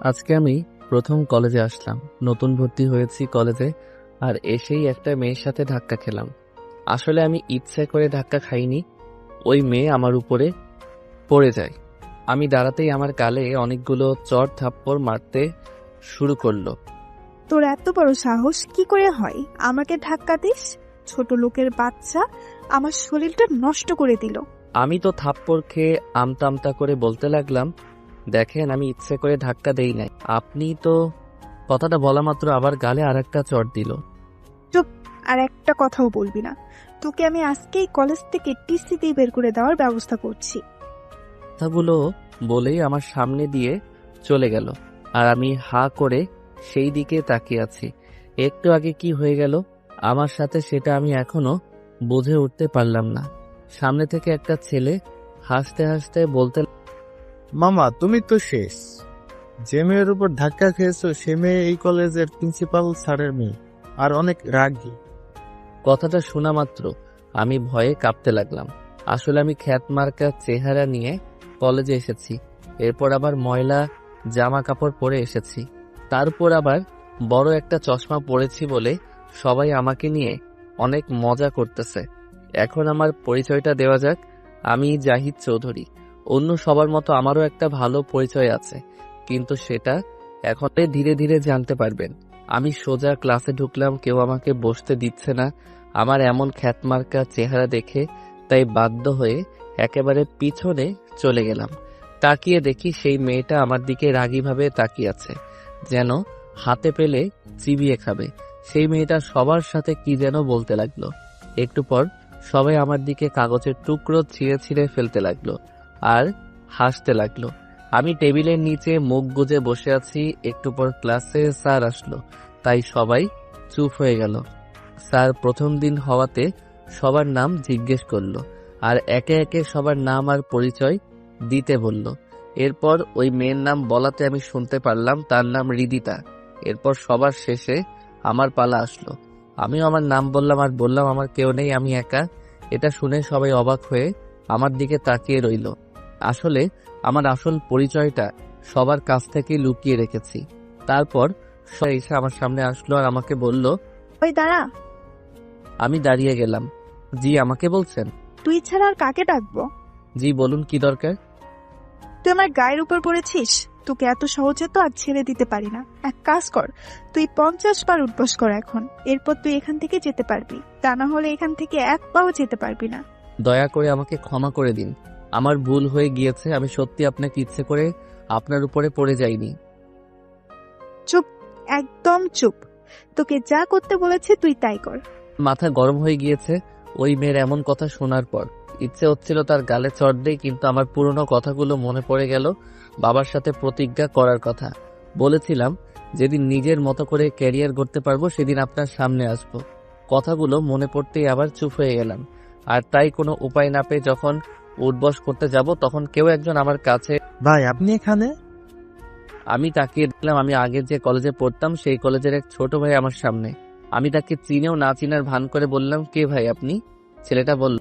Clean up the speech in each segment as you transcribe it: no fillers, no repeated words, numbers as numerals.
আজকে আমি প্রথম কলেজে আসলাম। নতুন ভর্তি হয়েছি কলেজে, আর এসেই একটা মেয়ের সাথে ধাক্কা খেলাম। আসলে আমি ইচ্ছে করে ধাক্কা খাইনি, ওই মেয়ে আমার উপরে পড়ে যায়। আমি দাঁড়াতেই আমার গালে অনেকগুলো চড় থাপ্পড় মারতে শুরু করলো। তোর এত বড় সাহস কি করে হয় আমাকে ধাক্কা দিস? ছোট লোকের বাচ্চা, আমার শরীরটা নষ্ট করে দিল। আমি তো থাপ্পড় খেয়ে আমতা আমতা করে বলতে লাগলাম, দেখেন আমি ইচ্ছে করে ধাক্কা দেই নাই। আপনি তো। কথাটা বলা মাত্র আবার গালে আর একটা চড় দিল। চুপ, আর একটা কথাও বলবি না। তোকে আমি আজকেই কলেজ থেকে টিসি দিয়ে বের করে দেওয়ার ব্যবস্থা করছি। কথাগুলো বলেই আমার সামনে দিয়ে চলে গেল, আর আমি হা করে সেই দিকে তাকিয়ে আছি। একটু আগে কি হয়ে গেল আমার সাথে সেটা আমি এখনো বুঝে উঠতে পারলাম না। সামনে থেকে একটা ছেলে হাসতে হাসতে বলতে, মামা তুমি তো শেষ। যে মেয়ের উপর ধাক্কা খেয়েছো সে মেয়ে এই কলেজের প্রিন্সিপাল স্যারের মেয়ে, আর অনেক রাগী। কথাটা শোনা মাত্র আমি ভয়ে কাঁপতে লাগলাম। আসলে আমি খ্যাতমার্কা চেহারা নিয়ে কলেজে এসেছি, এরপর আবার ময়লা জামা কাপড় পরে এসেছি, তারপর আবার বড় একটা চশমা পরেছি বলে সবাই আমাকে নিয়ে অনেক মজা করতেছে। এখন আমার পরিচয়টা দেওয়া যাক। আমি জাহিদ চৌধুরী। অন্য সবার মতো আমারও একটা ভালো পরিচয় আছে, কিন্তু সেটা এখন ধীরে ধীরে জানতে পারবেন। আমি সোজা ক্লাসে ঢুকলাম, কেউ আমাকে বসতে দিচ্ছে না আমার এমন খ্যাতমার্কা চেহারা দেখে, তাই বাধ্য হয়ে একেবারে পিছনে চলে গেলাম। তাকিয়ে দেখি সেই মেয়েটা আমার দিকে রাগীভাবে তাকিয়ে আছে, যেন হাতে পেলে চিবিয়ে খাবে। সেই মেয়েটা সবার সাথে কি যেন বলতে লাগলো। একটু পর সবাই আমার দিকে কাগজের টুকরো ছিঁড়ে ছিঁড়ে ফেলতে লাগলো আর হাসতে লাগলো। আমি টেবিলের নিচে মুখ গুজে বসে আছি। একটু পর ক্লাসে স্যার আসলো, তাই সবাই চুপ হয়ে গেল। স্যার প্রথম দিন হওয়াতে সবার নাম জিজ্ঞেস করলো, আর একে একে সবার নাম আর পরিচয় দিতে বলল। এরপর ওই মেয়ের নাম বলাতে আমি শুনতে পারলাম তার নাম হৃদিতা। এরপর সবার শেষে আমার পালা আসলো। আমিও আমার নাম বললাম আর বললাম আমার কেউ নেই, আমি একা। এটা শুনে সবাই অবাক হয়ে আমার দিকে তাকিয়ে রইল। আসলে আমার আসল পরিচয়টা সবার কাছ থেকে লুকিয়ে রেখেছি। তারপর সবাই এসে আমার সামনে আসলো আর আমাকে বলল। ওই দাঁড়া। আমি দাঁড়িয়ে গেলাম। জি, আমাকে বলছেন? তুই ছাড়া আর কাকে ডাকবো? জি বলুন, কি দরকার? তুই আমার গায়ের উপর পড়েছিস, তোকে এত সহজে তো আর ছেড়ে দিতে পারি না। এক কাজ কর, তুই 50 বার উঠবস কর এখন, এরপর তুই এখান থেকে যেতে পারবি, তা না হলে এখান থেকে এক পাও যেতে পারবি না। দয়া করে আমাকে ক্ষমা করে দিন, আমার ভুল হয়ে গিয়েছে। আমি সত্যি আপনাকে ইচ্ছে করে আপনার উপরে পড়ে যাইনি। চুপ, একদম চুপ। তোকে যা করতে বলেছে তুই তাই কর। মাথা গরম হয়ে গিয়েছে ওই মেয়ের এমন কথা শোনার পর। ইচ্ছে হচ্ছিল তার গালে চড় দেই, কিন্তু আমার পুরনো কথাগুলো মনে পড়ে গেল। বাবার সাথে প্রতিজ্ঞা করার কথা বলেছিলাম, যেদিন নিজের মতো করে ক্যারিয়ার গড়তে পারবো সেদিন আপনার সামনে আসবো। কথাগুলো মনে পড়তেই আবার চুপ হয়ে গেলাম। আর তাই কোনো উপায় না পেয়ে যখন উঠবস করতে যাব, তখন কেউ একজন আমার কাছে। ভাই আপনি এখানে? আমি তাকিয়ে দেখলাম আমি আগে যে কলেজে পড়তাম সেই কলেজের এক ছোট ভাই আমার সামনে। আমি তাকে চিনেও না চিনার ভান করে বললাম, কে ভাই আপনি? ছেলেটা বলল,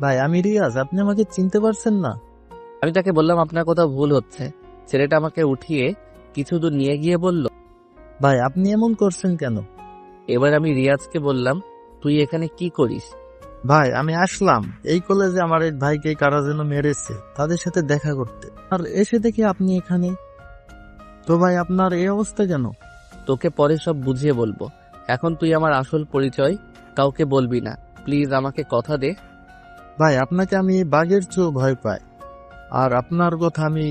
ভাই আমি রিয়াজ, আপনি আমাকে চিনতে পারছেন না? আমি তাকে বললাম, আপনার কোথাও ভুল হচ্ছে। ছেলেটা আমাকে উঠিয়ে কিছু দূর নিয়ে গিয়ে বলল, ভাই আপনি এমন করছেন কেন? এবার আমি রিয়াজকে বললাম, তুই এখানে কি করিস? ভাই আমি আসলাম এই কলেজে আমার এক ভাইকে কারা যেন মেরেছে, তাদের সাথে দেখা করতে, আর এসে দেখি আপনি এখানে। তো ভাই আপনার এই অবস্থা কেন? তোকে পরে সব বুঝিয়ে বলবো, এখন তুই আমার আসল পরিচয় কাউকে বলবি না, প্লিজ আমাকে কথা দে। ভাই আপনাকে আমি বাঘের চেয়েও ভয় পাই, আর আপনার কথা আমি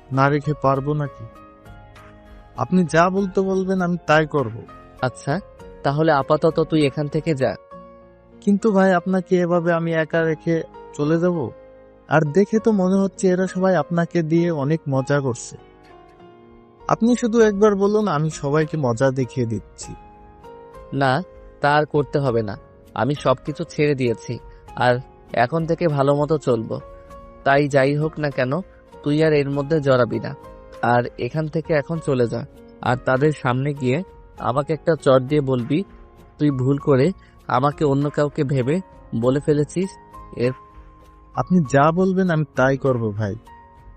না রেখে পারবো নাকি? আপনি যা বলতে বলবেন আমি তাই করব। আচ্ছা, তাহলে আপাতত তুই এখান থেকে যা। কিন্তু ভাই আপনাকে এভাবে আমি একা রেখে চলে যাব? আর দেখে তো মনে হচ্ছে এরা সবাই আপনাকে দিয়ে অনেক মজা করছে। আপনি শুধু একবার বলুন, আমি সবাইকে মজা দেখিয়ে দিচ্ছি। না, তা আর করতে হবে না। আমি সবকিছু ছেড়ে দিয়েছি, আর এখন থেকে ভালো মতো চলবো। তাই যাই হোক না কেন, তুই আর এর মধ্যে জড়াবি না, আর এখান থেকে এখন চলে যা। আর তাদের সামনে গিয়ে আমাকে একটা চট দিয়ে বলবি, তুই ভুল করে আমাকে অন্য কাউকে ভেবে বলে ফেলেছিস। এর আপনি যা বলবেন আমি তাই করব ভাই।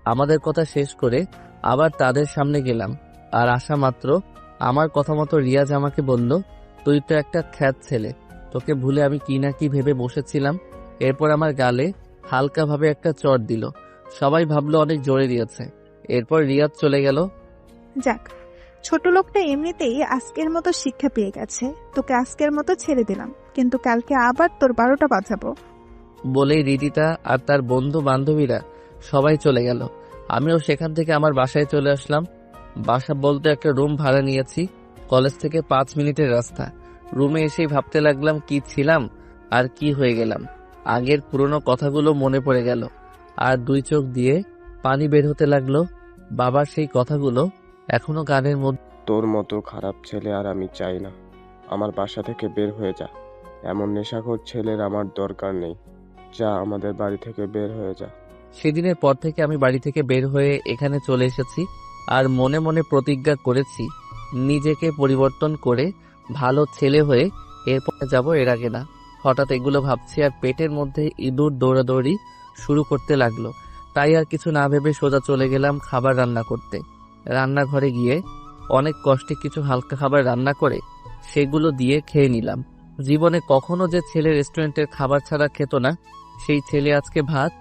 আমাদের কথা শেষ করে আবার তাদের সামনে গেলাম। আর আসা মাত্র আমার কথা মতো রিয়াজ আমাকে বলল, তুই তো একটা খ্যাত ছেলে, তোকে ভুলে আমি কি না কি ভেবে বসেছিলাম। এরপর আমার গালে হালকাভাবে একটা চড় দিল। সবাই ভাবলো অনেক জোরে দিয়েছে। এরপর রিয়াজ চলে গেল। যাক, ছোট লোকটা এমনিতেই আজকের মতো শিক্ষা পেয়ে গেছে। তোকে আজকের মতো ছেড়ে দিলাম, কিন্তু কালকে আবার তোর 12টা বাজাবো। বলেই রিদিতা আর তার বন্ধু বান্ধবীরা সবাই চলে গেল। আমিও সেখান থেকে আমার বাসায় চলে আসলাম। বাসা বলতে একটা রুম ভাড়া নিয়েছি। কলেজ থেকে 5 মিনিটের রাস্তা। রুমে এসেই ভাবতে লাগলাম কি ছিলাম আর কি হয়ে গেলাম। আগের পুরনো কথাগুলো মনে পড়ে গেল আর 2 চোখ দিয়ে পানি বের হতে লাগলো। বাবার সেই কথাগুলো এখনো কানের মধ্যে। তোর মতো খারাপ ছেলে আর আমি চাই না। আমার বাসা থেকে বের হয়ে যা। এমন নেশাখোর ছেলের আমার দরকার নেই। যা, আমাদের বাড়ি থেকে বের হয়ে যা। সেদিনের পর থেকে আমি বাড়ি থেকে বের হয়ে এখানে চলে এসেছি আর মনে মনে প্রতিজ্ঞা করেছি নিজেকে পরিবর্তন করে ভালো ছেলে হয়ে এরপরে যাব, এর আগে না। হঠাৎ এগুলো ভাবছি আর পেটের মধ্যে ইঁদুর দৌড়াদৌড়ি শুরু করতে লাগলো। তাই আর কিছু না ভেবে সোজা চলে গেলাম খাবার রান্না করতে। রান্নাঘরে গিয়ে অনেক কষ্টে কিছু হালকা খাবার রান্না করে সেগুলো দিয়ে খেয়ে নিলাম। জীবনে কখনো যে ছেলে রেস্টুরেন্টের খাবার ছাড়া খেত না, সেই ছেলে আজকে ভাত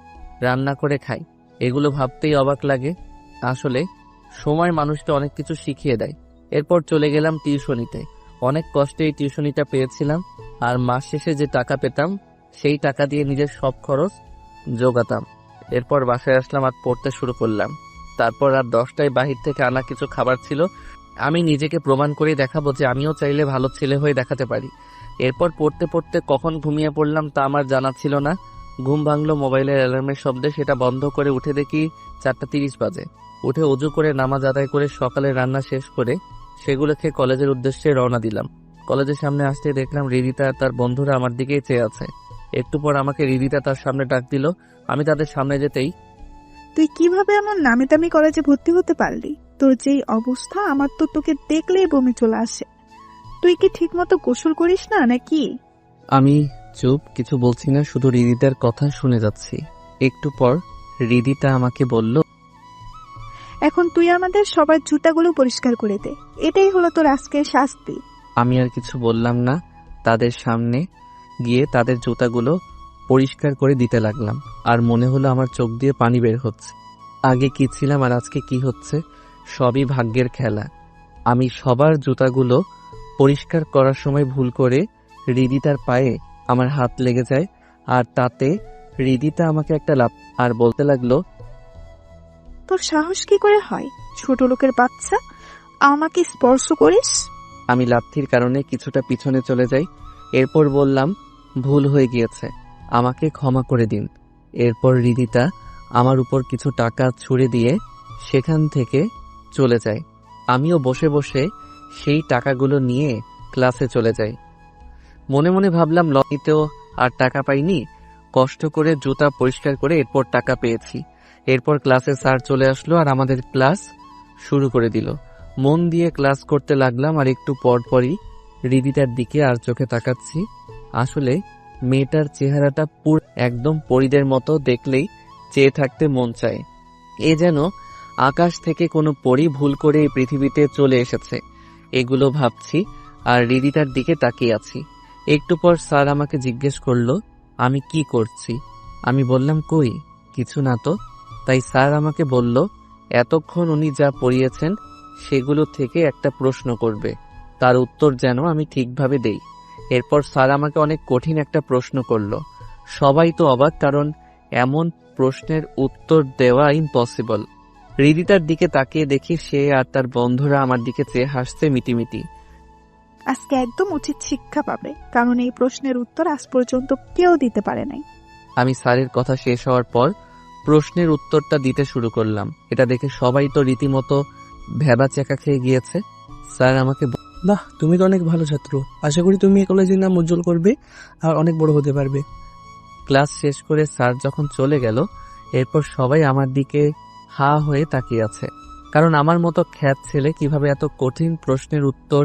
রান্না করে খায়। এগুলো ভাবতেই অবাক লাগে। আসলে সময় মানুষকে অনেক কিছু শিখিয়ে দেয়। এরপর চলে গেলাম টিউশনিতে। অনেক কষ্টে এই টিউশনিটা পেয়েছিলাম আর মাস শেষে যে টাকা পেতাম সেই টাকা দিয়ে নিজের সব খরচ জোগাতাম। এরপর বাসায় আসলাম আর পড়তে শুরু করলাম। তারপর রাত 10টায় বাহির থেকে আনা কিছু খাবার ছিল। আমি নিজেকে প্রমাণ করে দেখাবো যে আমিও চাইলে ভালো ছেলে হয়ে দেখাতে পারি। এরপর পড়তে পড়তে কখন ঘুমিয়ে পড়লাম তা আমার জানা ছিল না। ঘুম ভাঙলো মোবাইলের অ্যালার্মের শব্দে। সেটা বন্ধ করে উঠে দেখি 4:30 বাজে। উঠে অজু করে নামাজ আদায় করে সকালে রান্না শেষ করে সেগুলো খেয়ে কলেজের উদ্দেশ্যে রওনা দিলাম। কলেজের সামনে আসতে দেখলাম রিদিতা আর তার বন্ধুরা আমার দিকেই চেয়ে আছে। একটু পর আমাকে রিদিতা তার সামনে ডাক দিল। আমি তাদের সামনে যেতেই, তুই কিভাবে এমন নামি দামি কলেজে ভর্তি হতে পারলি? তোর যেই অবস্থা, আমার তো তোকে দেখলেই বমি চলে আসে। তুই কি ঠিক মতো গোসল করিস না নাকি? আমি চুপ, কিছু বলছি না, শুধু রিদিতার কথা শুনে যাচ্ছি। একটু পর রিদিতা আমাকে বলল, এখন তুই আমাদের সবার জুতাগুলো পরিষ্কার করে দে। এটাই হলো তোর আজকের শাস্তি। আমি আর কিছু বললাম না। তাদের সামনে গিয়ে তাদের জুতাগুলো পরিষ্কার করে দিতে লাগলাম। আর মনে হলো আমার চোখ দিয়ে পানি বের হচ্ছে। আগে কি ছিলাম আর আজকে কি হচ্ছে, সবই ভাগ্যের খেলা। আমি সবার জুতাগুলো পরিষ্কার করার সময় ভুল করে রিদিতার পায়ে আমার হাত লেগে যায়। আর তাতে রিদিতা আমাকে একটা লাফ আর বলতে লাগলো, তোর সাহস কি করে হয়, ছোট লোকের বাচ্চা, আমাকে স্পর্শ করিস? আমি লাথির কারণে কিছুটা পিছনে চলে যাই। এরপর বললাম, ভুল হয়ে গিয়েছে, আমাকে ক্ষমা করে দিন। এরপর রিদিতা আমার উপর কিছু টাকা ছুড়ে দিয়ে সেখান থেকে চলে যায়। আমিও বসে বসে সেই টাকাগুলো নিয়ে ক্লাসে চলে যাই। মনে মনে ভাবলাম লকিতেও আর টাকা পাইনি, কষ্ট করে জুতা পরিষ্কার করে এরপর টাকা পেয়েছি। এরপর ক্লাসে স্যার চলে আসলো আর আমাদের ক্লাস শুরু করে দিল। মন দিয়ে ক্লাস করতে লাগলাম আর একটু পরপরই রিদিতার দিকে আর চোখে তাকাচ্ছি। আসলে মেয়েটার চেহারাটা পুরো একদম পরীদের মতো, দেখলেই চেয়ে থাকতে মন চায়। এ যেন আকাশ থেকে কোনো পরী ভুল করে এই পৃথিবীতে চলে এসেছে। এগুলো ভাবছি আর রিদিতার দিকে তাকিয়ে আছি। একটু পর স্যার আমাকে জিজ্ঞেস করলো আমি কি করছি। আমি বললাম, কই কিছু না তো। তাই স্যার আমাকে বলল, এতক্ষণ উনি যা পড়িয়েছেন সেগুলো থেকে একটা প্রশ্ন করবে, তার উত্তর যেন আমি ঠিকভাবে দেই। এরপর স্যার আমাকে অনেক কঠিন একটা প্রশ্ন করলো। সবাই তো অবাক, কারণ এমন প্রশ্নের উত্তর দেওয়া ইম্পসিবল। রিদিতার দিকে তাকিয়ে দেখি সে আর তার বন্ধুরা আমার দিকে চেয়ে হাসছে মিটিমিটি। আজকে একদম উচিত শিক্ষা পাবে, কারণ এই প্রশ্নের উত্তর আজ পর্যন্ত কেউ দিতে পারে নাই। আমি স্যারের কথা শেষ হওয়ার পর প্রশ্নের উত্তরটা দিতে শুরু করলাম। এটা দেখে সবাই তো রীতিমতো ভেবা চেকা খেয়ে গিয়েছে। স্যার আমাকে বাহ, তুমি তো অনেক ভালো ছাত্র। আশা করি তুমি এই কলেজের নাম উজ্জ্বল করবে আর অনেক বড় হতে পারবে। ক্লাস শেষ করে স্যার যখন চলে গেল, এরপর সবাই আমার দিকে হা হয়ে তাকিয়ে আছে, কারণ আমার মতো খ্যাত ছেলে কিভাবে এত কঠিন প্রশ্নের উত্তর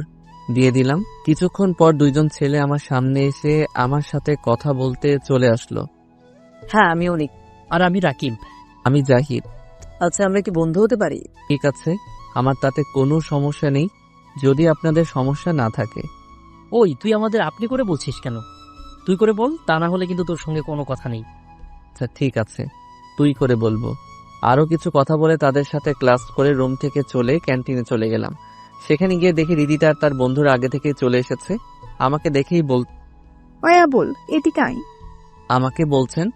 দিয়ে দিলাম। কিছুক্ষণ পর 2জন ছেলে আমার সামনে এসে আমার সাথে কথা বলতে চলে আসলো। হ্যাঁ, আমি অনিক। আর আমি রাকিব। আমি জাহিদ। আচ্ছা, আমরা কি বন্ধু হতে পারি? ঠিক আছে, আমার তাতে কোনো সমস্যা নেই, যদি আপনাদের সমস্যা না থাকে। ওই তুই আমাদের আপনি করে বলছিস কেন? তুই করে বল, তা না হলে কিন্তু তোর সঙ্গে কোনো কথা নেই। আচ্ছা ঠিক আছে, তুই করে বলবো। আরো কিছু কথা বলে তাদের সাথে ক্লাস করে রুম থেকে চলে ক্যান্টিনে চলে গেলাম। সেখানে গিয়ে দেখি রিদিতা আর তার বন্ধুরা আগে থেকে চলে এসেছে। আমাকে দেখেই ওই আবুল, এদিকে আয়। আমাকে বলছেন,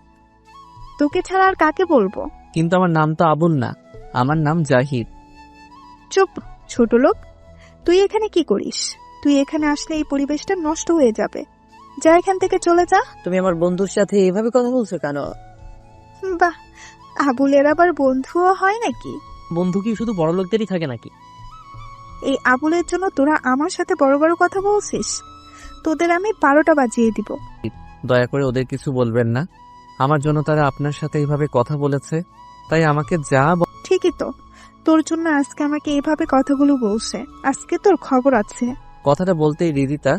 তোকে ছাড়া আর কাকে বলবো? কিন্তু আমার নাম তো আবুল না, আমার নাম জাহিদ। চুপ, ছোট লোক। তুই এখানে কি করিস? তুই এখানে আসলে এই পরিবেশটা নষ্ট হয়ে যাবে। যা এখান থেকে, চলে যা। তুমি আমার বন্ধুর সাথে এভাবে কথা বলছো কেন? বাহ, আবুলের আবার বন্ধুও হয় নাকি? বন্ধু কি শুধু বড় লোকদেরই থাকে নাকি? এই আবুলের জন্য তোরা আমার সাথে বড় বড় কথা বলছিস? তোদের আমি 12টা বাজিয়ে দিব। দয়া করে ওদের কিছু বলবেন না, আমার জন্য তারা আপনার সাথে এইভাবে কথা বলেছে, তাই আমাকে যা ঠিকই তো, তোর জন্য আজকে আমাকে এভাবে কথাগুলো বলছে। আজকে তোর খবর আছে। কথাটা বলতেই রিদিতা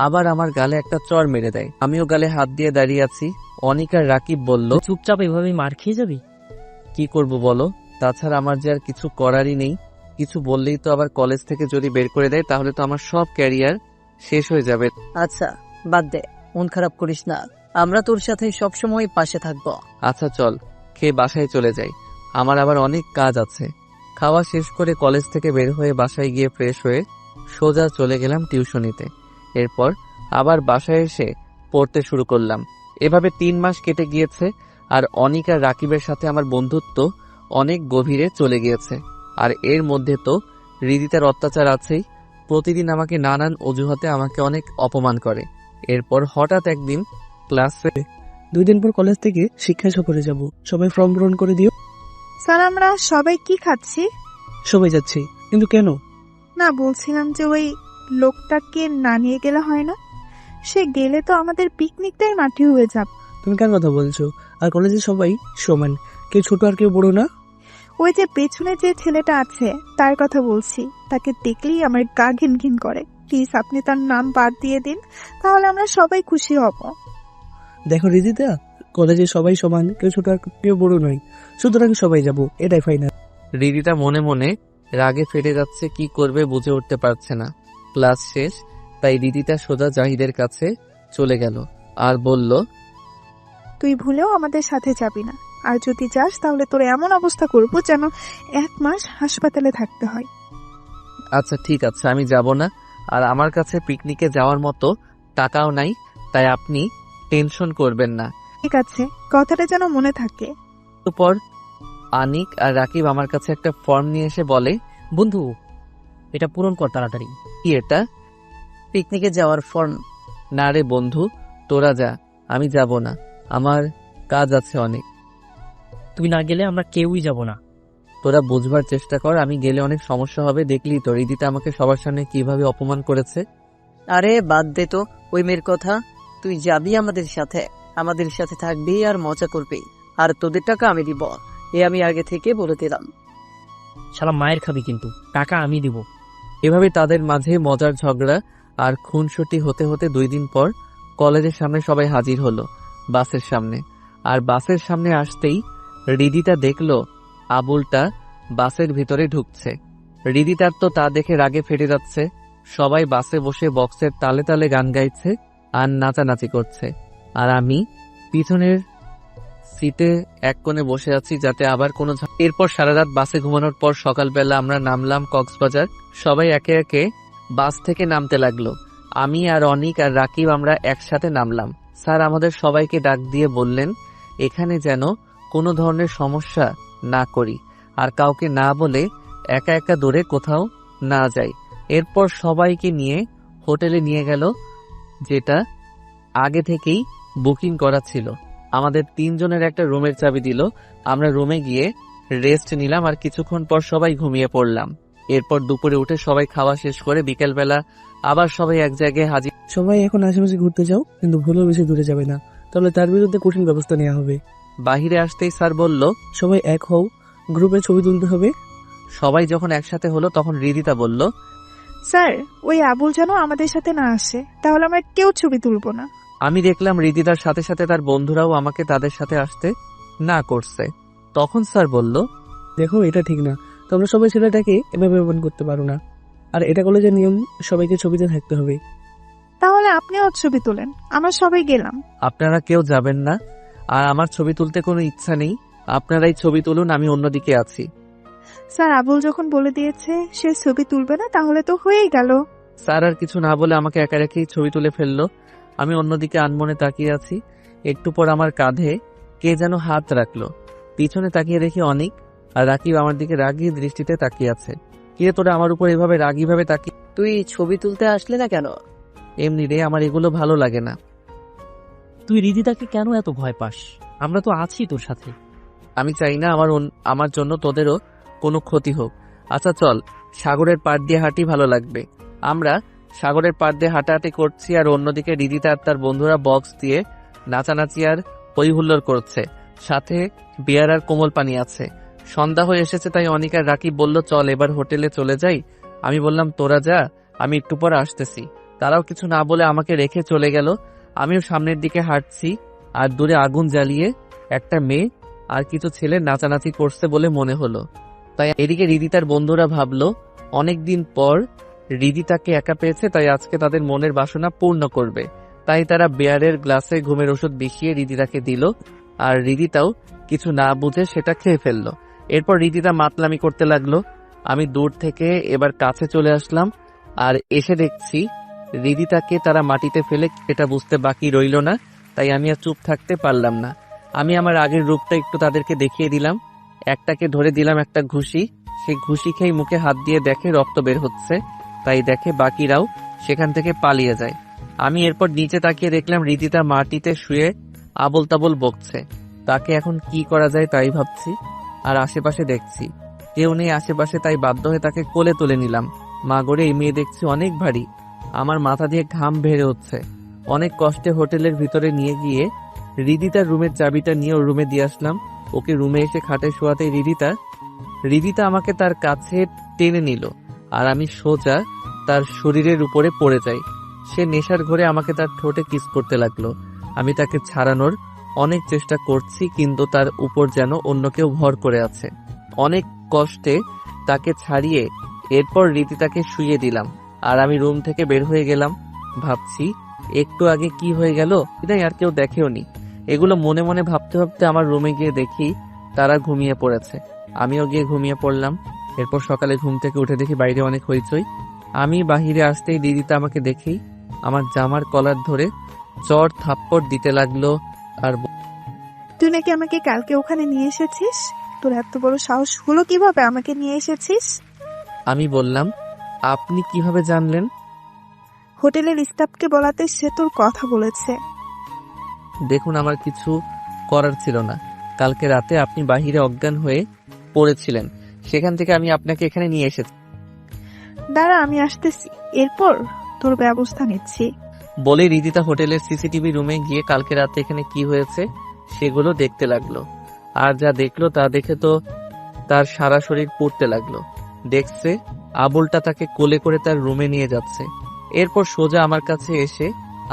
আবার আমার গালে একটা চড় মেরে দেয়। আমিও গালে হাত দিয়ে দাঁড়িয়ে আছি। অনিক আর রাকিব বলল, চুপচাপ এভাবেই মার খেয়ে যাবি? কি করব বলো, তাছাড়া আমার যে আর কিছু করারই নেই। কিছু বললেই তো আবার কলেজ থেকে যদি বের করে দেয়, তাহলে তো আমার সব ক্যারিয়ার শেষ হয়ে যাবে। আচ্ছা বাদ দে, মন খারাপ করিস না, আমরা তোর সাথে সবসময় পাশে থাকবো। আচ্ছা চল, খেয়ে বাসায় চলে যাই, আমার আবার অনেক কাজ আছে। খাওয়া শেষ করে কলেজ থেকে বের হয়ে বাসায় গিয়ে ফ্রেশ হয়ে সোজা চলে গেলাম টিউশনিতে। এরপর আবার বাসায় এসে পড়তে শুরু করলাম। এভাবে 3 মাস কেটে গিয়েছে, আর অনিক আর রাকিবের সাথে আমার বন্ধুত্ব অনেক গভীরে চলে গিয়েছে। আর এর মধ্যে তো হৃদিতার অত্যাচার আছেই। প্রতিদিন আমাকে নানান অজুহাতে আমাকে অনেক অপমান করে। এরপর হঠাৎ একদিন ক্লাসে 2 দিন পর কলেজ থেকে শিক্ষা সফরে যাব, সবাই ফর্ম পূরণ করে দিও। স্যার, আমরা সবাই কি খাচ্ছি? সবাই যাচ্ছি, কিন্তু কেন? না, বলছিলাম যে ওই লোকটাকে না নিয়ে গেলে হয় না? সে গেলে তো আমাদের পিকনিকটাই মাটি হয়ে যাবে। তুমি কার কথা বলছো? আর কলেজে সবাই সমান, কেউ ছোট আর কেউ বড় না। ওই যে পেছনে যে ছেলেটা আছে তার কথা বলছি। তাকে দেখলেই আমার গা ঘিন ঘিন করে। প্লিজ আপনি তার নাম বাদ দিয়ে দিন, তাহলে আমরা সবাই খুশি হব। দেখো রিদিতা, কলেজে সবাই সমান, কেউ ছোট আর কেউ বড় নয়, সুতরাং সবাই যাব, এটাই ফাইনাল। রিদিতা মনে মনে রাগে ফেটে যাচ্ছে, কি করবে বুঝে উঠতে পারছে না। ক্লাস শেষ, তাই রিদিতা সোজা জাহিদের কাছে চলে গেল আর বলল, তুই ভুলেও আমাদের সাথে যাবি না, আর যদি যাস তাহলে তোর এমন অবস্থা করব যেন 1 মাস হাসপাতালে থাকতে হয়। আচ্ছা ঠিক আছে, আমি যাব না। আর আমার কাছে পিকনিকে যাওয়ার মতো টাকাও নাই, তাই আপনি টেনশন করবেন না। ঠিক আছে, কথাটা যেন মনে থাকে। এরপর আনিক আর রাকিব আমার কাছে একটা ফর্ম নিয়ে এসে বলে, বন্ধু, এটা পূরণ কর তাড়াতাড়ি। কি এটা? পিকনিকে যাওয়ার ফর্ম। না রে বন্ধু, তোরা যা, আমি যাব না, আমার কাজ আছে অনেক। তুই না গেলে আমরা কেউই যাব না। তোরা বুঝবার চেষ্টা কর, আমি গেলে অনেক সমস্যা হবে। দেখলি তো রিদিতা আমাকে সবার সামনে কিভাবে অপমান করেছে। আরে বাদ দে তো ওই মেয়ের কথা, তুই যাবি আমাদের সাথে থাকবি আর মজা করবি, আর তোদের টাকা আমি দিব, আমি আগে থেকে বলে দিলাম। শালা মায়ের খাবি কিন্তু, টাকা আমি দিব। এভাবে তাদের মাঝে মজার ঝগড়া আর খুনসুটি হতে হতে 2 দিন পর কলেজের সামনে সবাই হাজির হলো বাসের সামনে। আর বাসের সামনে আসতেই রিদিতা দেখলো আবুলটা বাসের ভিতরে ঢুকছে। রিদিতার তো তা দেখে রাগে ফেটে যাচ্ছে। সবাই বাসে বসে বক্সের তালে তালে গান গাইছে আর নাচানাচি করছে, আর আমি পিছনের সিটে এক কোণে বসে আছি, যাতে আবার কোনো এরপর সারা রাত বাসে ঘুমানোর পর সকালবেলা আমরা নামলাম কক্সবাজার। সবাই একে একে বাস থেকে নামতে লাগলো। আমি আর অনিক আর রাকিব আমরা একসাথে নামলাম। স্যার আমাদের সবাইকে ডাক দিয়ে বললেন, এখানে যেন কোনো ধরনের সমস্যা না করি, আর কাউকে না বলে একা একা দৌড়ে কোথাও না যাই। এরপর সবাইকে নিয়ে হোটেলে নিয়ে গেল, যেটা আগে থেকেই বুকিং করা ছিল। আমাদের 3 জনের একটা রুমের চাবি দিল। আমরা রুমে গিয়ে রেস্ট নিলাম, আর কিছুক্ষণ পর সবাই ঘুমিয়ে পড়লাম। এরপর দুপুরে উঠে সবাই খাওয়া শেষ করে বিকেলবেলা আবার সবাই এক জায়গায় হাজির। সবাই এখন আশেপাশে ঘুরতে যাও, কিন্তু ভুলেও বেশি দূরে যাবে না, তাহলে তার বিরুদ্ধে কঠিন ব্যবস্থা নেওয়া হবে। বাহিরে আসতেই স্যার বলল, সবাই এক হও, গ্রুপে ছবি তুলতে হবে। সবাই যখন একসাথে হলো তখন রিদিতা বলল, স্যার, ওই আবুল যেন আমাদের সাথে না আসে, তাহলে আমরা কেউ ছবি তুলবো না। আমি দেখলাম রিদিতার সাথে সাথে তার বন্ধুরাও আমাকে তাদের সাথে আসতে না করছে। তখন স্যার বলল, দেখো এটা ঠিক না, তোমরা সবাই ছেলেটাকে এভাবে অপমান করতে পারো না। আর এটা কলেজের নিয়ম, সবাইকে ছবিতে থাকতে হবে। তাহলে আপনিও ছবি তোলেন, আমরা সবাই গেলাম। আপনারা কেউ যাবেন না, আর আমার ছবি তুলতে কোনো ইচ্ছা নেই। আপনারাই ছবি তুলুন, আমি অন্যদিকে আছি। স্যার আবুল যখন বলে দিয়েছে সে ছবি তুলবে না, তাহলে তো হয়েই গেল। স্যার আর কিছু না বলে আমাকে একা রেখেই ছবি তুলে ফেললো। আমি অন্যদিকে আনমনে তাকিয়ে আছি। একটু পর আমার কাঁধে কে যেন হাত রাখলো। পিছনে তাকিয়ে দেখি অনিক আর রাকিব আমার দিকে রাগী দৃষ্টিতে তাকিয়ে আছে। কিরে তোরা আমার উপর এভাবে রাগী ভাবে তাকিয়ে? তুই ছবি তুলতে আসলে না কেন? এমনি রে, আমার এগুলো ভালো লাগে না। তুই রিদিতাকে কেন এত ভয় পাস? আমরা তো আছি তোর সাথে। আমি চাই না আমার জন্য তোদেরও কোনো ক্ষতি হোক। আচ্ছা চল, সাগরের পাড় দিয়ে হাঁটি, ভালো লাগবে। আমরা সাগরের পাড় দিয়ে হাঁটাহাঁটি করছি, আর অন্যদিকে রিদিতা আর তার বন্ধুরা বক্স দিয়ে নাচানাচি আর হইহুল্লোড় করছে। সাথে বিয়ার আর কোমল পানি আছে। সন্ধ্যা হয়ে এসেছে, তাই অনিক আর রাকিব বলল চল এবার হোটেলে চলে যাই। আমি বললাম তোরা যা, আমি একটু পর আসতেছি। তারাও কিছু না বলে আমাকে রেখে চলে গেল। আমিও সামনের দিকে হাঁটছি, আর দূরে আগুন জ্বালিয়ে একটা মেয়ে আর কিছু ছেলে নাচানাচি করছে বলে মনে হলো। তাই এদিকে রিদিতার বন্ধুরা ভাবলো অনেকদিন পর রিদিতাকে একা পেয়েছে, তাই আজকে তাদের মনের বাসনা পূর্ণ করবে। তাই তারা বিয়ারের গ্লাসে ঘুমের ওষুধ মিশিয়ে রিদিতাকে দিল, আর রিদিতাও কিছু না বুঝে সেটা খেয়ে ফেললো। এরপর রিদিতা মাতলামি করতে লাগলো। আমি দূর থেকে এবার কাছে চলে আসলাম, আর এসে দেখছি রিদিতাকে তারা মাটিতে ফেলে এটা বুঝতে বাকি রইল না। তাই আমি আর চুপ থাকতে পারলাম না। আমি আমার আগের রূপটা একটু তাদেরকে দেখিয়ে দিলাম। একটাকে ধরে দিলাম একটা ঘুষি। সেই ঘুষি খেয়ে মুখে হাত দিয়ে দেখে রক্ত বের হচ্ছে, তাই দেখে বাকিরাও সেখান থেকে পালিয়ে যায়। আমি এরপর নিচে তাকিয়ে দেখলাম রিদিতা মাটিতে শুয়ে আবল তাবল বকছে। তাকে এখন কি করা যায় তাই ভাবছি, আর আশেপাশে দেখছি কেউ নেই আশেপাশে, তাই বাধ্য হয়ে তাকে কোলে তুলে নিলাম। মা গড়ে এই মেয়ে দেখছি অনেক ভারী। আমার মাথা দিয়ে ঘাম বের হচ্ছে। অনেক কষ্টে হোটেলের ভিতরে নিয়ে গিয়ে রিদিতার রুমের চাবিটা নিয়ে ওর রুমে দিয়ে আসলাম। ওকে রুমে এসে খাটে শোয়াতেই রিদিতা আমাকে তার কাছে টেনে নিল, আর আমি সোজা তার শরীরের উপরে পড়ে যাই। সে নেশার ঘরে আমাকে তার ঠোঁটে কিস করতে লাগলো। আমি তাকে ছাড়ানোর অনেক চেষ্টা করছি, কিন্তু তার উপর যেন অন্য কেউ ভর করে আছে। অনেক কষ্টে তাকে ছাড়িয়ে এরপর রিদিতাকে শুইয়ে দিলাম, আর আমি রুম থেকে বের হয়ে গেলাম। ভাবছি একটু আগে কি হয়ে গেল, এটাই আর কেউ দেখেও নি। এগুলো মনে মনে ভাবতে ভাবতে আমার রুমে গিয়ে দেখি তারা ঘুমিয়ে পড়েছে। আমিও গিয়ে ঘুমিয়ে পড়লাম। এরপর সকালে ঘুম থেকে উঠে দেখি বাইরে অনেক হইচই। আমি বাহিরে আসতেই দিদিতা আমাকে দেখেই আমার জামার কলার ধরে চড় থাপ্পড় দিতে লাগলো, আর তুই নাকি আমাকে কালকে ওখানে নিয়ে এসেছিস? তোর এত বড় সাহস হলো কিভাবে আমাকে নিয়ে এসেছিস? আমি বললাম আপনি কিভাবে জানলেন? হোটেলের স্টাফকে বলাতে সে তোর কথা বলেছে। দেখুন আমার কিছু করার ছিল না। কালকে রাতে আপনি বাহিরে অজ্ঞান হয়ে পড়েছিলেন, সেখান থেকে আমি আপনাকে এখানে নিয়ে এসেছি। দাঁড়া, আমি আসতেছি, এরপর তোর ব্যবস্থা নিচ্ছি। বলে রিদিতা হোটেলের সিসিটিভি রুমে গিয়ে কালকে রাতে এখানে কি হয়েছে সেগুলো দেখতে লাগলো। আর যা দেখলো তা দেখে তো তার সারা শরীর পুড়তে লাগলো। দেখছে আবুলটা তাকে কোলে করে তার রুমে নিয়ে যাচ্ছে। এরপর সোজা আমার কাছে এসে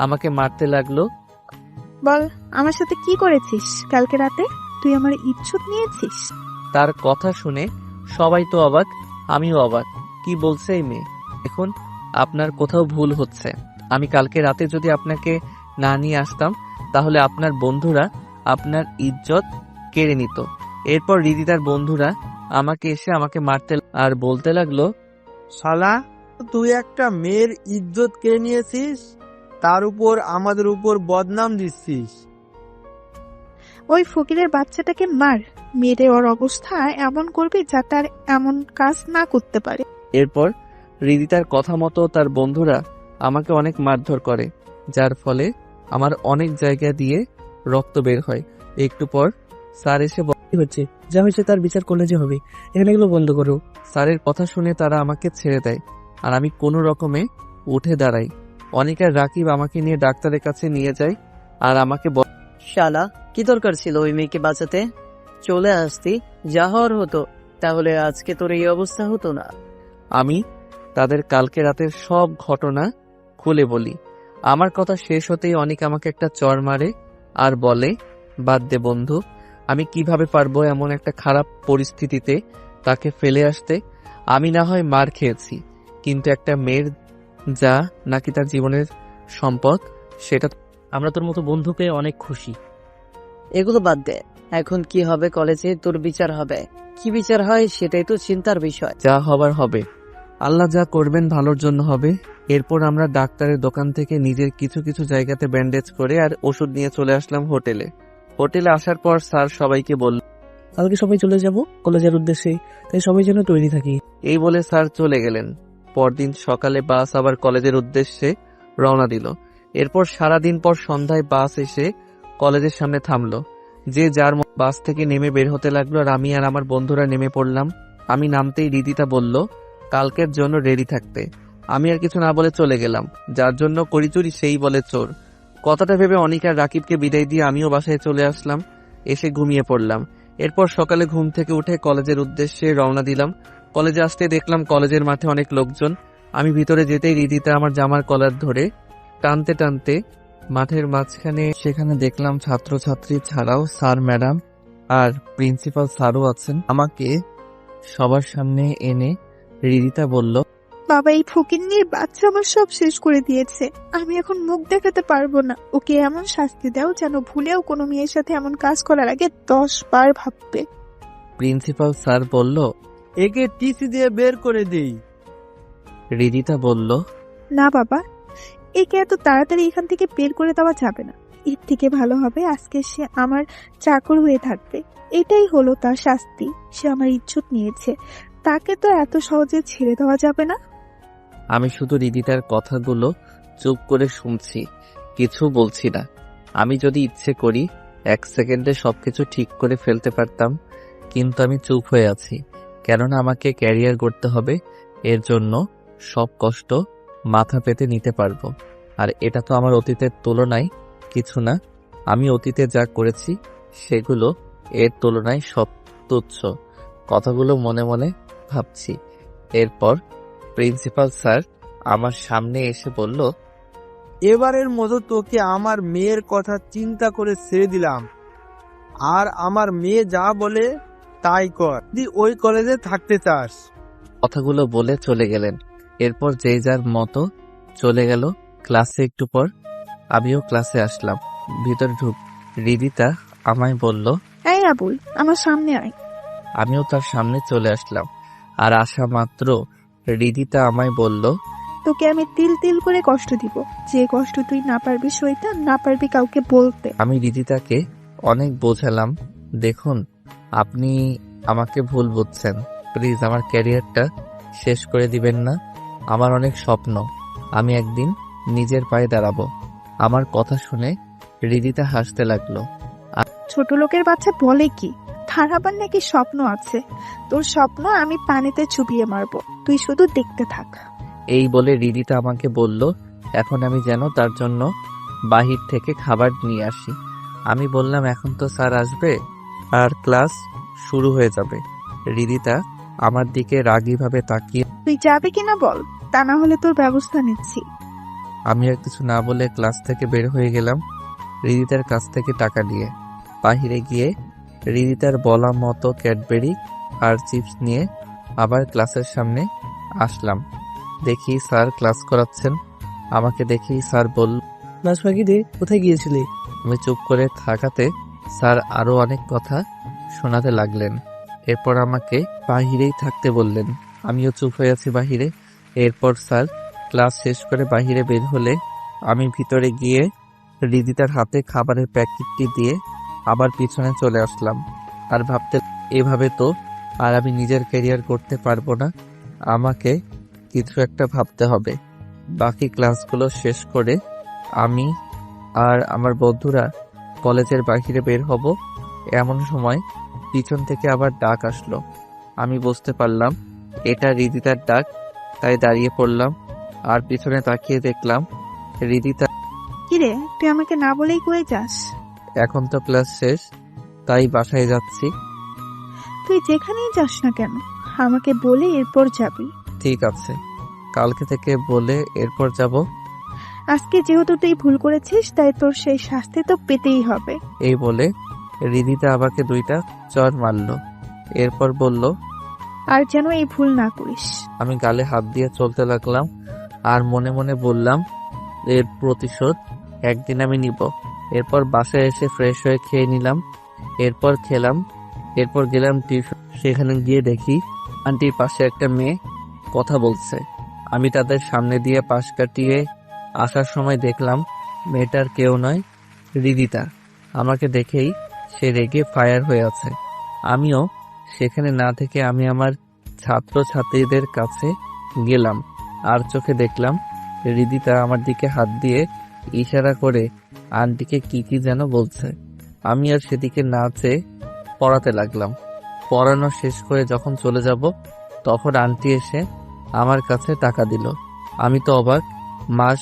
আমাকে মারতে লাগলো। বল, আমার সাথে কি করেছিস কালকে রাতে? তুই আমার ইজ্জত নিয়েছিস? তার কথা শুনে সবাই তো অবাক, আমিও অবাক। কি বলছে এই মেয়ে? এখন আপনার কোথাও ভুল হচ্ছে। আমি কালকে রাতে যদি আপনাকে না নিয়ে আসতাম, তাহলে আপনার বন্ধুরা আপনার ইজ্জত কেড়ে নিত। এরপর রিদিতার বন্ধুরা আমাকে এসে আমাকে মারতে আর বলতে লাগলো, শালা, তুই একটা মেয়ের ইজ্জত কেড়ে নিয়েছিস, তার উপর আমাদের উপর বদনাম দিচ্ছিস। ওই ফকিরের বাচ্চাটাকে মার, মেরে ওর অবস্থা এমন করবি যাতে আর এমন কাজ না করতে পারে। এরপর রিদিতার কথা মতো তার বন্ধুরা আমাকে অনেক মারধর করে, যার ফলে আমার অনেক জায়গা দিয়ে রক্ত বের হয়। একটু পর স্যার এসে কি হচ্ছে? যা হয়েছে তার বিচার কলেজে হবে, এখানে এগুলো বন্ধ করো। স্যারের কথা শুনে তারা আমাকে ছেড়ে দেয়, আর আমি কোনো রকমে উঠে দাঁড়াই। অনিকার রাকিব আমাকে নিয়ে ডাক্তারের কাছে নিয়ে যায়, আর আমাকে শালা, কি দরকার ছিল ওই মেয়েকে বাঁচাতে? চলে আসতি, যা হওয়ার হতো, তাহলে আজকে তোর এই অবস্থা হতো না। আমি তাদের কালকে রাতের সব ঘটনা খুলে বলি। আমার কথা শেষ হতেই অনিক আমাকে একটা চড় মারে আর বলে, বাদ দে বন্ধু, আমি কিভাবে পারবো এমন একটা খারাপ পরিস্থিতিতে তাকে ফেলে আসতে? আমি না হয় মার খেয়েছি, কিন্তু একটা মেয়ের যা নাকি তার জীবনের সম্পদ, সেটা আমরা তোর মতো বন্ধু পেয়ে অনেক খুশি। এগুলো বাদ দে, এখন কি হবে কলেজে? তোর বিচার হবে, কি বিচার হয় সেটাই তো চিন্তার বিষয়। যা হবার হবে। আল্লাহ যা করবেন ভালোর জন্য হবে। এরপর আমরা ডাক্তারের দোকান থেকে নিজের কিছু কিছু জায়গাতে ব্যান্ডেজ করে আর ওষুধ নিয়ে চলে আসলাম হোটেলে। হোটেলে আসার পর স্যার সবাইকে বলল, কালকে সবাই চলে যাব কলেজের উদ্দেশ্যে, তাই সবাই যেন তৈরি থাকি। এই বলে স্যার চলে গেলেন। পরদিন সকালে বাস আবার কলেজের উদ্দেশ্যে রওনা দিল। এরপর সারাদিন পর সন্ধ্যায় বাস এসে কলেজের সামনে থামলো। যে যার বাস থেকে নেমে বের হতে লাগলো আর আমি আর আমার বন্ধুরা নেমে পড়লাম। আমি নামতেই রিদিতা বলল কালকের জন্য রেডি থাকতে। আমি আর কিছু না বলে চলে গেলাম। যার জন্য করি চুরি সেই বলে চোর। কথাটা ভেবে অনিক আর রাকিবকে বিদায় দিয়ে আমিও বাসায় চলে আসলাম। এসে ঘুমিয়ে পড়লাম। এরপর সকালে ঘুম থেকে উঠে কলেজের উদ্দেশ্যে রওনা দিলাম। কলেজে আসতে দেখলাম কলেজের মাঠে অনেক লোকজন। আমি ভিতরে যেতেই রিদিতা আমার জামার কলার ধরে টানতে টানতে মাঠের মাঝখানে, সেখানে দেখলাম ছাত্রছাত্রী ছাড়াও স্যার ম্যাডাম আর প্রিন্সিপাল স্যারও আছেন। আমাকে সবার সামনে এনে রিদিতা বলল, বাবা, এই ফকিন্নির বাচ্চা আমার সব শেষ করে দিয়েছে। আমি এখন মুখ দেখাতে পারবো না। ওকে এমন শাস্তি দাও যেন ভুলেও কোনো মেয়ের সাথে এমন কাজ করার আগে 10 বার ভাববে। প্রিন্সিপাল স্যার বলল। একে টিসি দিয়ে বের করে দেই। রিদিতা বলল, না বাবা, একে এত তাড়াতাড়ি এখান থেকে বের করে দেওয়া যাবে না। এর থেকে ভালো হবে আজকে সে আমার চাকর হয়ে থাকবে। এটাই হলো তার শাস্তি। সে আমার ইজ্জত নিয়েছে, তাকে তো এত সহজে ছেড়ে দেওয়া যাবে না। আমি শুধু রিদিতার কথাগুলো চুপ করে শুনছি, কিছু বলছি না। আমি যদি ইচ্ছে করি 1 সেকেন্ডে সবকিছু ঠিক করে ফেলতে পারতাম, কিন্তু আমি চুপ হয়ে আছি। কেননা আমাকে ক্যারিয়ার করতে হবে। এর জন্য সব কষ্ট মাথা পেতে নিতে পারবো। আর এটা তো আমার অতীতের তুলনায় কিছু না। আমি অতীতে যা করেছি সেগুলো এর তুলনায় সব তুচ্ছ। কথাগুলো মনে মনে ভাবছি। এরপর প্রিন্সিপাল স্যার আমার সামনে এসে বলল, এবারের মতো তোকে আমার মেয়ের কথা চিন্তা করে ছেড়ে দিলাম। আর আমার মেয়ে যা বলে তাই কর, তুই ওই কলেজে থাকতে চাস। কথাগুলো বলে চলে গেলেন। এরপর যে যার মতো চলে গেল। ক্লাসে একটু পর আমিও ক্লাসে আসলাম। ভিতরে রিদিতা আমায় বলল, এই আবুল, আমার সামনে আয়। আমিও তার সামনে চলে আসলাম। আর আসা মাত্র রিদিতা আমায় বলল, তোকে আমি তিল তিল করে কষ্ট দিব, যে কষ্ট তুই না পারবি সইতে, না পারবি কাউকে বলতে। আমি রিদিতাকে অনেক বোঝালাম, দেখুন আপনি আমাকে ভুল বুঝছেন। প্লিজ আমার ক্যারিয়ারটা শেষ করে দিবেন না। আমার অনেক স্বপ্ন, আমি একদিন নিজের পায়ে দাঁড়াবো। আমার কথা শুনে রিদিতা হাসতে লাগলো। ছোট লোকের বাচ্চা বলে কি, তার আবার নাকি স্বপ্ন আছে। তোর স্বপ্ন আমি পানিতে চুবিয়ে মারবো, তুই শুধু দেখতে থাক। এই বলে রিদিতা আমাকে বলল এখন আমি যেন তার জন্য বাহির থেকে খাবার নিয়ে আসি। আমি বললাম এখন তো স্যার আসবে আর ক্লাস শুরু হয়ে যাবে। রিদিতা আমার দিকে রাগীভাবে তাকিয়ে, তুই যাবি কিনা বল, তা না হলে তোর ব্যবস্থা নিচ্ছি। আমি আর কিছু না বলে ক্লাস থেকে বের হয়ে গেলাম রিদিতার কাছ থেকে টাকা নিয়ে। বাহিরে গিয়ে রিদিতার বলা মতো ক্যাডবেরি আর চিপস নিয়ে আবার ক্লাসের সামনে আসলাম। দেখি স্যার ক্লাস করাচ্ছেন। আমাকে দেখেই স্যার বলল, ক্লাস ফাঁকি দে, কোথায় গিয়েছিলি? আমি চুপ করে থাকাতে স্যার আরো অনেক কথা শোনাতে লাগলেন। এরপর আমাকে বাহিরেই থাকতে বললেন। আমিও চুপ হয়ে আছি বাহিরে। এরপর স্যার ক্লাস শেষ করে বাহিরে বের হলে আমি ভিতরে গিয়ে রিদিতার হাতে খাবারের প্যাকেটটি দিয়ে আবার পিছনে চলে আসলাম। আর ভাবতে, এভাবে তো আর আমি নিজের ক্যারিয়ার করতে পারবো না। আমাকে কিছু একটা ভাবতে হবে। বাকি ক্লাসগুলো শেষ করে আমি আর আমার বন্ধুরা কলেজের বাহিরে বের হব। এমন সময় পিছন থেকে আবার ডাক আসলো। আমি বুঝতে পারলাম এটা রিদিতার ডাক, তাই দাঁড়িয়ে পড়লাম আর পিছনে তাকিয়ে দেখলাম রিদিতা। কিরে, তুই আমাকে না বলেই কয়ে যাস? এখন তো ক্লাস শেষ, তাই বাসায় যাচ্ছি। তুই যেখানেই যাস না কেন আমাকে বলে এরপর যাবি। ঠিক আছে, কালকে থেকে বলে এরপর যাব। আজকে যেহেতু তুই ভুল করেছিস, তাই তোর সেই শাস্তি তো পেতেই হবে। এই বলে রিদিতা আমাকে 2টা চড় মারলো। এরপর বলল, আর যেন এই ভুল না করিস। আমি গালে হাত দিয়ে চলতে লাগলাম আর মনে মনে বললাম, এর প্রতিশোধ একদিন আমি নিব। এরপর বাসায় এসে ফ্রেশ হয়ে খেয়ে নিলাম, এরপর খেলাম, এরপর গেলাম টিউশন। সেখানে গিয়ে দেখি আন্টির পাশে একটা মেয়ে কথা বলছে। আমি তাদের সামনে দিয়ে পাশ কাটিয়ে আসার সময় দেখলাম মেয়েটার কেউ নয়, রিদিতা। আমাকে দেখেই সে রেগে ফায়ার হয়ে আছে। আমিও সেখানে না থেকে আমি আমার ছাত্র ছাত্রীদের কাছে গেলাম আর চোখে দেখলাম রিদিতা আমার দিকে হাত দিয়ে ইশারা করে আন্টিকে কি যেন বলছে। আমি আর সেদিকে না চেয়ে পড়াতে লাগলাম। পড়ানো শেষ করে যখন চলে যাব তখন আন্টি এসে আমার কাছে টাকা দিল। আমি তো অবাক, মাস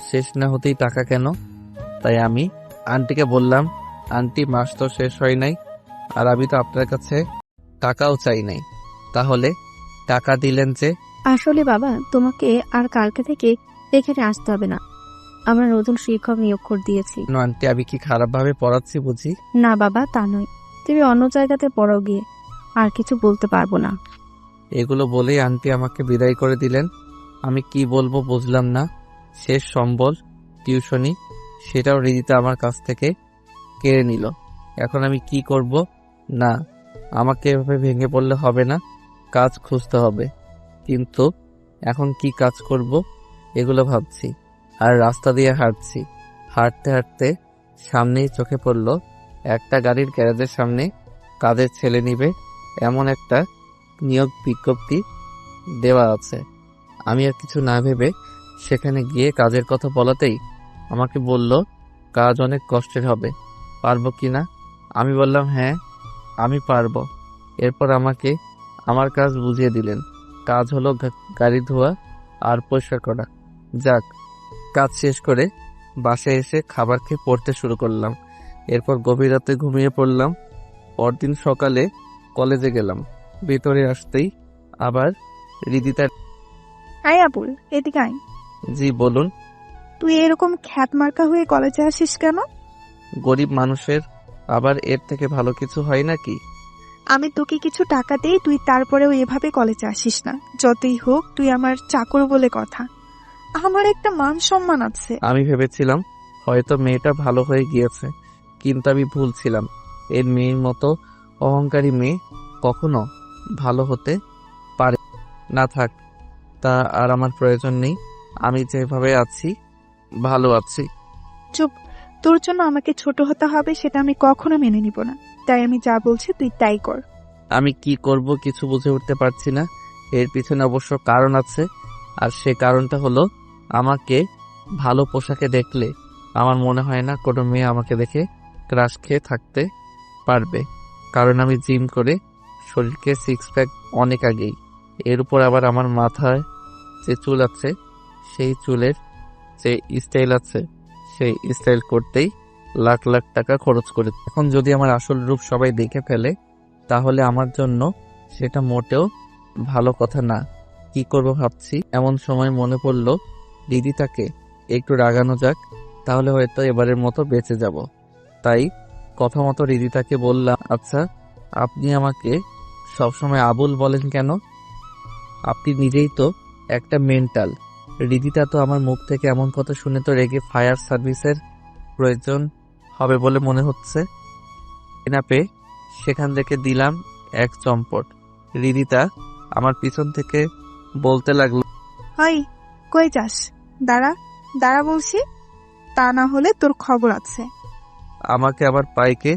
শেষ না হতেই টাকা কেন? তাই আমি আন্টিকে বললাম, আন্টি মাস তো শেষ হয় নাই আর আমি তো আপনার কাছে টাকাও চাই নাই, তাহলে টাকা দিলেন যে? আসলে বাবা, তোমাকে আর কালকে থেকে এখানে আসতে হবে না। আমরা নতুন শিক্ষক নিয়োগ করে দিয়েছি। কেন আন্টি, আমি কি খারাপভাবে পড়াচ্ছি বুঝি? না বাবা, তা নয়। তুমি অন্য জায়গাতে পড়াও গিয়ে, আর কিছু বলতে পারবো না। এগুলো বলেই আন্টি আমাকে বিদায় করে দিলেন। আমি কি বলবো বুঝলাম না। শেষ সম্বল টিউশনি, সেটাও রিদিতা আমার কাছ থেকে কেড়ে নিল। এখন আমি কি করব? না, আমাকে এভাবে ভেঙে পড়লে হবে না, কাজ খুঁজতে হবে। কিন্তু এখন কি কাজ করব এগুলো ভাবছি আর রাস্তা দিয়ে হাঁটছি। হাঁটতে হাঁটতে সামনেই চোখে পড়ল একটা গাড়ির গ্যারেজের সামনে কাজের ছেলে নিবে এমন একটা নিয়োগ বিজ্ঞপ্তি দেওয়া আছে। আমি আর কিছু না ভেবে সেখানে গিয়ে কাজের কথা বলাতেই আমাকে বলল, কাজ অনেক কষ্টের হবে, পারবো কি না? আমি বললাম, হ্যাঁ আমি পারবো। এরপর আমাকে আমার কাজ বুঝিয়ে দিলেন। কাজ হলো গাড়ি ধোয়া আর পরিষ্কার করা। যাক, কাজ শেষ করে বাসায় এসে খাবার খেয়ে পড়তে শুরু করলাম। এরপর গভীর রাতে ঘুমিয়ে পড়লাম। পরদিন সকালে কলেজে গেলাম। ভেতরে আসতেই আবার রিদিতার। আয় আবুল, এদিকে আয়। জি বলুন। তুই এরকম খ্যাত মার্কা হয়ে কলেজে আসিস কেন? গরিব মানুষের আবার এর থেকে ভালো কিছু হয় নাকি? আমি তোকে কিছু টাকা দেই, তুই তারপরেও এভাবে কলেজে আসিস না। যতই হোক তুই আমার চাকর বলে কথা। আমার একটা মান সম্মান আছে। আমি ভেবেছিলাম হয়তো মেয়েটা ভালো হয়ে গিয়েছে, কিন্তু আমি ভুল ছিলাম। এর মেয়ের মতো অহংকারী মেয়ে কখনো ভালো হতে পারে না। থাক, তা আর আমার প্রয়োজন নেই। আমি যেভাবে আছি ভালো আছি। চুপ, তোর জন্য আমাকে ছোট হতে হবে সেটা আমি কখনো মেনে নিব না। তাই আমি যা বলছি তুই তাই কর। আমি কি করব কিছু বুঝে উঠতে পারছি না। এর পিছনে অবশ্য কারণ আছে, আর সে কারণটা হলো আমাকে ভালো পোশাকে দেখলে আমার মনে হয় না কোনো মেয়ে আমাকে দেখে ক্রাশ খেয়ে থাকতে পারবে। কারণ আমি জিম করে শরীরকে 6 প্যাক অনেক আগেই। এর উপর আবার আমার মাথায় যে চুল আছে সেই চুলের যে স্টাইল আছে সেই স্টাইল করতেই লাখ লাখ টাকা খরচ করে। এখন যদি আমার আসল রূপ সবাই দেখে ফেলে তাহলে আমার জন্য সেটা মোটেও ভালো কথা না। কি করব ভাবছি, এমন সময় মনে পড়ল রিদিতাকে একটু রাগানো যাক, তাহলে হয়তো এবারের মতো বেঁচে যাব। তাই কথা মতো রিদিতাকে বললাম, আচ্ছা আপনি আমাকে সবসময় আবুল বলেন কেন? আপনি নিজেই তো একটা মেন্টাল। রিদিতা তো আমার মুখ থেকে এমন কথা শুনে তো রেগে ফায়ার সার্ভিসের প্রয়োজন হবে বলে মনে হচ্ছে। না পেয়ে সেখান থেকে দিলাম এক চম্পট। রিদিতা আমার পিছন থেকে বলতে লাগলো, হাই, কই যাস? দাঁড়া দাঁড়া বলছি, তা না হলে তোর খবর আছে। আমাকে আবার পাইকে।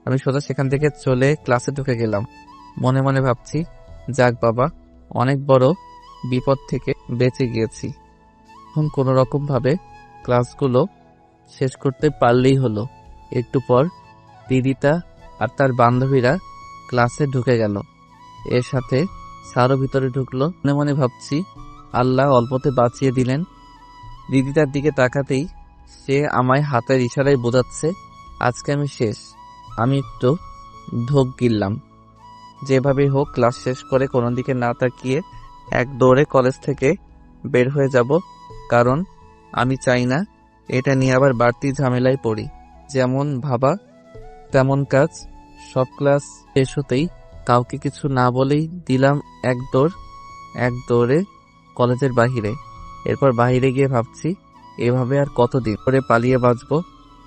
আমি সোজা সেখান থেকে চলে ক্লাসে ঢুকে গেলাম। মনে মনে ভাবছি, যাক বাবা, অনেক বড় বিপদ থেকে বেঁচে গিয়েছি। এখন কোনো রকম ভাবে ক্লাসগুলো শেষ করতে পারলেই হলো। একটু পর রিদিতা আর তার বান্ধবীরা ক্লাসে ঢুকে গেল। এর সাথে স্যারও ভিতরে ঢুকলো। মনে মনে ভাবছি, আল্লাহ অল্পতে বাঁচিয়ে দিলেন। রিদিতার দিকে তাকাতেই সে আমায় হাতের ইশারায় বোঝাচ্ছে আজকে আমি শেষ। আমি একটু ঢোক গিললাম। যেভাবে হোক ক্লাস শেষ করে কোনো দিকে না তাকিয়ে এক দৌড়ে কলেজ থেকে বের হয়ে যাব, কারণ আমি চাই না এটা নিয়ে আবার বাড়তি ঝামেলায় পড়ি। যেমন ভাবা তেমন কাজ। সব ক্লাস শেষ হতেই কাউকে কিছু না বলেই দিলাম এক দৌড়ে কলেজের বাহিরে। এরপর বাহিরে গিয়ে ভাবছি এভাবে আর কতদিন করে পালিয়ে বাঁচবো।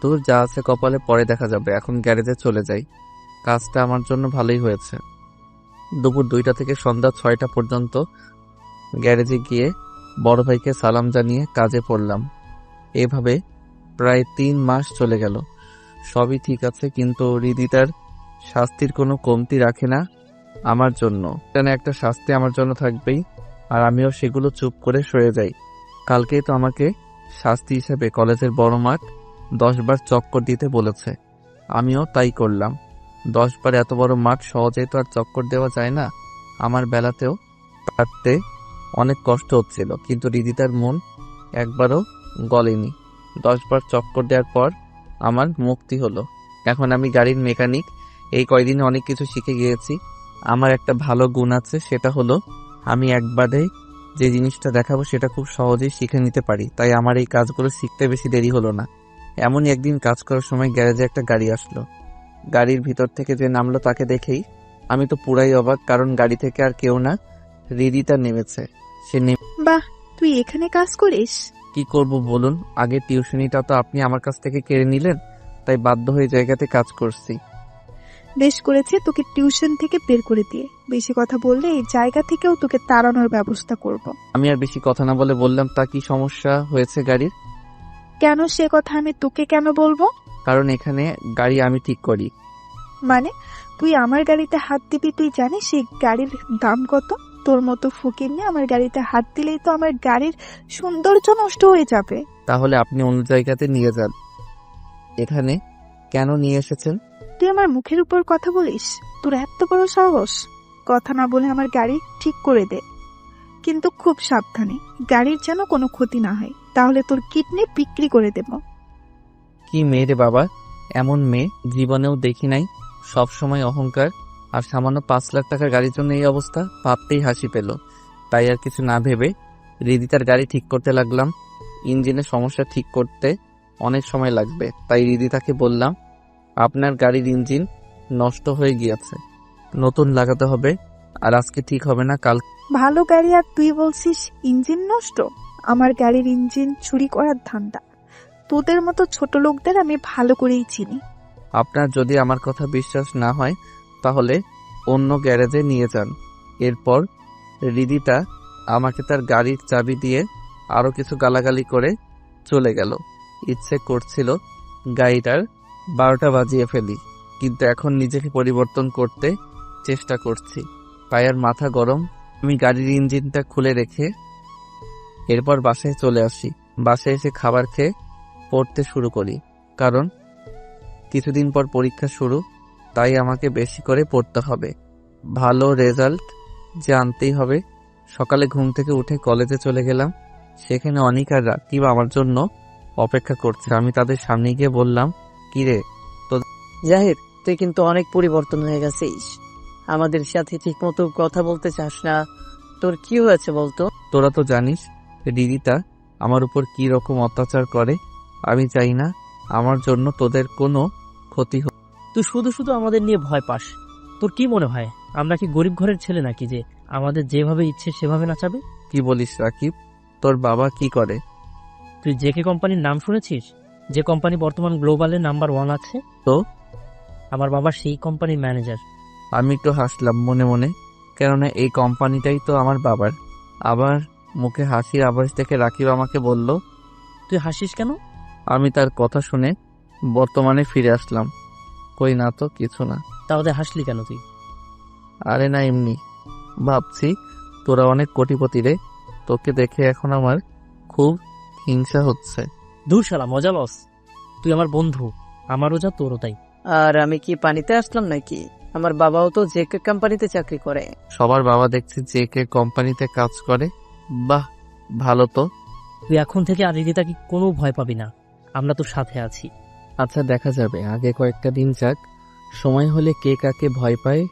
তোর যা আছে কপালে পরে দেখা যাবে, এখন গ্যারেজে চলে যাই। কাজটা আমার জন্য ভালোই হয়েছে। দুপুর 2টা থেকে সন্ধ্যা 6টা পর্যন্ত গ্যারেজে গিয়ে বড় ভাইকে সালাম জানিয়ে কাজে পড়লাম। এভাবে প্রায় 3 মাস চলে গেল। সবই ঠিক আছে, কিন্তু হৃদিতার শাস্তির কোনো কমতি রাখে না আমার জন্য। কেন একটা শাস্তি আমার জন্য থাকবেই, আর আমিও সেগুলো চুপ করে সয়ে যাই। কালকেই তো আমাকে শাস্তি হিসেবে কলেজের বড় মাঠ 10 বার চক্কর দিতে বলেছে, আমিও তাই করলাম। 10 বার এত বড় মাঠ সহজেই তো আর চক্কর দেওয়া যায় না। আমার বেলাতেও কাটতে অনেক কষ্ট হচ্ছিল, কিন্তু হৃদিতার মন একবারও গলেনি। 10 বার চক্কর দেওয়ার পর আমার মুক্তি হলো। এখন আমি গাড়ির মেকানিক। এই কয়দিনে অনেক কিছু শিখে গিয়েছি। আমার একটা ভালো গুণ আছে, সেটা হলো আমি একবারে যে জিনিসটা দেখাবো সেটা খুব সহজেই শিখে নিতে পারি। তাই আমার এই কাজগুলো শিখতে বেশি দেরি হলো না। এমনই একদিন কাজ করার সময় গ্যারেজে একটা গাড়ি আসলো। গাড়ির ভিতর থেকে যে নামলো তাকে দেখেই আমি তো পুরাই অবাক, কারণ গাড়ি থেকে আর কেউ না, হৃদিতা নেমেছে। সে বাহ, তুই এখানে কাজ করিস? কি করব বলুন, আগে টিউশনিটা তো আপনি আমার কাছ থেকে কেড়ে নিলেন, তাই বাধ্য হয়ে জায়গাতে কাজ করছি। বেশ করেছে তোকে টিউশন থেকে বের করে দিয়ে। বেশি কথা বললে এই জায়গা থেকেও তোকে তাড়ানোর ব্যবস্থা করব। আমি আর বেশি কথা না বলে বললাম, তা কি সমস্যা হয়েছে গাড়ির? কেন সে কথা আমি তোকে কেন বলবো? কারণ এখানে গাড়ি আমি ঠিক করি। মানে তুই আমার গাড়িতে হাত দিবি? তুই জানিস এই গাড়ির দাম কত? তোর মতো ফকিন্নি আমার গাড়িতে হাত দিলেই তো আমার গাড়ির সৌন্দর্য নষ্ট হয়ে যাবে। তাহলে আপনি অন্য জায়গাতে নিয়ে যান। এখানে কেন নিয়ে এসেছেন? তুই আমার মুখের উপর কথা বলিস? তোর এত বড় সাহস! কথা না বলে আমার গাড়ি ঠিক করে দে, কিন্তু খুব সাবধানে। গাড়ির যেন কোনো ক্ষতি না হয়, তাহলে তোর কিডনি বিক্রি করে দেব। কি মেয়ে রে বাবা, এমন মেয়ে জীবনেও দেখি নাই। সব সময় অহংকার, আর সামান্য 5 লাখ টাকার গাড়ির জন্য এই অবস্থা। ভাবতেই হাসি পেল। তাই আর কিছু না ভেবে হৃদিতার গাড়ি ঠিক করতে লাগলাম। ইঞ্জিনের সমস্যা ঠিক করতে অনেক সময় লাগবে, তাই হৃদিতাকে বললাম, আপনার গাড়ির ইঞ্জিন নষ্ট হয়ে গিয়েছে, নতুন লাগাতে হবে, আর আজকে ঠিক হবে না, কাল। ভালো গাড়ি আর তুই বলছিস ইঞ্জিন নষ্ট? আমার গাড়ির ইঞ্জিন চুরি করার ধান্দা। তোদের মতো ছোট লোকদের আমি ভালো করেই চিনি। আপনার যদি আমার কথা বিশ্বাস না হয় তাহলে অন্য গ্যারেজে নিয়ে যান। এরপর হৃদিতা আমাকে তার গাড়ির চাবি দিয়ে আরো কিছু গালাগালি করে চলে গেল। ইচ্ছে করছিল গাড়িটার 12টা বাজিয়ে ফেলি, কিন্তু এখন নিজেকে পরিবর্তন করতে চেষ্টা করছি, তাই আর মাথা গরম। আমি গাড়ির ইঞ্জিনটা খুলে রেখে এরপর বাসায় চলে আসি। বাসায় এসে খাবার খেয়ে পড়তে শুরু করি, কারণ কিছুদিন পর পরীক্ষা শুরু, তাই আমাকে বেশি করে পড়তে হবে। ভালো রেজাল্ট যে আনতেই হবে। সকালে ঘুম থেকে উঠে কলেজে চলে গেলাম। সেখানে অনিক আর রাকিব আমার জন্য অপেক্ষা করছে। আমি তাদের সামনে গিয়ে বললাম, কিরে জাহির, তুই কিন্তু অনেক পরিবর্তন হয়ে গেছিস। আমাদের সাথে ঠিক মতো কথা বলতে চাস না। তোর কি হয়েছে বলতো? তোরা তো জানিস হৃদিতা আমার উপর কি রকম অত্যাচার করে। আমি চাই না আমার জন্য তোদের কোনো ক্ষতি হোক। তুই শুধু শুধু আমাদের নিয়ে ভয় পাস। তোর কি মনে হয় আমরা কি গরিব ঘরের ছেলে নাকি যে আমাদের যেভাবে ইচ্ছে সেভাবে নাচাবে? কি বলিস রাকিব, তোর বাবা কি করে? তুই জেকে কোম্পানির নাম শুনেছিস? যে কোম্পানি বর্তমান গ্লোবালে নাম্বার 1 আছে। তো আমার বাবা সেই কোম্পানির ম্যানেজার। আমি একটু হাসলাম মনে মনে, কেননা এই কোম্পানিটাই তো আমার বাবার। আবার মুখে হাসির আভাস দেখে রাকিব আমাকে বলল, তুই হাসিস কেন? আমি তার কথা শুনে বর্তমানে ফিরে আসলাম। কই না তো, কিছু না। তাহলে হাসলি কেন তুই? আরে না, এমনি ভাবছি তোরা অনেক কোটিপতি রে, তোকে দেখে এখন আমার খুব হিংসা হচ্ছে। দূর শালা, মজা লস। তুই আমার বন্ধু, আমারও যা তোরও তাই। আর আমি কি পানিতে আসলাম নাকি? আমার বাবাও তো জেকে কোম্পানিতে চাকরি করে। সবার বাবা দেখছি জেকে কোম্পানিতে কাজ করে। বাহ, ভালো তো। তুই এখন থেকে আর হৃদিতাকে কোনো ভয় পাবি না, আমরা তোর সাথে আছি। আচ্ছা, দেখা যাবে, আগে কয়েকটা দিন যাক, সময় হলে কে কাকে ভয় পায়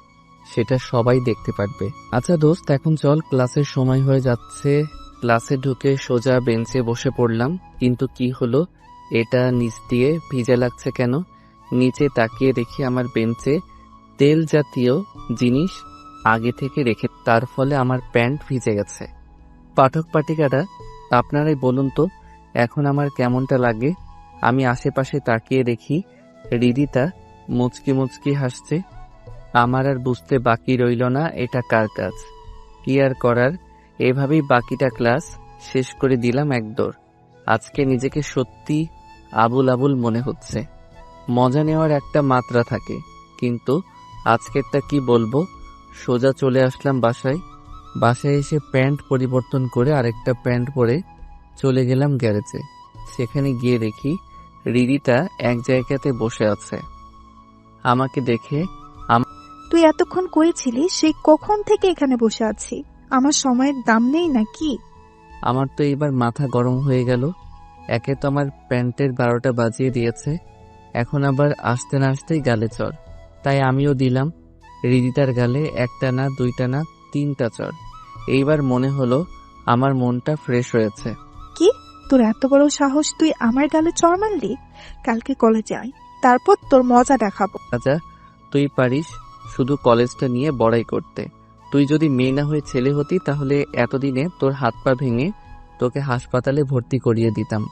সেটা সবাই দেখতে পারবে। আচ্ছা দোস্ত, এখন চল, ক্লাসের সময় হয়ে যাচ্ছে। ক্লাসে ঢুকে সোজা বেঞ্চে বসে পড়লাম, কিন্তু কি হলো, এটা নিচ দিয়ে ভিজে লাগছে কেন? নিচে তাকিয়ে দেখি আমার বেঞ্চে তেল জাতীয় জিনিস আগে থেকে রেখে, তার ফলে আমার প্যান্ট ভিজে গেছে। পাঠক পাঠিকারা, আপনারাই বলুন তো এখন আমার কেমনটা লাগে। আমি আশেপাশে তাকিয়ে দেখি রিদিতা মুচকি মুচকি হাসছে। আমার আর বুঝতে বাকি রইল না এটা কার কাজ। কি আর করার, এভাবেই বাকিটা ক্লাস শেষ করে দিলাম একদৌড়। আজকে নিজেকে সত্যি আবুল আবুল মনে হচ্ছে। মজা নেওয়ার একটা মাত্রা থাকে, কিন্তু আজকেরটা কি বলবো। সোজা চলে আসলাম বাসায় এসে প্যান্ট পরিবর্তন করে আরেকটা প্যান্ট পরে চলে গেলাম গ্যারেজে। সেখানে গিয়ে দেখি রিদিতা এক জায়গাতে বসে আছে। আমাকে দেখে, তুই এতক্ষণ করেছিলি, সেই কখন থেকে এখানে বসে আছি? আমার সময়ের দাম নেই নাকি? আমার তো এবার মাথা গরম হয়ে গেল। একে তো আমার প্যান্টের 12টা বাজিয়ে দিয়েছে, এখন আবার আসতে না আসতেই গালে চড়। তাই আমিও দিলাম রিদিতার গালে 1টা না 2টা না 3টা চড়। এইবার মনে হলো আমার মনটা ফ্রেশ হয়েছে। কি, তোর এত বড় সাহস, তুই আমার গালে চড় মারলি? কালকে কলেজে আয়, তারপর তোর মজা দেখাবো। রাজা, তুই পারিস শুধু কলেজটা নিয়ে বড়াই করতে। তুই যদি মেয়ে না হয়ে ছেলে হতি তাহলে এতদিনে তোর হাত পা ভেঙে তোকে হাসপাতালে ভর্তি করিয়ে দিতাম।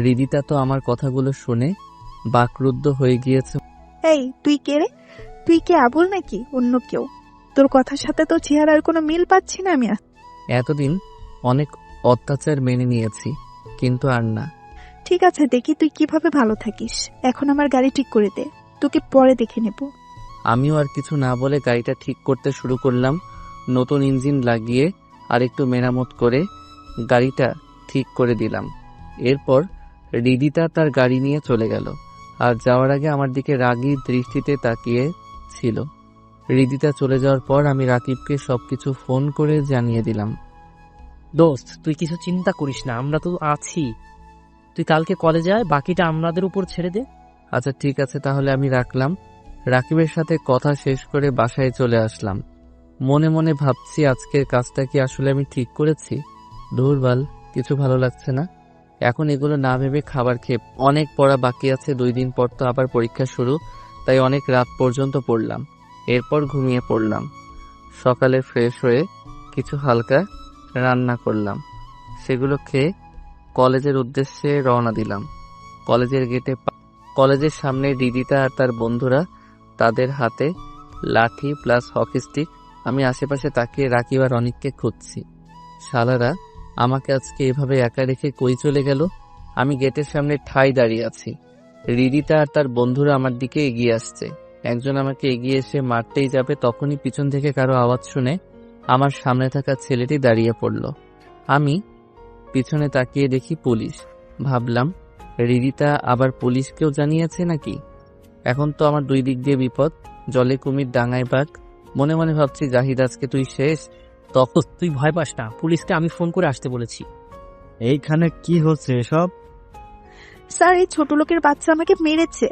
রিদিতা তো আমার কথাগুলো শুনে বাকরুদ্ধ হয়ে গিয়েছে। এই, তুই কে রে? তুই কি আবুল নাকি অন্য কেউ? তোর কথার সাথে তো চেহারার কোনো মিল পাচ্ছি না আমি। এতদিন অনেক অত্যাচার মেনে নিয়েছি, কিন্তু আর না। ঠিক আছে, দেখি তুই কিভাবে ভালো থাকিস। এখন আমার গাড়ি ঠিক করে দে, তোকে পরে দেখে নেব। আমিও আর কিছু না বলে গাড়িটা ঠিক করতে শুরু করলাম। নতুন ইঞ্জিন লাগিয়ে আর একটু মেরামত করে গাড়িটা ঠিক করে দিলাম। এরপর রিদিতা তার গাড়ি নিয়ে চলে গেল, আর যাওয়ার আগে আমার দিকে রাগী দৃষ্টিতে তাকিয়ে ছিল। রিদিতা চলে যাওয়ার পর আমি রাকিবকে সবকিছু ফোন করে জানিয়ে দিলাম। দোস্ত, তুই কিছু চিন্তা করিস না, আমরা তো আছি। তুই কালকে কলেজে আয়, বাকিটা আমাদের উপর ছেড়ে দে। আচ্ছা ঠিক আছে, তাহলে আমি রাখলাম। রাকিবের সাথে কথা শেষ করে বাসায় চলে আসলাম। মনে মনে ভাবছি আজকের কাজটা কি আসলে আমি ঠিক করেছি? ধুরবাল, কিছু ভালো লাগছে না। এখন এগুলো না ভেবে খাবার খেয়ে, অনেক পড়া বাকি আছে, 2 দিন পর তো আবার পরীক্ষা শুরু, তাই অনেক রাত পর্যন্ত পড়লাম। এরপর ঘুমিয়ে পড়লাম। সকালে ফ্রেশ হয়ে কিছু হালকা রান্না করলাম, সেগুলো খেয়ে কলেজের উদ্দেশ্যে রওনা দিলাম। কলেজের সামনে রিদিতা আর তার বন্ধুরা, তাদের হাতে লাঠি প্লাস হকি স্টিক। আমি আশেপাশে তাকিয়ে রাকিব আর অনিককে খুঁজছি। শালারা আমাকে আজকে এভাবে একা রেখে কই চলে গেল? আমি গেটের সামনে ঠাই দাঁড়িয়ে আছি। রিদিতা আর তার বন্ধুরা আমার দিকে এগিয়ে আসছে। একজন আমাকে এগিয়ে এসে মারতেই যাবে, তখনই পিছন থেকে কারো আওয়াজ শুনে আমার সামনে থাকা ছেলেটি দাঁড়িয়ে পড়ল। আমি পিছনে তাকিয়ে দেখি পুলিশ। ভাবলাম রিদিতা আবার পুলিশকেও জানিয়েছে নাকি? এখন তো আমার 2 দিক দিয়ে বিপদ, জলে কুমির ডাঙায় বাঘ। মনে মনে ভাবছি জাহিদ, আজকে তুই শেষ। তখন তুই ভয় পাস না, পুলিশকে আমি ফোন করে আসতে বলেছি। এইখানে কি হচ্ছে এসব? স্যার, এই ছোট লোকের বাচ্চা আমাকে মেরেছে।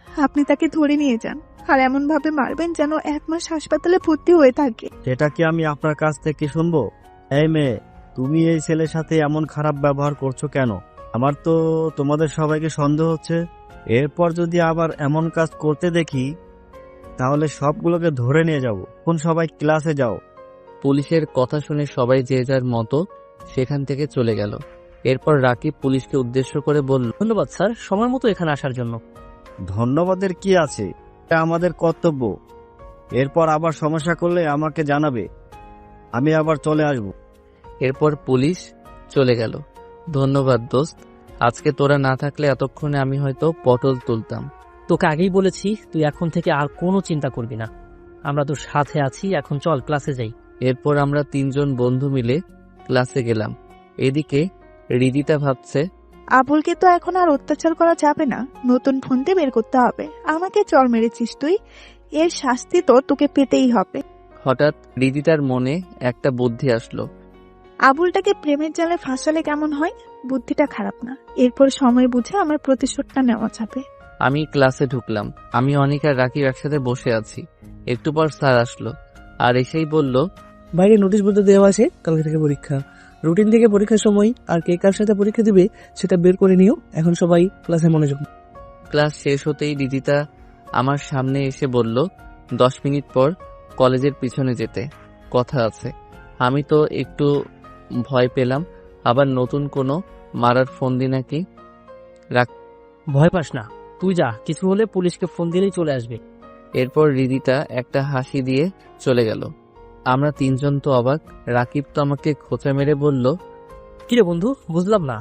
আপনি তাকে ধরে নিয়ে যান, আর এমন ভাবে মারবেন যেন 1 মাস হাসপাতালে ভর্তি হয়ে থাকে। সেটা কি আমি আপনার কাছ থেকে শুনবো? এই মেয়ে, তুমি এই ছেলের সাথে এমন খারাপ ব্যবহার করছো কেন? আমার তো তোমাদের সবাইকে সন্দেহ হচ্ছে। এরপর যদি আবার এমন কাজ করতে দেখি তাহলে সবগুলোকে ধরে নিয়ে যাব। কোন সবাই ক্লাসে যাও। পুলিশের কথা শুনে সবাই যে যার মতো সেখান থেকে চলে গেল। এরপর রাকিব পুলিশকে উদ্দেশ্য করে বলল, ধন্যবাদ স্যার, সময় মতো এখানে আসার জন্য। ধন্যবাদের কি আছে, এটা আমাদের কর্তব্য। এরপর আবার সমস্যা করলে আমাকে জানাবে, আমি আবার চলে আসব। এরপর পুলিশ চলে গেল। ধন্যবাদ দোস্ত, আজকে তোরা না থাকলে এতক্ষণে আমি হয়তো পটল তুলতাম। তোকে আগেই বলেছি, তুই এখন থেকে আর কোনো চিন্তা করবি না, আমরা তোর সাথে আছি। এখন চল ক্লাসে যাই। এরপর আমরা 3 জন বন্ধু মিলে ক্লাসে গেলাম। এদিকে রিদিতা ভাবছে, আবুলকে তো এখন আর অত্যাচার করা যাবে না, নতুন ফোনতে বের করতে হবে। আমাকে চর মেরেছিস তুই, এর শাস্তি তো তোকে পেতেই হবে। হঠাৎ রিদিতার মনে একটা বুদ্ধি আসলো। আবুলটাকে প্রেমের জালে ফাঁসালে কেমন হয়? বুদ্ধিটা খারাপ না, এরপর সময় বুঝে আমার প্রতিশোধটা নেওয়া যাবে। আমি ক্লাসে ঢুকলাম। আমি অনিক আর রাকিব একসাথে বসে আছি। একটু পর স্যার আসলো, আর এসেই বলল, বাইরে নোটিশ বোর্ডে দেওয়া আছে কালকে থেকে পরীক্ষা। রুটিন থেকে পরীক্ষার সময় আর কে কার সাথে পরীক্ষা দিবে সেটা বের করে নিও। এখন সবাই ক্লাসে মনোযোগ। ক্লাস শেষ হতেই রিদিতা আমার সামনে এসে বলল 10 মিনিট পর কলেজের পিছনে যেতে কথা আছে। আমি তো একটু ভয় পেলাম, আবার নতুন কোনো মারার ফোন দি নাকি। ভয় পাস না, তুই যা, কিছু হলে পুলিশকে ফোন দিলেই চলে আসবে। এরপর রিদিতা একটা হাসি দিয়ে চলে গেল। আমরা তিনজন তো অবাক। রাকিব তো আমাকে খোঁচা মেরে বলল, কিরে বন্ধু, বুঝলাম না,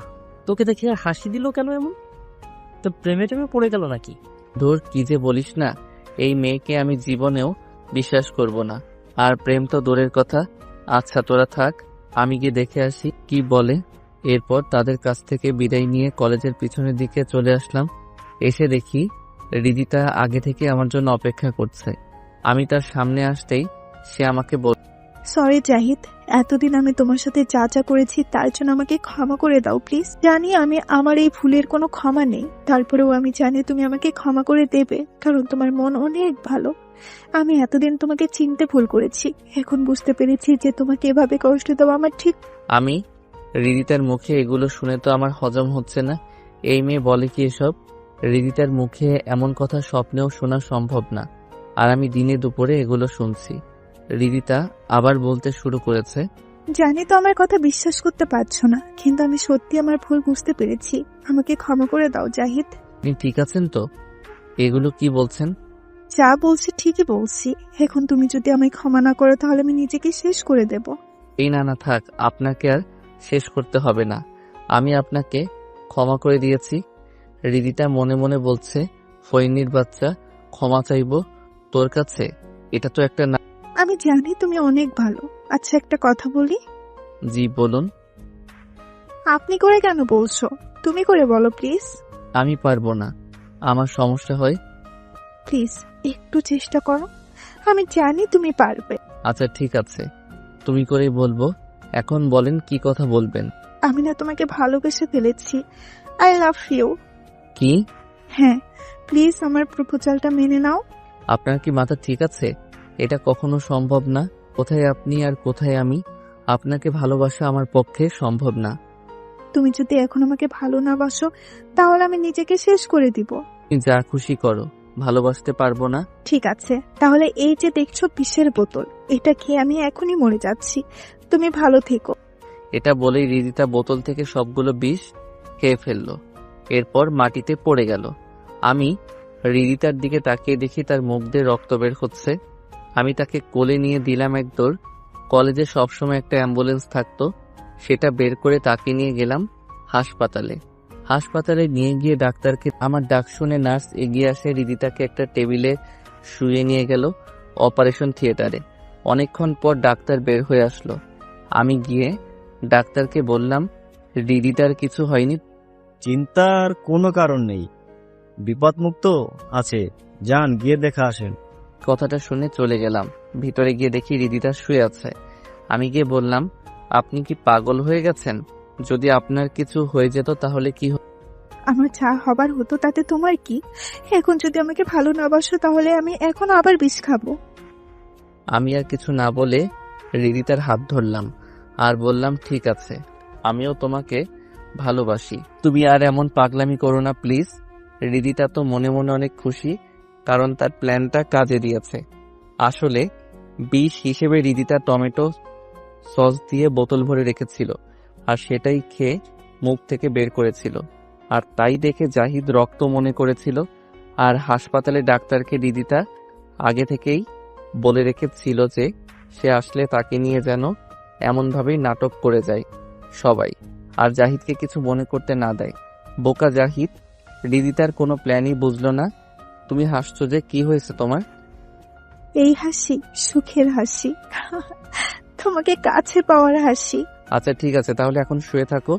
তোকে দেখে আর হাসি দিল কেন এমন? তো প্রেমে টেমে পড়ে গেল নাকি? ধুর, কি যে বলিস না, এই মেয়েকে আমি জীবনেও বিশ্বাস করব না। আর প্রেম তো দূরের কথা। আচ্ছা তোরা থাক, আমি গিয়ে দেখে আসি কি বলে। এরপর তাদের কাছ থেকে বিদায় নিয়ে কলেজের পিছনের দিকে চলে আসলাম। এসে দেখি রিদিতা আগে থেকে আমার জন্য অপেক্ষা করছে। আমি তার সামনে আসতেই সে আমাকে বলল, সরি জাহিদ, এতদিন আমি তোমার সাথে যা যা করেছি তার জন্য আমাকে ক্ষমা করে দাও প্লিজ। জানি আমি আমার এই ভুলের কোনো ক্ষমা নেই, তারপরেও আমি জানি তুমি আমাকে ক্ষমা করে দেবে, কারণ তোমার মন অনেক ভালো। আমি এতদিন তোমাকে চিনতে ভুল করেছি, এখন বুঝতে পেরেছি যে তোমাকে এভাবে কষ্ট দেওয়া আমার ঠিক। আমি রিদিতার মুখে এগুলো শুনে তো আমার হজম হচ্ছে না। এই মেয়ে বলে কি এসব? রিদিতার মুখে এমন কথা স্বপ্নেও শোনা সম্ভব না, আর আমি দিনে দুপুরে এগুলো শুনছি। রিদিতা আবার বলতে শুরু করেছে, জানি তো আমার কথা বিশ্বাস করতে পারছো না, কিন্তু আমি সত্যি আমার ভুল বুঝতে পেরেছি, আমাকে ক্ষমা করে দাও জাহিদ। আপনি ঠিক আছেন তো? এগুলো কি বলছেন? যা বলছি ঠিকই বলছি, এখন তুমি যদি আমায় ক্ষমা না করো তাহলে আমি নিজেকে শেষ করে দেব। এই না না থাক, আপনাকে আর শেষ করতে হবে না, আমি আপনাকে ক্ষমা করে দিয়েছি। রিদিতা মনে মনে বলছে, ফইনির বাচ্চা, ক্ষমা চাইবো তোর কাছে? এটা তো একটা না। আমি জানি তুমি অনেক ভালো। আচ্ছা একটা কথা বলি। জি বলুন। আপনি করে কেন বলছো? তুমি করে বলো প্লিজ। আমি পারবো না, আমার সমস্যা হয়। প্লিজ একটু চেষ্টা করো, আমি জানি তুমি পারবে। আচ্ছা ঠিক আছে, তুমি করেই বলবো। এখন বলেন কি কথা বলবেন। আমি না তোমাকে ভালোবেসে ফেলেছি, আই লাভ ইউ। কি? হ্যাঁ, প্লিজ আমার প্রপোজালটা মেনে নাও। আপনার কি মাথা ঠিক আছে? এটা কখনো সম্ভব না। কোথায় আপনি আর কোথায় আমি? আপনাকে ভালোবাসা আমার পক্ষে সম্ভব না। তুমি যদি এখন আমাকে ভালো না বাসো তাহলে আমি নিজেকে শেষ করে দিব। তুমি যা খুশি করো, ভালোবাসতে পারবো না। ঠিক আছে, তাহলে এই যে দেখছো বিষের বোতল, এটা খেয়ে আমি এখনই মরে যাচ্ছি, তুমি ভালো থেকো। এটা বলেই রিদিতা বোতল থেকে সবগুলো বিষ খেয়ে ফেললো। এরপর মাটিতে পড়ে গেল। আমি রিদিতার দিকে তাকিয়ে দেখি তার মুখ দিয়ে রক্ত বের হচ্ছে। আমি তাকে কোলে নিয়ে দিলাম এক দৌড়। কলেজে সবসময় একটা অ্যাম্বুলেন্স থাকতো, সেটা বের করে তাকে নিয়ে গেলাম হাসপাতালে। হাসপাতালে নিয়ে গিয়ে ডাক্তারকে আমার ডাক শুনে নার্স এগিয়ে আসে, রিদিতাকে একটা টেবিলে শুয়ে নিয়ে গেল অপারেশন থিয়েটারে। অনেকক্ষণ পর ডাক্তার বের হয়ে আসলো। আমি গিয়ে ডাক্তারকে বললাম, রিদিতার কিছু হয়নি? চিন্তার কোনো কারণ নেই, বিপদমুক্ত আছে, যান গিয়ে দেখা আসেন। কথাটা শুনে চলে গেলাম। ভিতরে গিয়ে দেখি রিদিতা শুয়ে আছে। আমি গিয়ে বললাম, আপনি কি পাগল হয়ে গেছেন? যদি আপনার কিছু হয়ে যেত তাহলে কি হতো? আমার যা হবার হতো তাতে তোমার কি? এখন যদি আমাকে ভালো না বাসো তাহলে আমি এখন আবার বিষ খাবো। আমি আর কিছু না বলে রিদিতার হাত ধরলাম আর বললাম, ঠিক আছে, আমিও তোমাকে ভালোবাসি, তুমি আর এমন পাগলামি করো না প্লিজ। রিদিতা তো মনে মনে অনেক খুশি, কারণ তার প্ল্যানটা কাজে দিয়েছে। আসলে বিষ হিসেবে রিদিতা টমেটো সস দিয়ে বোতল ভরে রেখেছিল, আর সেটাই খেয়ে মুখ থেকে বের করেছিল। আর তাই দেখে জাহিদ রক্ত মনে করেছিল। আর হাসপাতালে ডাক্তারকে রিদিতা আগে থেকেই বলে রেখেছিল যে সে আসলে তাকে নিয়ে যেন এমনভাবেই নাটক করে যায় সবাই, আর জাহিদকে কিছু মনে করতে না দেয়। বোকা জাহিদ, রিদিতার কোনো প্ল্যানই বুঝলো না। তুমি হাসছো যে, কি হয়েছে তোমার? এই হাসি সুখের হাসি, তোমাকে কাছে পাওয়ার হাসি। আচ্ছা ঠিক আছে, তাহলে এখন শুয়ে থাকো,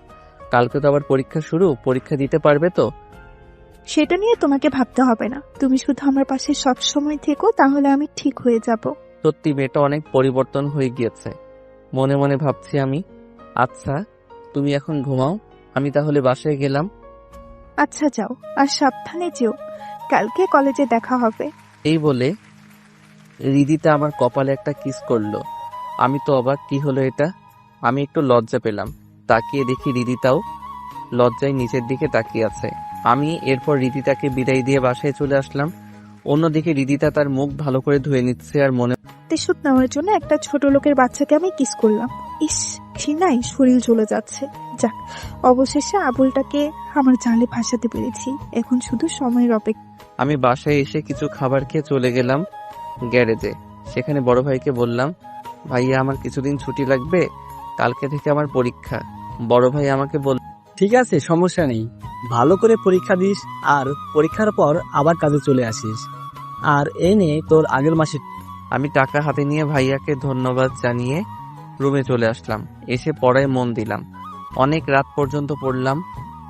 কালকে তো আবার পরীক্ষা শুরু, পরীক্ষা দিতে পারবে তো? সেটা নিয়ে তোমাকে ভাবতে হবে না, তুমি শুধু আমার পাশে সব সময় থেকো, তাহলে আমি ঠিক হয়ে যাব। সত্যি মেয়েটা অনেক পরিবর্তন হয়ে গিয়েছে, মনে মনে ভাবছি আমি। আচ্ছা তুমি এখন ঘুমাও, আমি তাহলে বাসায় গেলাম। আচ্ছা যাও, আর সাবধানে যেও, কালকে কলেজে দেখা হবে। এই বলে রিদিতা আমার কপালে একটা কিস করলো। আমি তো অবাক, কি হলো এটা? আমি একটু লজ্জা পেলাম। তাকিয়ে দেখি রিদিতাও লজ্জায় নিচের দিকে তাকিয়ে আছে। আমি এরপর রিদিতাকে বিদায় দিয়ে বাসায় চলে আসলাম। অন্যদিকে রিদিতা তার মুখ ভালো করে ধুয়ে নিচ্ছে আর মনে প্রতিশোধ নেওয়ার জন্য একটা ছোট লোকের বাচ্চাকে আমি কিস করলাম। ইস, ঘৃণায় শরীর জ্বলে যাচ্ছে। যাক, অবশেষে আবুলটাকে আমার জালে ফাঁসাতে পেরেছি। এখন শুধু সময়ের অপেক্ষা। আমি বাসায় এসে কিছু খাবার খেয়ে চলে গেলাম গ্যারেজে। সেখানে বড় ভাইকে বললাম, ভাইয়া আমার কিছুদিন ছুটি লাগবে, কালকে থেকে আমার পরীক্ষা। বড় ভাই আমাকে বলল, ঠিক আছে, সমস্যা নেই। ভালো করে পরীক্ষা দিস আর পরীক্ষার পর আবার কাজে চলে আসিস। আর এনে তোর আগের মাসে। আমি টাকা হাতে নিয়ে ভাইয়াকে ধন্যবাদ জানিয়ে রুমে চলে আসলাম। এসে পড়ায় মন দিলাম। অনেক রাত পর্যন্ত পড়লাম।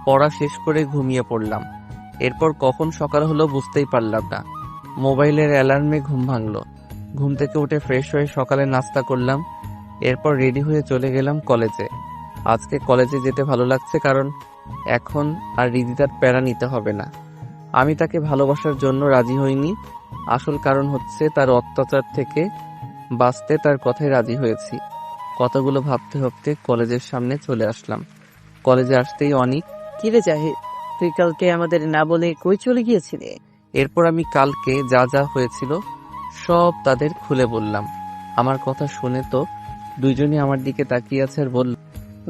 পড়া শেষ করে ঘুমিয়ে পড়লাম। এরপর কখন সকাল হলো বুঝতেই পারলাম না। মোবাইলের অ্যালার্মে ঘুম ভাঙলো। ঘুম থেকে উঠে ফ্রেশ হয়ে সকালে নাস্তা করলাম। এরপর রেডি হয়ে চলে গেলাম কলেজে। আজকে কলেজে যেতে ভালো লাগছে, কারণ এখন আর রিদিতার প্যারা নিতে হবে না। আমি তাকে ভালোবাসার জন্য রাজি হইনি। আসল কারণ হচ্ছে তার অত্যাচার থেকে বাঁচতে তার কথায় রাজি হয়েছি। কথাগুলো ভাবতে ভাবতে কলেজের সামনে চলে আসলাম। কলেজে আসতেই অনেক কিরে জাহিদ, তুই কালকে আমাদের না বলে কই চলে গিয়েছিলি? এরপর আমি কালকে যা যা হয়েছিল সব তাদের খুলে বললাম। আমার কথা শুনে তো দুইজনই আমার দিকে তাকিয়ে আছে আর বলল,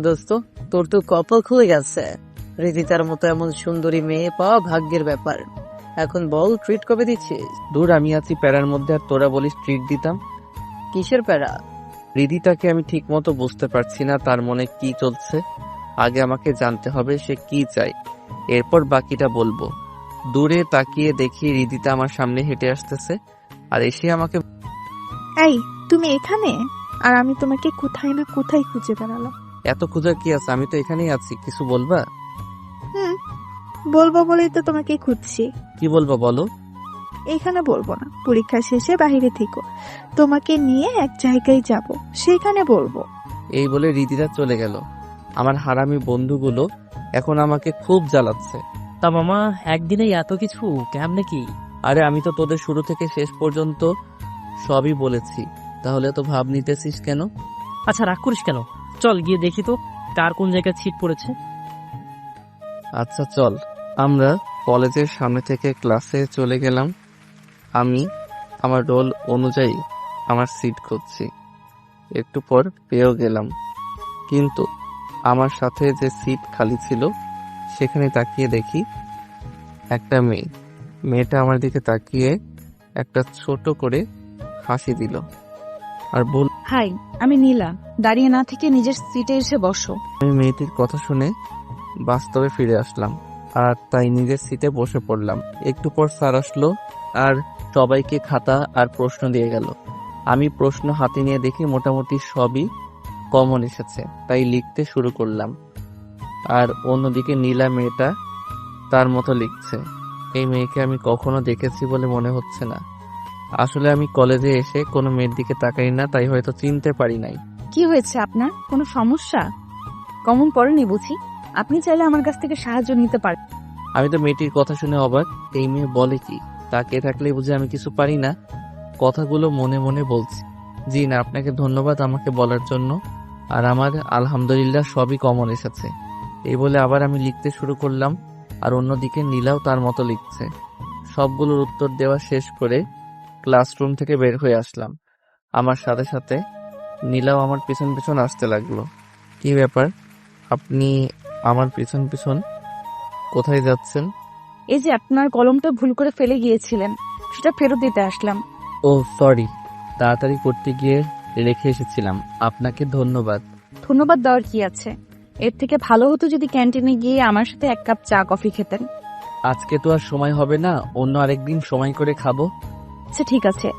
দোস্ত, তোর তো কপাল খুলে গেছে। রিদিতার মতো এমন সুন্দরী মেয়ে পাওয়া ভাগ্যের ব্যাপার। এখন বল, ট্রিট কবে দিচ্ছিস? দূর, আমি আছি প্যারার মধ্যে আর তোরা বলিস ট্রিট দিতাম। কিসের প্যারা? রিদিতাকে আমি ঠিক মতো বুঝতে পারছি না তার মনে কি চলছে। আগে আমাকে জানতে হবে সে কি চায়, এরপর বাকিটা বলবো। দূরে তাকিয়ে দেখি রিদিতা আমার সামনে হেঁটে আসতেছে আর এসে আমাকে, এই, তুমি এখানে? আর আমি তোমাকে কোথায় না কোথায় খুঁজে বেড়ালাম। এত খোঁজার কি আছে, আমি তো এখানেই আছি, কিছু বলবা? বলবো বলেই তো তোমাকে খুঁজছি। কি বলবা বলো? এখানে বলবো না, পরীক্ষা শেষে বাইরে থেকো, তোমাকে নিয়ে এক জায়গায় যাব, সেখানে বলবো। এই বলে রিদিতা চলে গেল। আমার হারামি বন্ধুগুলো এখন আমাকে খুব জ্বালাচ্ছে। তা মামা, একদিনেই এত কিছু কেমনে কি? আরে আমি তো তোদের শুরু থেকে শেষ পর্যন্ত সবই বলেছি, তাহলে তো ভাব নিতেছিস কেন? আচ্ছা, রাগ করিস কেন? চল গিয়ে দেখি তো কার কোন জায়গায় ছিট পড়েছে। আচ্ছা চল। আমরা কলেজের সামনে থেকে ক্লাসে চলে গেলাম। আমি আমার রোল অনুযায়ী আমার সিট খুঁজছি। একটু পর পেয়েও গেলাম, কিন্তু আমার সাথে যে সিট খালি ছিল সেখানে তাকিয়ে দেখি একটা মেয়েটা আমার দিকে তাকিয়ে একটা ছোট করে হাসি দিল আর বল, হাই, আমি নীলা। দাঁড়িয়ে না থেকে নিজের সিটে এসে বসো। আমি মেয়েটির কথা শুনে বাস্তবে ফিরে আসলাম আর তাই নিজের সিটে বসে পড়লাম। একটু পর স্যার আসলো আর সবাইকে খাতা আর প্রশ্ন দিয়ে গেল। আমি প্রশ্ন হাতে নিয়ে দেখি মোটামুটি সবই কমন এসেছে, তাই লিখতে শুরু করলাম। আর অন্যদিকে নীলা মেয়েটা তার মতো লিখছে। এই মেয়েকে আমি কখনো দেখেছি বলে মনে হচ্ছে না। আসলে আমি কলেজে এসে কোনো মেয়ের দিকে তাকাই না, তাই হয়তো চিনতে পারি নাই। কি হয়েছে আপনার? কোনো সমস্যা? কমন পড়েনি বুঝি? আপনি চাইলে আমার কাছ থেকে সাহায্য নিতে পারেন। আমি তো মেয়েটির কথা শুনে অবাক। এই মেয়ে বলে কি? তাকিয়ে থাকলে বুঝে আমি কিছু পারি না। কথাগুলো মনে মনে বলছি। জি না, আপনাকে ধন্যবাদ আমাকে বলার জন্য। আর আমার আলহামদুলিল্লাহ সবই কমন এসেছে। এই বলে আবার আমি লিখতে শুরু করলাম আর অন্যদিকে নীলাও তার মতো লিখছে। সবগুলোর উত্তর দেওয়া শেষ করে ক্লাসরুম থেকে বের হয়ে আসলাম। আমার সাথে সাথে নীলাও আমার পিছন পিছন আসতে লাগলো। কি ব্যাপার, আপনি আমার পিছন পিছন কোথায় যাচ্ছেন? এই যে আপনার কলমটা ভুল করে ফেলে গিয়েছিলেন, সেটা ফেরত দিতে আসলাম। ও সরি, তাড়াতাড়ি করতে গিয়ে রেখে এসেছিলাম। আপনাকে ধন্যবাদ। ধন্যবাদ দেওয়ার কি আছে? এর থেকে ভালো হতো যদি ক্যান্টিনে গিয়ে আমার সাথে এক কাপ চা কফি খেতেন। আজকে তো আর সময় হবে না, অন্য আরেকদিন সময় করে খাবো। আচ্ছা ঠিক আছে।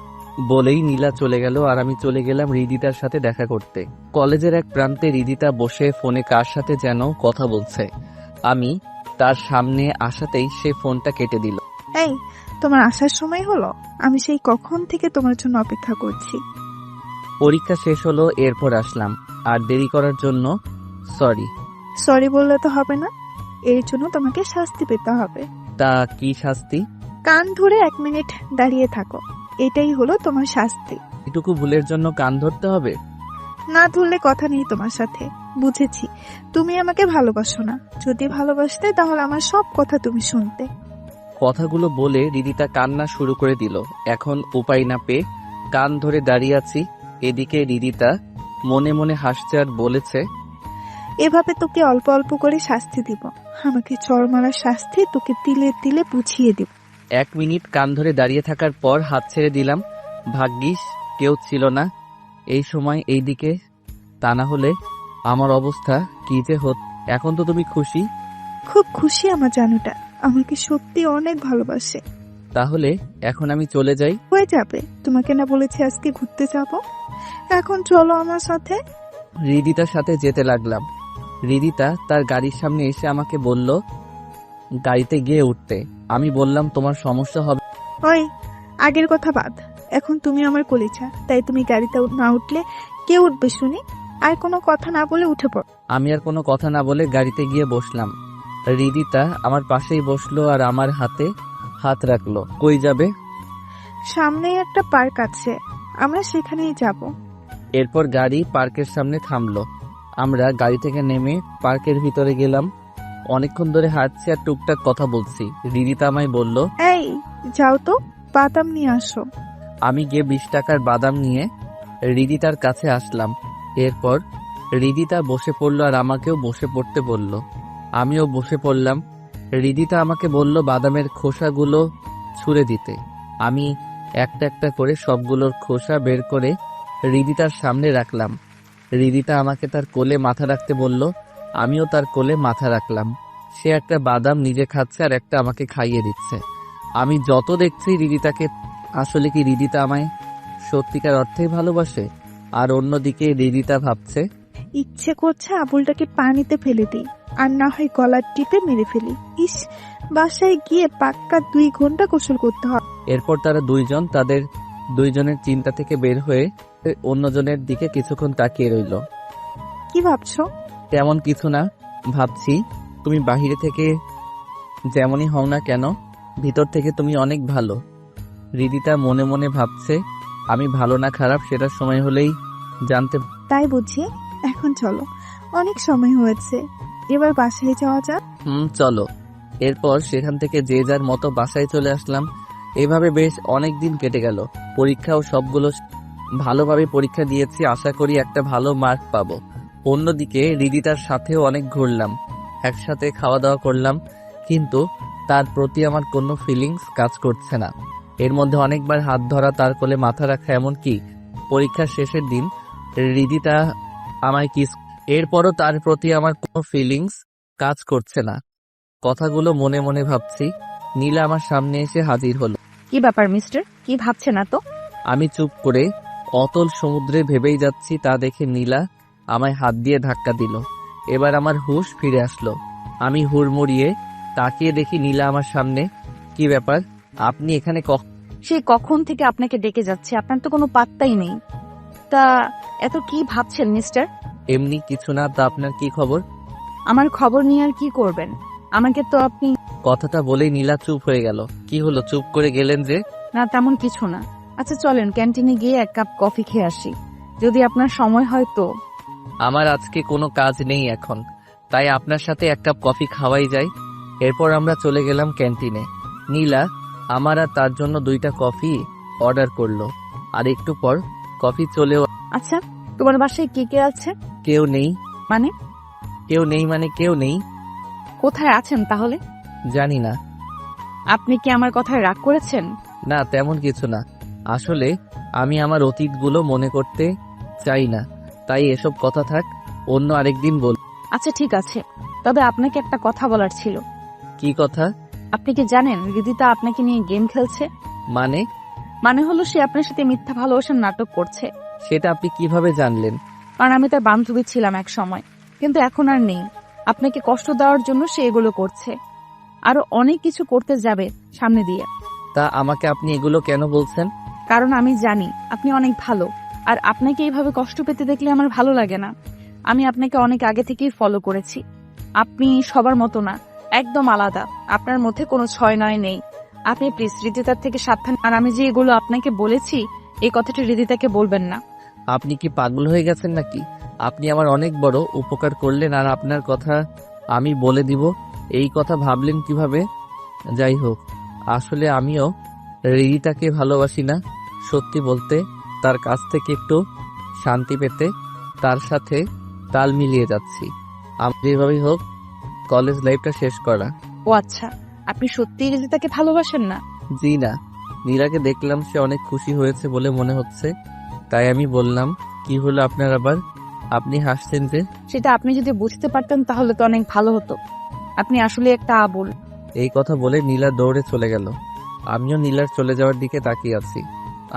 বলেই নীলা চলে গেল আর আমি চলে গেলাম রিদিতার সাথে দেখা করতে। কলেজের এক প্রান্তে রিদিতা বসে ফোনে কার সাথে যেন কথা বলছে। আমি তার সামনে আসাতেই সে ফোনটা কেটে দিল। এই, তোমার আসার সময় হলো? আমি সেই কখন থেকে তোমার জন্য অপেক্ষা করছি। পরীক্ষা শেষ হলো, এরপর আসলাম। আর দেরি করার জন্য সরি। সরি বললে তো হবে না, এর জন্য তোমাকে শাস্তি পেতে হবে। তা কি শাস্তি? কান ধরে 1 মিনিট দাঁড়িয়ে থাকো, এটাই হলো তোমার শাস্তি। এটুকু ভুলের জন্য কান ধরতে হবে? না ধরলে কথা নেই তোমার সাথে। বুঝেছি তুমি আমাকে ভালোবাসো না। যদি ভালোবাসতে তাহলে আমার সব কথা তুমি শুনতে। কথাগুলো বলে রিদিতা কান্না শুরু করে দিল। এখন উপায় না পেয়ে কান ধরে দাঁড়িয়ে আছি। এদিকে রিদিতা মনে মনে হাসছে আর বলেছে, এভাবে তোকে অল্প অল্প করে শাস্তি দিব। আমাকে চড় মারার শাস্তি তোকে তিলে তিলে বুঝিয়ে দিব। 1 মিনিট কান ধরে দাঁড়িয়ে থাকার পর হাত ছেড়ে দিলাম। ভাগ্যিস কেউ ছিল না এই সময় এইদিকে, তা না হলে আমার অবস্থা কি যে হত। এখন তো তুমি খুশি? খুব খুশি আমার জানুটা আমাকে সত্যি অনেক ভালোবাসে। তাহলে এখন আমি চলে যাই? হয়ে যাবে, তোমাকে না বলেছি আজকে ঘুরতে যাব? এখন চলো আমার সাথে। রিদিতার সাথে যেতে লাগলাম। রিদিতা তার গাড়ির সামনে এসে আমাকে বলল গাড়িতে গিয়ে উঠতে। আমি বললাম তোমার সমস্যা হবে। ওই আগের কথা বাদ, এখন তুমি আমার কলিজা, তাই তুমি গাড়িতে না উঠলে কে উঠবে শুনি? আর কোনো কথা না বলে উঠে পড়। আমি আর কোনো কথা না বলে গাড়িতে গিয়ে বসলাম। রিদিতা আমার পাশেই বসলো আর আমার হাতে হাত রাখলো। কই যাবে? সামনেই একটা পার্ক আছে, আমরা সেখানেই যাব। এরপর গাড়ি পার্কের সামনে থামলো। আমরা গাড়ি থেকে নেমে পার্কের ভিতরে গেলাম। অনেকক্ষণ ধরে হাঁটছি আর টুকটাক কথা বলছি। রিদিতা আমায় বলল, এই যাও তো, বাদাম নিয়ে আসো। আমি গিয়ে 20 টাকার বাদাম নিয়ে রিদিতার কাছে আসলাম। এরপর রিদিতা বসে পড়লো আর আমাকেও বসে পড়তে বলল। আমিও বসে পড়লাম। রিদিতা আমাকে বলল বাদামের খোসাগুলো ছুঁড়ে দিতে। আমি একটা একটা করে সবগুলোর খোসা বের করে রিদিতার সামনে রাখলাম। রিদিতা আমাকে তার কোলে মাথা রাখতে বলল। আমিও তার কোলে মাথা রাখলাম। সে একটা বাদাম নিজে খাচ্ছে আর একটা আমাকে খাইয়ে দিচ্ছে। আমি যত দেখছি রিদিতাকে, আসলে কি রিদিতা আমায় সত্যিকার অর্থেই ভালোবাসে? আর অন্যদিকে রিদিতা ভাবছে, ইচ্ছে করছে আবুলটাকে পানিতে ফেলে দিই, আর না হয় গলার টিপে মেরে ফেলি। ইস, বাসায় গিয়ে পাক্কা 2 ঘন্টা গোসল করতে হবে। এরপর তারা দুইজন তাদের দুইজনের চিন্তা থেকে বের হয়ে অন্যজনের দিকে কিছুক্ষণ তাকিয়ে রইল। কি ভাবছো? তেমন কিছু না, ভাবছি তুমি বাহিরে থেকে যেমনই হও না কেন, ভিতর থেকে তুমি অনেক ভালো। রিদিতা মনে মনে ভাবছে আমি ভালো না খারাপ সেটা সময় হলেই জানতে। তাই বুঝি? এখন চলো, অনেক সময় হয়েছে, এবার বাসায় যাওয়া যাক। চলো। এরপর সেখান থেকে যে যার মতো বাসায় চলে আসলাম। এভাবে বেশ অনেক দিন কেটে গেল। পরীক্ষাও সবগুলো ভালোভাবে পরীক্ষা দিয়েছি, আশা করি একটা ভালো মার্ক পাবো। অন্যদিকে রিদিতার সাথেও অনেক ঘুরলাম, একসাথে খাওয়া দাওয়া করলাম, কিন্তু তার প্রতি আমার কোনো ফিলিংস কাজ করছে না। এর মধ্যে অনেকবার হাত ধরা, তার কোলে মাথা রাখা, এমনকি পরীক্ষার শেষের দিন রিদিতা আমায় কিস। এরপরও তার প্রতি আমার কোনো ফিলিংস কাজ করছে না। কথাগুলো মনে মনে ভাবছি। নীলা আমার সামনে এসে হাজির হলো। কি ব্যাপার মিস্টার, কি ভাবছেন না তো? আমি চুপ করে অতল সমুদ্রে ভেবেই যাচ্ছি, তা দেখে নীলা আমায় হাত দিয়ে ধাক্কা দিল। এবার আমার হুঁশ ফিরে আসলো। আমি হুড়মুড়িয়ে তাকিয়ে দেখি নীলা আমার সামনে। কি ব্যাপার, আপনি এখানে? সে কখন থেকে আপনাকে ডেকে যাচ্ছে, আপনার তো কোনো পাত্তাই নেই। তা এত কি ভাবছেন মিস্টার? এমনি কিছু না, তা আপনার কি খবর? আমার খবর নিয়ে আর কি করবেন? আমাকে তো আপনি। কথাটা বলেই নীলা চুপ হয়ে গেল। কি হলো, চুপ করে গেলেন যে? না তেমন কিছু না। আচ্ছা চলেন ক্যান্টিনে গিয়ে 1 কাপ কফি খেয়ে আসি, যদি আপনার সময় হয় তো। আমার আজকে কোনো কাজ নেই এখন, তাই আপনার সাথে 1 কাপ কফি খাওয়াই যায়। এরপর আমরা চলে গেলাম ক্যান্টিনে। নীলা আমার আর তার জন্য 2টা কফি অর্ডার করলো। আর একটু পর কফি চলেও। আচ্ছা তোমার বাসায় কে কে আছে? কেউ নেই। মানে? কেউ নেই মানে কেউ নেই। কোথায় আছেন তাহলে? জানি না। আপনি কি আমার কথায় রাগ করেছেন? না, তেমন কিছু না। আসলে আমি আমার অতীতগুলো মনে করতে চাই না, তাই এসব কথা থাক, অন্য আরেকদিন বল। আচ্ছা ঠিক আছে, তবে আপনাকে একটা কথা বলার ছিল। কি কথা? আপনি কি জানেন রিদিতা আপনাকে নিয়ে গেম খেলছে? মানে হলো সে আপনার সাথে মিথ্যা ভালোবাসার নাটক করছে। সেটা আপনি কিভাবে জানলেন? কারণ আমি তার বান্ধবী ছিলাম এক সময়, কিন্তু এখন আর নেই। আপনাকে কষ্ট দেওয়ার জন্য সে এগুলো করছে, আরো অনেক কিছু করতে যাবে সামনে দিয়ে। তা আমাকে আপনি এগুলো কেন বলছেন? কারণ আমি জানি আপনি অনেক ভালো, আর আপনাকে এইভাবে কষ্ট পেতে দেখলে আমার ভালো লাগে না। আমি আপনাকে অনেক আগে থেকেই ফলো করেছি। আপনি সবার মতো না, একদম আলাদা। আপনার মধ্যে কোনো 6-9 নেই। আপনি প্লিজ রিদিতার থেকে সাবধান। আর আমি যে এগুলো আপনাকে বলেছি, এই কথাটা রিদিতাকে বলবেন না। আপনি কি পাগল হয়ে গেছেন নাকি? আপনি আমার অনেক বড় উপকার করলেন, আর আপনার কথা আমি বলে দিব এই কথা ভাবলেন কিভাবে? যাই হোক, আসলে আমিও রিদিতাকে ভালোবাসি না। সত্যি বলতে তার কাছ থেকে একটু শান্তি পেতে তার সাথে তাল মিলিয়ে যাচ্ছি। আমি যেভাবেই হোক কলেজ লাইফটা শেষ করা। ও আচ্ছা, আপনি সত্যিই রিদিতাকে ভালোবাসেন না? জি না, নীলাকে দেখলাম সে অনেক খুশি হয়েছে বলে মনে হচ্ছে, তাই আমি বললাম, কি হলো আপনার আবার? আপনি হাসছেন যে? সেটা আপনি যদি বুঝতে পারতেন তাহলে তো অনেক ভালো হতো। আপনি আসলে একটা আবুল। এই কথা বলে নীলা দৌড়ে চলে গেল। আমিও নীলার চলে যাওয়ার দিকে তাকিয়ে আছি।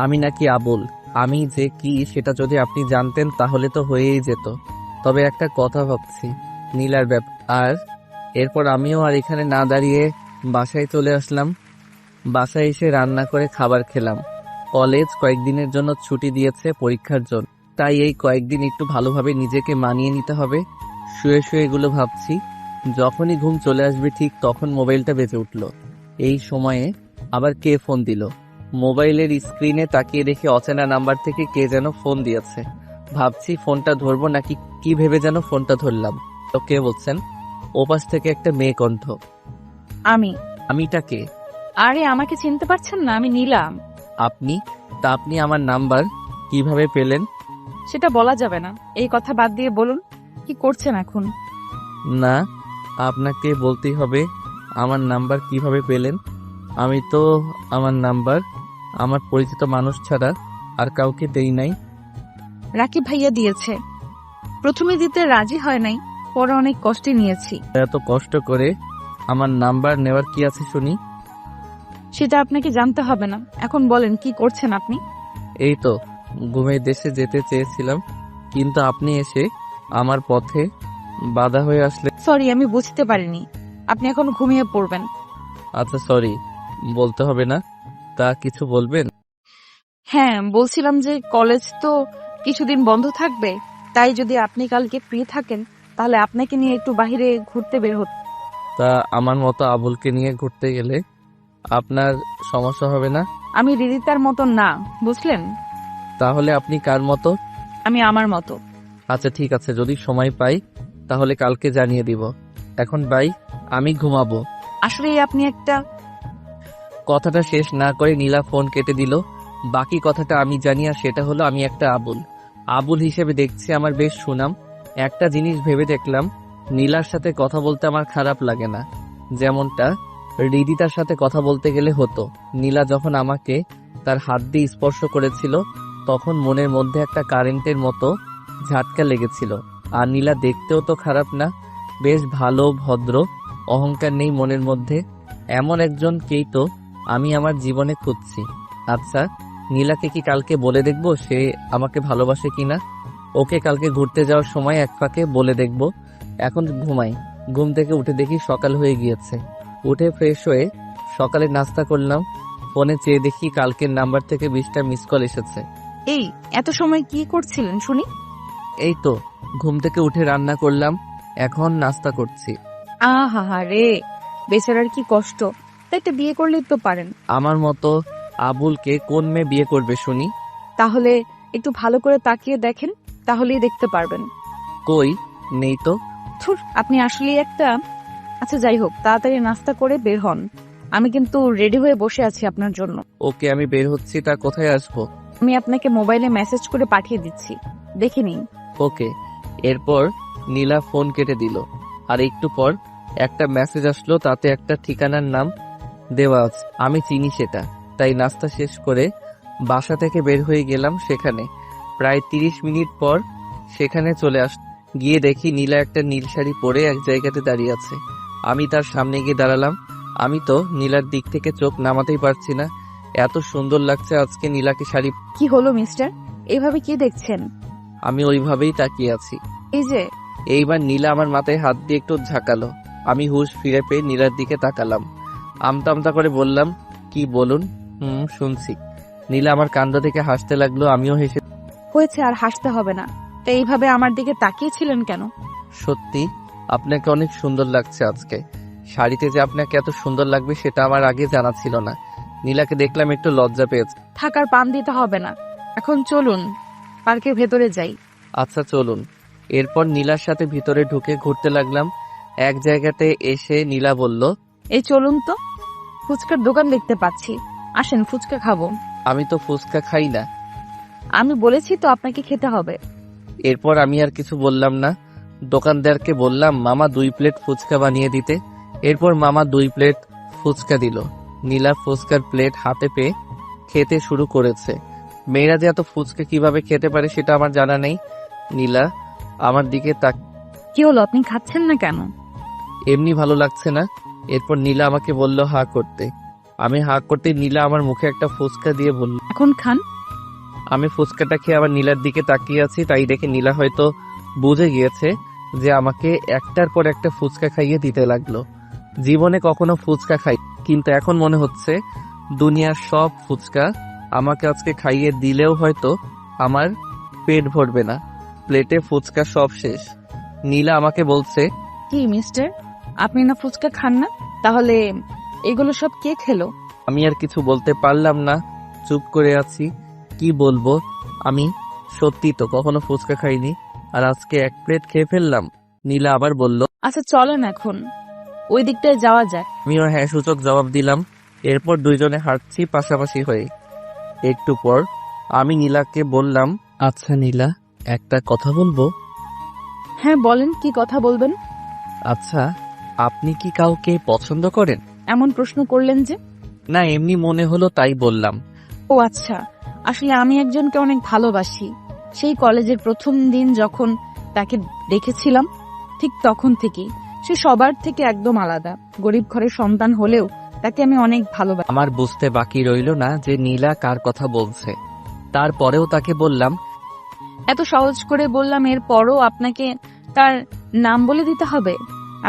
আমি নাকি আবুল? আমি যে কি সেটা যদি আপনি জানতেন তাহলে তো হয়েই যেত। তবে একটা কথা ভাবছি নীলার আর এরপর আমিও আর এখানে না দাঁড়িয়ে বাসায় চলে আসলাম। বাসায় এসে রান্না করে খাবার খেলাম। কলেজ কয়েকদিনের জন্য ছুটি দিয়েছে পরীক্ষার জন্য, তাই এই কয়েকদিন একটু ভালোভাবে নিজেকে মানিয়ে নিতে হবে। শুয়ে শুয়ে এগুলো ভাবছি। যখনই ঘুম চলে আসবে ঠিক তখন মোবাইলটা বেজে উঠল। এই সময়ে আবার কে ফোন দিল? মোবাইলের স্ক্রিনে তাকিয়ে দেখে অচেনা নাম্বার থেকে কে যেন ফোন দিয়েছে। ভাবছি ফোনটা ধরবো নাকি কি ভেবে যেন ফোনটা ধরলাম। তো কে বলছেন? ওপাশ থেকে একটা মেয়ে কণ্ঠ। আমিটা কে? আরে আমাকে চিনতে পারছেন না? আমি নীলাম। আপনি? তা আপনি আমার নাম্বার কিভাবে পেলেন? সেটা বলা যাবে না। এই কথা বাদ দিয়ে বলুন, কি করছেন এখন? না, আপনাকে বলতেই হবে আমার নাম্বার কিভাবে পেলেন। আমি তো আমার নাম্বার আমার পরিচিত মানুষ ছাড়া আর কাউকে দেই নাই। রাকিব ভাইয়া দিয়েছে। প্রথমে দিতে রাজি হয় নাই, পরে অনেক কষ্টে নিয়েছি। এত কষ্ট করে আমার নাম্বার নেওয়ার কি আছে শুনি? সেটা আপনাকে জানতে হবে না। এখন বলেন, কি করছেন আপনি? এই তো ঘুমের দেশে যেতে চেয়েছিলাম, কিন্তু আপনি এসে আমার পথে বাধা হয়ে আসলে। সরি, আমি বুঝতে পারিনি। আপনি এখন ঘুমিয়ে পড়বেন। আচ্ছা সরি, বলতে হবে না। তা কিছু বলবেন? হ্যাঁ, বলছিলাম যে কলেজ তো কিছুদিন বন্ধ থাকবে, তাই যদি আপনি কালকে ফ্রি থাকেন তাহলে আপনাকে নিয়ে একটু বাইরে ঘুরতে বের হতো। তা আমার মতো আবুলকে নিয়ে ঘুরতে গেলে আপনার সমস্যা হবে না? আমি রিদিতার মতো না, বুঝলেন? তাহলে আপনি কার মতো? আমি আমার মতো। আচ্ছা ঠিক আছে, যদি সময় পাই তাহলে কালকে জানিয়ে দিব। এখন বাই, আমি ঘুমাবো। আসলে আপনি একটা। কথাটা শেষ না করে নীলা ফোন কেটে দিল। বাকি কথাটা আমি জানি, আর সেটা হলো আমি একটা আবুল। আবুল হিসেবে দেখছি আমার বেশ সুনাম। একটা জিনিস ভেবে দেখলাম, নীলার সাথে কথা বলতে আমার খারাপ লাগে না, যেমনটা রিদিতার সাথে কথা বলতে গেলে হতো। নীলা যখন আমাকে তার হাত দিয়ে স্পর্শ করেছিল তখন মনের মধ্যে একটা কারেন্টের মতো ঝাটকা লেগেছিল। আর নীলা দেখতেও তো খারাপ না, বেশ ভালো, ভদ্র, অহংকার নেই মনের মধ্যে। এমন একজনকেই তো আমি আমার জীবনে খুঁজছি। আচ্ছা, নীলাকে কি কালকে বলে দেখবো সে আমাকে ভালোবাসে কিনা? ওকে কালকে ঘুরতে যাওয়ার সময় এক ফাঁকে বলে দেখব। এখন ঘুমাই। ঘুম থেকে উঠে দেখি সকাল হয়ে গিয়েছে। উঠে ফ্রেশ হয়ে সকালে নাস্তা করলাম। ফোনে চেয়ে দেখি কালকের নাম্বার থেকে 20টা মিস কল এসেছে। এই এত সময় কি করছিলেন শুনি? এই তো ঘুম থেকে উঠে রান্না করলাম, এখন নাস্তা করছি। আহা রে, বেচারার কি কষ্ট। তাই তো বিয়ে করলেই তো পারেন। আমার মতো আবুলকে কোন মেয়ে বিয়ে করবে শুনি? তাহলে একটু ভালো করে তাকিয়ে দেখেন, তাহলেই দেখতে পারবেন। কই, নেই তো। থুর, আপনি আসলে একটা। আচ্ছা যাই হোক, তাড়াতাড়ি নাস্তা করে বের হন। আমি কিন্তু রেডি হয়ে বসে আছি আপনার জন্য। ওকে, আমি বের হচ্ছি। তা কোথায় আসবো? আমি আপনাকে মোবাইলে মেসেজ করে পাঠিয়ে দিচ্ছি, দেখে নিন। ওকে। এরপর নীলা ফোন কেটে দিল। আর একটু পর একটা মেসেজ আসলো, তাতে একটা ঠিকানার নাম দেওয়া আছে। আমি চিনি সেটা, তাই নাস্তা শেষ করে বাসা থেকে বের হয়ে গেলাম সেখানে। প্রায় 30 মিনিট পর সেখানে চলে গিয়ে দেখি নীলা একটা নীল শাড়ি পরে এক জায়গাতে দাঁড়িয়ে আছে। আমি তার সামনে গিয়ে দাঁড়ালাম। আমি তো নীলার দিক থেকে চোখ নামাতেই পারছি না, এত সুন্দর লাগছে আজকে নীলাকে শাড়ি। কি হলো মিস্টার, এইভাবে কি দেখছেন? আমি ওইভাবেই তাকিয়ে আছি। এই যে। এইবার নীলা আমার মাথায় হাত দিয়ে একটু ঝাঁকালো। আমি হুঁশ ফিরে পেয়ে নীলার দিকে তাকালাম। আমতা আমতা করে বললাম, কি বলুন? শুনছি। নীলা আমার কাণ্ড থেকে হাসতে লাগলো, আমিও হেসে। হয়েছে, আর হাসতে হবে না। তো এইভাবে আমার দিকে তাকিয়েছিলেন কেন? সত্যি আপনাকে অনেক সুন্দর লাগছে আজকে। শাড়িতে যে আপনাকে এত সুন্দর লাগবে সেটা আমার আগে জানা ছিল না। নীলাকে দেখলাম, একটু লজ্জা পেয়েছে। থাকার পান দিতে হবে না, এখন চলুন পার্কের ভেতরে যাই। আচ্ছা চলুন। এরপর নীলার সাথে ভিতরে ঢুকে ঘুরতে লাগলাম। এক জায়গাতে এসে নীলা বলল, এই চলুন তো, ফুচকার দোকান দেখতে পাচ্ছি, আসেন ফুচকা খাবো। আমি তো ফুচকা খাই না। আমি বলেছি তো আপনাকে খেতে হবে। এরপর আমি আর কিছু বললাম না। দোকানদারকে বললাম মামা 2 প্লেট ফুচকা বানিয়ে দিতে। এরপর মামা 2 প্লেট ফুচকা দিল। নীলা ফুচকার প্লেট হাতে পেয়ে খেতে শুরু করেছে। মেয়েরা যে এত ফুচকা কিভাবে খেতে পারে সেটা আমার জানা নেই। নীলা আমার দিকে তাক কি হলো, আপনি খাচ্ছেন না কেন? এমনি ভালো লাগছে না। এরপর নীলা আমাকে বলল হা করতে। আমি হা করতে নীলা আমার মুখে একটা ফুচকা দিয়ে বলল। এখন খান। আমি ফুচকাটা খেয়ে আবার নীলার দিকে তাকিয়ে আছি, তাই দেখে নীলা হয়তো বুঝে গিয়েছে যে আমাকে একটার পর একটা ফুচকা খাইয়ে দিতে লাগলো। জীবনে কখনো ফুচকা খাই, কিন্তু এখন মনে হচ্ছে দুনিয়ার সব ফুচকা আমাকে আজকে খাইয়ে দিলেও হয়তো আমার পেট ভরবে না। প্লেটে ফুচকা সব শেষ। নীলা আমাকে বলছে, কি মিস্টার, আপনি না ফুচকা খান না? তাহলে এগুলো সব কে খেলো? আমি আর কিছু বলতে পারলাম না, চুপ করে আছি। কি বলবো, আমি সত্যি তো কখনো ফুচকা খাইনি, আর আজকে 1 প্লেট খেয়ে ফেললাম। নীলা আবার বলল, আচ্ছা চলেন এখন ওই দিকটায় যাওয়া যায়। আমিও হ্যাঁ সূচক জবাব দিলাম। এরপর দুইজনে হাঁটছি পাশাপাশি হয়ে। একটু পর আমি নীলাকে বললাম, আচ্ছা নীলা, একটা কথা বলবো? হ্যাঁ বলেন, কি কথা বলবেন? আচ্ছা, আপনি কি কাউকে পছন্দ করেন? এমন প্রশ্ন করলেন যে? না, এমনি মনে হলো তাই বললাম। ও আচ্ছা, আসলে আমি একজনকে অনেক ভালোবাসি। সেই কলেজের প্রথম দিন যখন তাকে দেখেছিলাম, ঠিক তখন থেকেই সে সবার থেকে একদম আলাদা। গরিব ঘরের সন্তান হলেও তাকে আমি অনেক ভালোবাসি। আমার বুঝতে বাকি রইল না যে নীলা কার কথা বলছে। তারপরেও তাকে বললাম, এত সহজ করে বললাম, এরপরও আপনাকে তার নাম বলে দিতে হবে?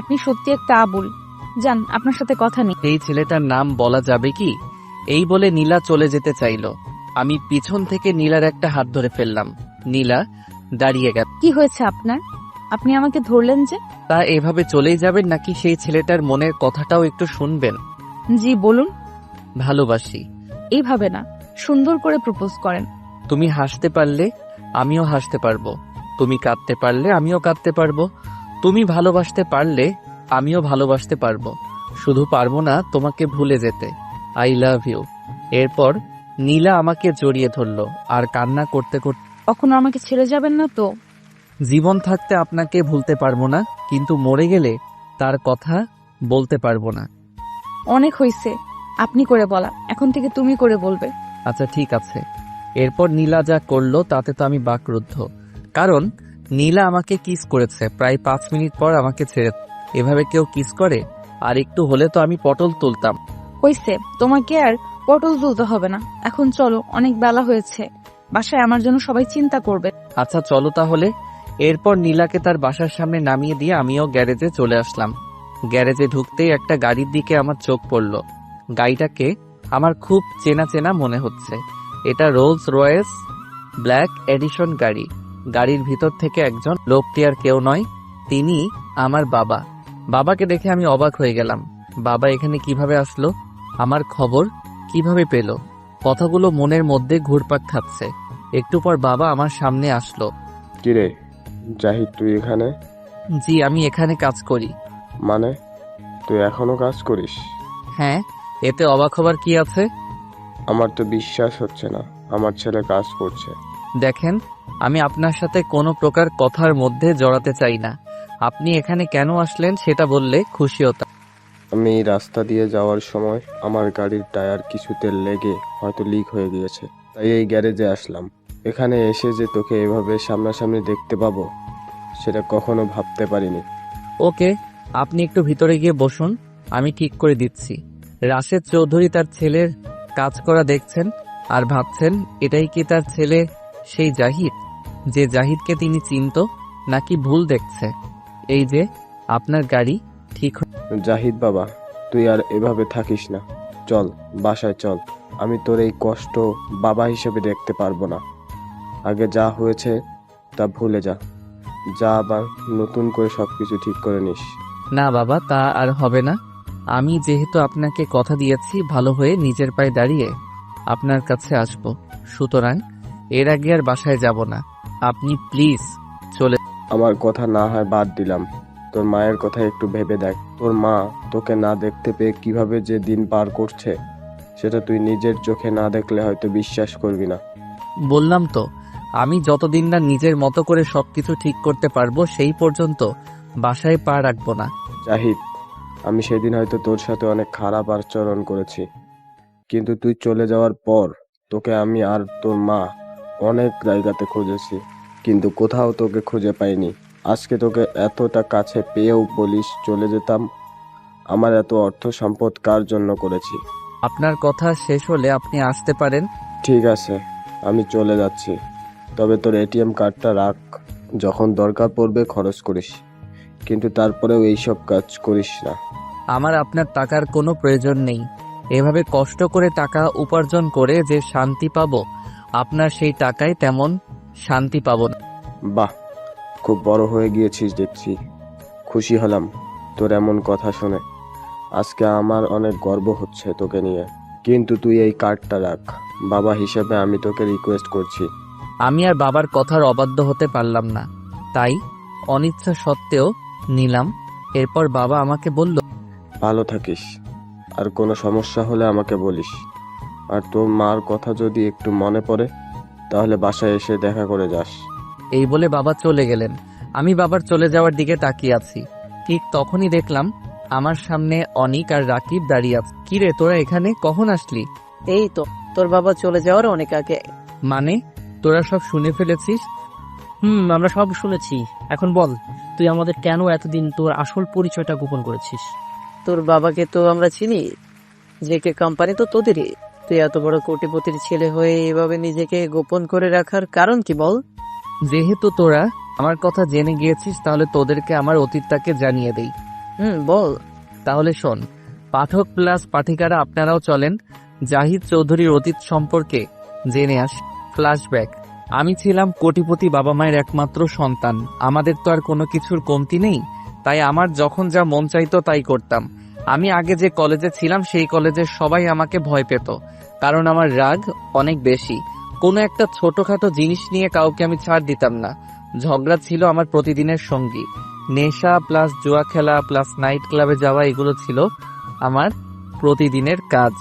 আপনি সত্যি একটা আবুল। যান, আপনার সাথে কথা নেই। এই ছেলেটার নাম বলা যাবে কি? এই বলে নীলা চলে যেতে চাইলো। আমি পিছন থেকে নীলার একটা হাত ধরে ফেললাম। নীলা দাঁড়িয়ে গেল। কি হয়েছে আপনার? আপনি আমাকে ধরলেন যে? তা এভাবে চলেই যাবেন নাকি সেই ছেলেটার মনের কথাটাও একটু শুনবেন? জি বলুন। ভালোবাসি। এইভাবে না, সুন্দর করে প্রপোজ করেন। তুমি হাসতে পারলে আমিও হাসতে পারবো, তুমি কাঁদতে পারলে আমিও কাঁদতে পারবো, তুমি ভালোবাসতে পারলে আমিও ভালোবাসতে পারবো, শুধু পারবো না তোমাকে ভুলে যেতে। I love you. এরপর নীলা আমাকে জড়িয়ে ধরলো আর কান্না করতে করতে, কখনো আমাকে ছেড়ে যাবেন না তো? জীবন থাকতে আপনাকে ভুলতে পারবো না, কিন্তু মরে গেলে তার কথা বলতে পারবো না। অনেক হয়েছে আপনি করে বলা, এখন থেকে তুমি করে বলবে। আচ্ছা ঠিক আছে। এরপর নীলা যা করলো তাতে তো আমি বাকরুদ্ধ, কারণ নীলা আমাকে কিস করেছে। প্রায় 5 মিনিট পর আমাকে ছেড়ে। এভাবে কেউ কিস করে? আর একটু হলে তো আমি পটল তুলতাম। হয়েছে, তোমাকে আর পটল তুলতে হবে না। এখন চলো, অনেক বেলা হয়েছে, বাসায় আমার জন্য সবাই চিন্তা করবে। আচ্ছা চলো তাহলে। এরপর নীলাকে তার বাসার সামনে নামিয়ে দিয়ে আমিও গ্যারেজে চলে আসলাম। গ্যারেজে ঢুকতেই একটা গাড়ির দিকে আমার চোখ পড়ল। গাড়িটাকে আমার খুব চেনা চেনা মনে হচ্ছে। এটা রোলস রয়েস ব্ল্যাক এডিশন গাড়ি। গাড়ির ভিতর থেকে একজন, লোকটি আর কেউ নয়, তিনি আমার বাবা। বাবাকে দেখে আমি অবাক হয়ে গেলাম। বাবা এখানে কিভাবে আসলো? আমার খবর কিভাবে পেল? কথাগুলো মনের মধ্যে ঘুরপাক খাচ্ছে। একটু পর বাবা আমার সামনে আসলো। কিরে জাহিদ, তুই এখানে? জি, আমি এখানে কাজ করি। মানে তুই এখনো কাজ করিস? হ্যাঁ, এতে অবাক হবার কি আছে? আমার তো বিশ্বাস হচ্ছে না আমার ছেলে কাজ করছে। দেখেন, আমি আপনার সাথে কোনো প্রকার কথার মধ্যে জড়াতে চাই না। আপনি এখানে কেন আসলেন সেটা বললে খুশি হতাম। আমি এই রাস্তা দিয়ে যাওয়ার সময় আমার গাড়ির টায়ার কিছুতে লেগে হয়তো লিক হয়ে গিয়েছে, তাই এই গ্যারেজে আসলাম। এখানে এসে যে তোকে এভাবে সামনাসামনি দেখতে পাবো সেটা কখনো ভাবতে পারিনি। ওকে, আপনি একটু ভিতরে গিয়ে বসুন, আমি ঠিক করে দিচ্ছি। রাশেদ চৌধুরী তার ছেলের কাজ করা দেখছেন আর ভাবছেন এটাই কি তার ছেলে সেই জাহিদ, যে জাহিদকে তিনি চিনত, নাকি ভুল দেখছে? এই যে আপনার গাড়ি ঠিক জাহিদ বাবা, তুই আর এভাবে থাকিস না, চল বাসায় চল। আমি তোর এই কষ্ট বাবা হিসেবে দেখতে পারবো না। আগে যা হয়েছে তা ভুলে যা, যা আবার নতুন করে সবকিছু ঠিক করে নিস। না বাবা, তা আর হবে না। আমি যেহেতু আপনাকে কথা দিয়েছি ভালো হয়ে নিজের পায়ে দাঁড়িয়ে আপনার কাছে আসব, সুতরাং এর আগে আর বাসায় যাব না। আপনি প্লিজ চলে। আমার কথা না হয় বাদ দিলাম, তোর মায়ের কথা একটু ভেবে দেখ। তোর মা তোকে না দেখতে পেয়ে কিভাবে যে দিন পার করছে, সেটা তুই নিজের চোখে না দেখলে হয়তো বিশ্বাস করবি না। বললাম তো, আমি যতদিন না নিজের মতো করে সবকিছু ঠিক করতে পারবো সেই পর্যন্ত বাসায় পা রাখবো না। জাহিদ, আমি সেদিন হয়তো তোর সাথে অনেক খারাপ আচরণ করেছি, কিন্তু তুই চলে যাওয়ার পর তোকে আমি আর তোর মা অনেক জায়গাতে খুঁজেছি, কিন্তু কোথাও তোকে খুঁজে পাইনি। আজকে তোকে এতটা কাছে পেয়েও বলিস চলে যেতাম। আমার এত অর্থ সম্পদ কার জন্য করেছি? আপনার কথা শেষ হলে আপনি আসতে পারেন। ঠিক আছে, আমি চলে যাচ্ছি, তবে তোর এটিএম কার্ডটা রাখ, যখন দরকার পড়বে খরচ করিস, কিন্তু তারপরেও এইসব কাজ করিস না। আমার আপনার টাকার কোনো প্রয়োজন নেই। এভাবে কষ্ট করে টাকা উপার্জন করে যে শান্তি পাবো, আপনার সেই টাকায় তেমন শান্তি পাবো না। বাহ, খুব বড় হয়ে গিয়েছিস দেখছি। খুশি হলাম তোর এমন কথা শুনে। আজকে আমার অনেক গর্ব হচ্ছে তোকে নিয়ে, কিন্তু তুই এই কার্ডটা রাখ। বাবা হিসেবে আমি তোকে রিকোয়েস্ট করছি। আমি আর বাবার কথার অবাধ্য হতে পারলাম না, তাই অনিচ্ছা সত্ত্বেও নিলাম। এরপর বাবা আমাকে বলল, ভালো থাকিস, আর কোনো সমস্যা হলে আমাকে বলিস। আর তোর মার কথা যদি একটু মনে পড়ে তাহলে বাসায় এসে দেখা করে যাস। এই বলে বাবা চলে গেলেন। আমি বাবার চলে যাওয়ার দিকে তাকিয়ে আছি। ঠিক তখনই দেখলাম আমার সামনে অনিক আর রাকিব দাঁড়িয়ে আছে। কিরে, তোরা এখানে কখন আসলি? এই তো, তোর বাবা চলে যাওয়ার অনেক আগে। মানে তোরা সব শুনে ফেলেছিস? আমরা সব শুনেছি। এখন বল, তুই আমাদের কেন এতদিন তোর আসল পরিচয়টা গোপন করেছিস? তোর বাবাকে তো আমরা চিনি, যে কে কোম্পানি তো তোদেরই। তুই এত বড় কোটিপতির ছেলে হয়ে এভাবে নিজেকে গোপন করে রাখার কারণ কি বল? যেহেতু তোরা আমার কথা জেনে গিয়েছিস, তাহলে তোদেরকে আমার অতীতটাকে জানিয়ে দেই। বল। তাহলে শোন, পাঠক প্লাস পাঠিকারা আপনারাও চলেন জাহিদ চৌধুরীর অতীত সম্পর্কে জেনে আস। ফ্ল্যাশব্যাক। আমি ছিলাম কোটিপতি বাবা মায়ের একমাত্র সন্তান। আমাদের তো আর কোনো কিছুর কমতি নেই, তাই আমার যখন যা মন চাইতো তাই করতাম। আমি আগে যে কলেজে ছিলাম সেই কলেজের সবাই আমাকে ভয় পেত, কারণ আমার রাগ অনেক বেশি। কোনো একটা ছোটখাটো জিনিস নিয়ে কাউকে আমি ছাড় দিতাম না। ঝগড়া ছিল আমার প্রতিদিনের সঙ্গী। নেশা প্লাস জুয়া খেলা প্লাস নাইট ক্লাবে যাওয়া, এগুলো ছিল আমার প্রতিদিনের কাজ।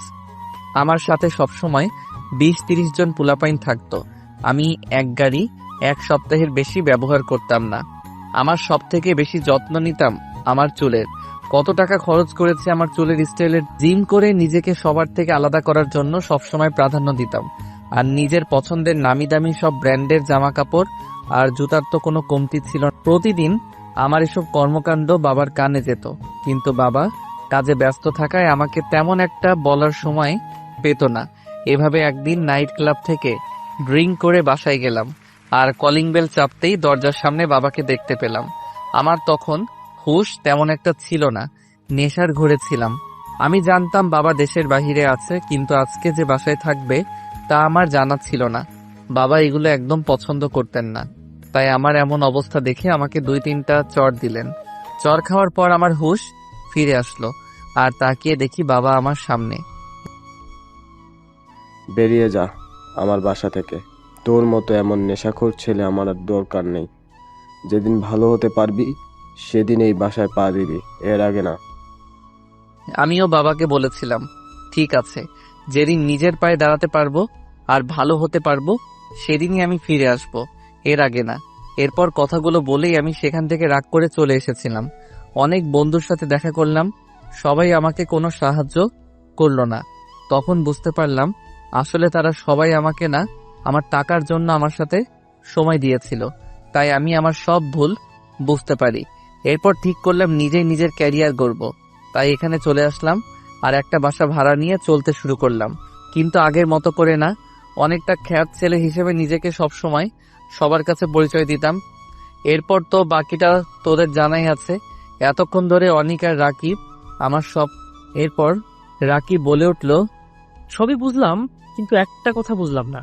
আমার সাথে সবসময় 20-30 জন পোলাপাইন থাকতো। আমি এক গাড়ি এক সপ্তাহের বেশি ব্যবহার করতাম না। আমার সব থেকে বেশি যত্ন নিতাম আমার চুলের। কত টাকা খরচ করেছে আমার চুলের স্টাইলের। জিম করে নিজেকে সবার থেকে আলাদা করার জন্য সবসময় প্রাধান্য দিতাম। আর নিজের পছন্দের নামি দামি সব ব্র্যান্ডের জামা কাপড় আর জুতার তো কোনো কমতি ছিল না। প্রতিদিন আমার এসব কর্মকাণ্ড বাবার কানে যেত, কিন্তু বাবা কাজে ব্যস্ত থাকায় আমাকে তেমন একটা বলার সময় পেত না। এভাবে একদিন নাইট ক্লাব থেকে ড্রিঙ্ক করে বাসায় গেলাম, আর কলিং বেল চাপতেই দরজার সামনে বাবাকে দেখতে পেলাম। আমার তখন হুঁশ তেমন একটা ছিল না, নেশার ঘরে ছিলাম। আমি জানতাম বাবা দেশের বাহিরে আছে, কিন্তু আজকে যে বাসায় থাকবে তা আমার জানা ছিল না। বাবা এগুলো একদম পছন্দ করতেন না, তাই আমার এমন অবস্থা দেখে আমাকে 2-3টা চড় দিলেন। চড় খাওয়ার পর আমার হুঁশ ফিরে আসলো, আর তাকিয়ে দেখি বাবা আমার সামনে। বেরিয়ে যা আমার বাসা থেকে। তোর মতো এমন নেশাখোর ছেলে আমার আর দরকার নেই। যেদিন ভালো হতে পারবি সেদিন এই বাসায় পা দিবি, এর আগে না। আমিও বাবাকে বলেছিলাম, ঠিক আছে, যেদিন নিজের পায়ে দাঁড়াতে পারবো আর ভালো হতে পারবো সেদিনই আমি ফিরে আসব, এর আগে না। এরপর কথাগুলো বলেই আমি সেখান থেকে রাগ করে চলে এসেছিলাম। অনেক বন্ধুর সাথে দেখা করলাম, সবাই আমাকে কোনো সাহায্য করলো না। তখন বুঝতে পারলাম আসলে তারা সবাই আমাকে না, আমার টাকার জন্য আমার সাথে সময় দিয়েছিল। তাই আমি আমার সব ভুল বুঝতে পারি। এরপর ঠিক করলাম নিজেই নিজের ক্যারিয়ার গড়ব। তাই এখানে চলে আসলাম আর একটা বাসা ভাড়া নিয়ে চলতে শুরু করলাম, কিন্তু আগের মতো করে না। অনেকটা খ্যাত ছেলে হিসেবে নিজেকে সবসময় সবার কাছে পরিচয় দিতাম। এরপর তো বাকিটা তোদের জানাই আছে। এতক্ষণ ধরে অনিক আর রাকিব আমার সব। এরপর রাকিব বলে উঠল, সবই বুঝলাম, কিন্তু একটা কথা বুঝলাম না।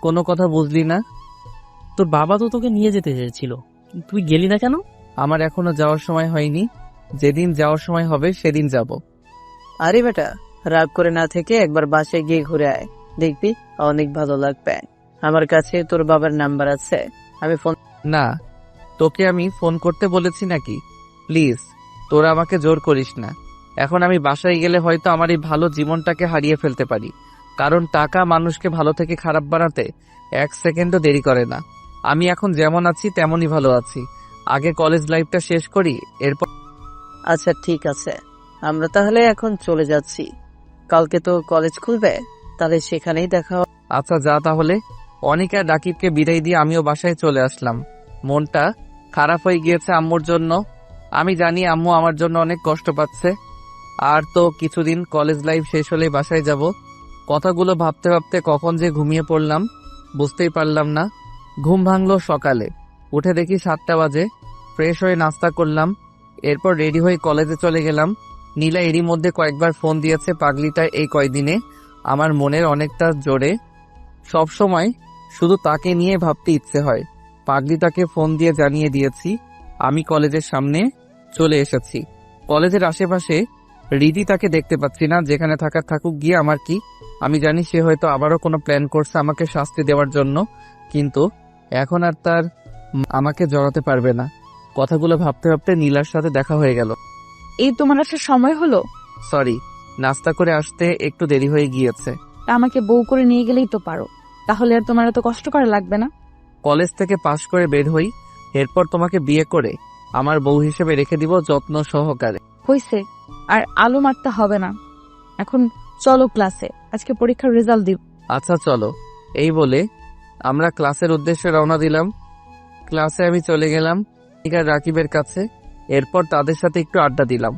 কোনো কথা বুঝলি না? তোর বাবা তো তোকে নিয়ে যেতে চেয়েছিল, তুই গেলি না কেন? আমার এখনো যাওয়ার সময় হয়নি, যেদিন যাওয়ার সময় হবে সেদিন যাব। আরে বেটা, রাগ করে না থেকে একবার বাসায় গিয়ে ঘুরে আয়, দেখবি অনেক ভালো লাগবে। আমার কাছে তোর বাবার নাম্বার আছে, আমি ফোন। না, তোকে আমি ফোন করতে বলেছি নাকি? প্লিজ তোরা আমাকে জোর করিস না। এখন আমি বাসায় গেলে হয়তো আমার এই ভালো জীবনটাকে হারিয়ে ফেলতে পারি, কারণ টাকা মানুষকে ভালো থেকে খারাপ বানাতে 1 সেকেন্ডও দেরি করে না। আমি এখন যেমন আছি তেমনই ভালো আছি। আগে কলেজ লাইফটা শেষ করি, এরপর। আচ্ছা ঠিক আছে, আমরা তাহলে এখন চলে যাচ্ছি। কালকে তো কলেজ খুলবে, তাহলে সেখানেই দেখা হবে। আচ্ছা যা তাহলে। অনিকা রাকিবকে বিদায় দিয়ে আমিও বাসায় চলে আসলাম। মনটা খারাপ হয়ে গিয়েছে আম্মুর জন্য। আমি জানি আম্মু আমার জন্য অনেক কষ্ট পাচ্ছে। আর তো কিছুদিন, কলেজ লাইফ শেষ হলেই বাসায় যাব। কথাগুলো ভাবতে ভাবতে কখন যে ঘুমিয়ে পড়লাম বুঝতেই পারলাম না। ঘুম ভাঙলো সকালে, উঠে দেখি 7টা বাজে। ফ্রেশ হয়ে নাস্তা করলাম, এরপর রেডি হয়ে কলেজে চলে গেলাম। নীলা এরই মধ্যে কয়েকবার ফোন দিয়েছে। পাগলিটা এই কয়দিনে আমার মনের অনেকটা জোরে। সব সময় শুধু তাকে নিয়ে ভাবতে ইচ্ছে হয়। পাগলিটাকে ফোন দিয়ে জানিয়ে দিয়েছি আমি কলেজের সামনে চলে এসেছি। কলেজের আশেপাশে রিদি তাকে দেখতে পাচ্ছি না। যেখানে থাকার থাকুক গিয়ে আমার কি। আমি জানি সে হয়তো আবারও কোনো প্ল্যান করছে আমাকে শাস্তি দেওয়ার জন্য, কিন্তু এখন আর তার আমাকে জড়াতে পারবে না। কথাগুলো ভাবতে ভাবতে নীলার সাথে দেখা হয়ে গেল। এই তোমার আসার সময় হলো? সরি, নাস্তা করে আসতে একটু দেরি হয়ে গিয়েছে। তা আমাকে বউ করে নিয়ে গেলেই তো পারো, তাহলে আর তোমার এত কষ্ট করা লাগবে না। কলেজ থেকে পাশ করে বের হই, এরপর তোমাকে বিয়ে করে আমার বউ হিসেবে রেখে দিব যত্ন সহকারে। হইছে, আর আলো মারতে হবে না। এখন চলো ক্লাসে, আজকে পরীক্ষার রেজাল্ট দিব। আচ্ছা চলো। এই বলে আমরা ক্লাসের উদ্দেশ্যে রওনা দিলাম। ক্লাসে আমি চলে গেলাম রাকিবের কাছে। এরপর তাদের সাথে একটু আড্ডা দিলাম।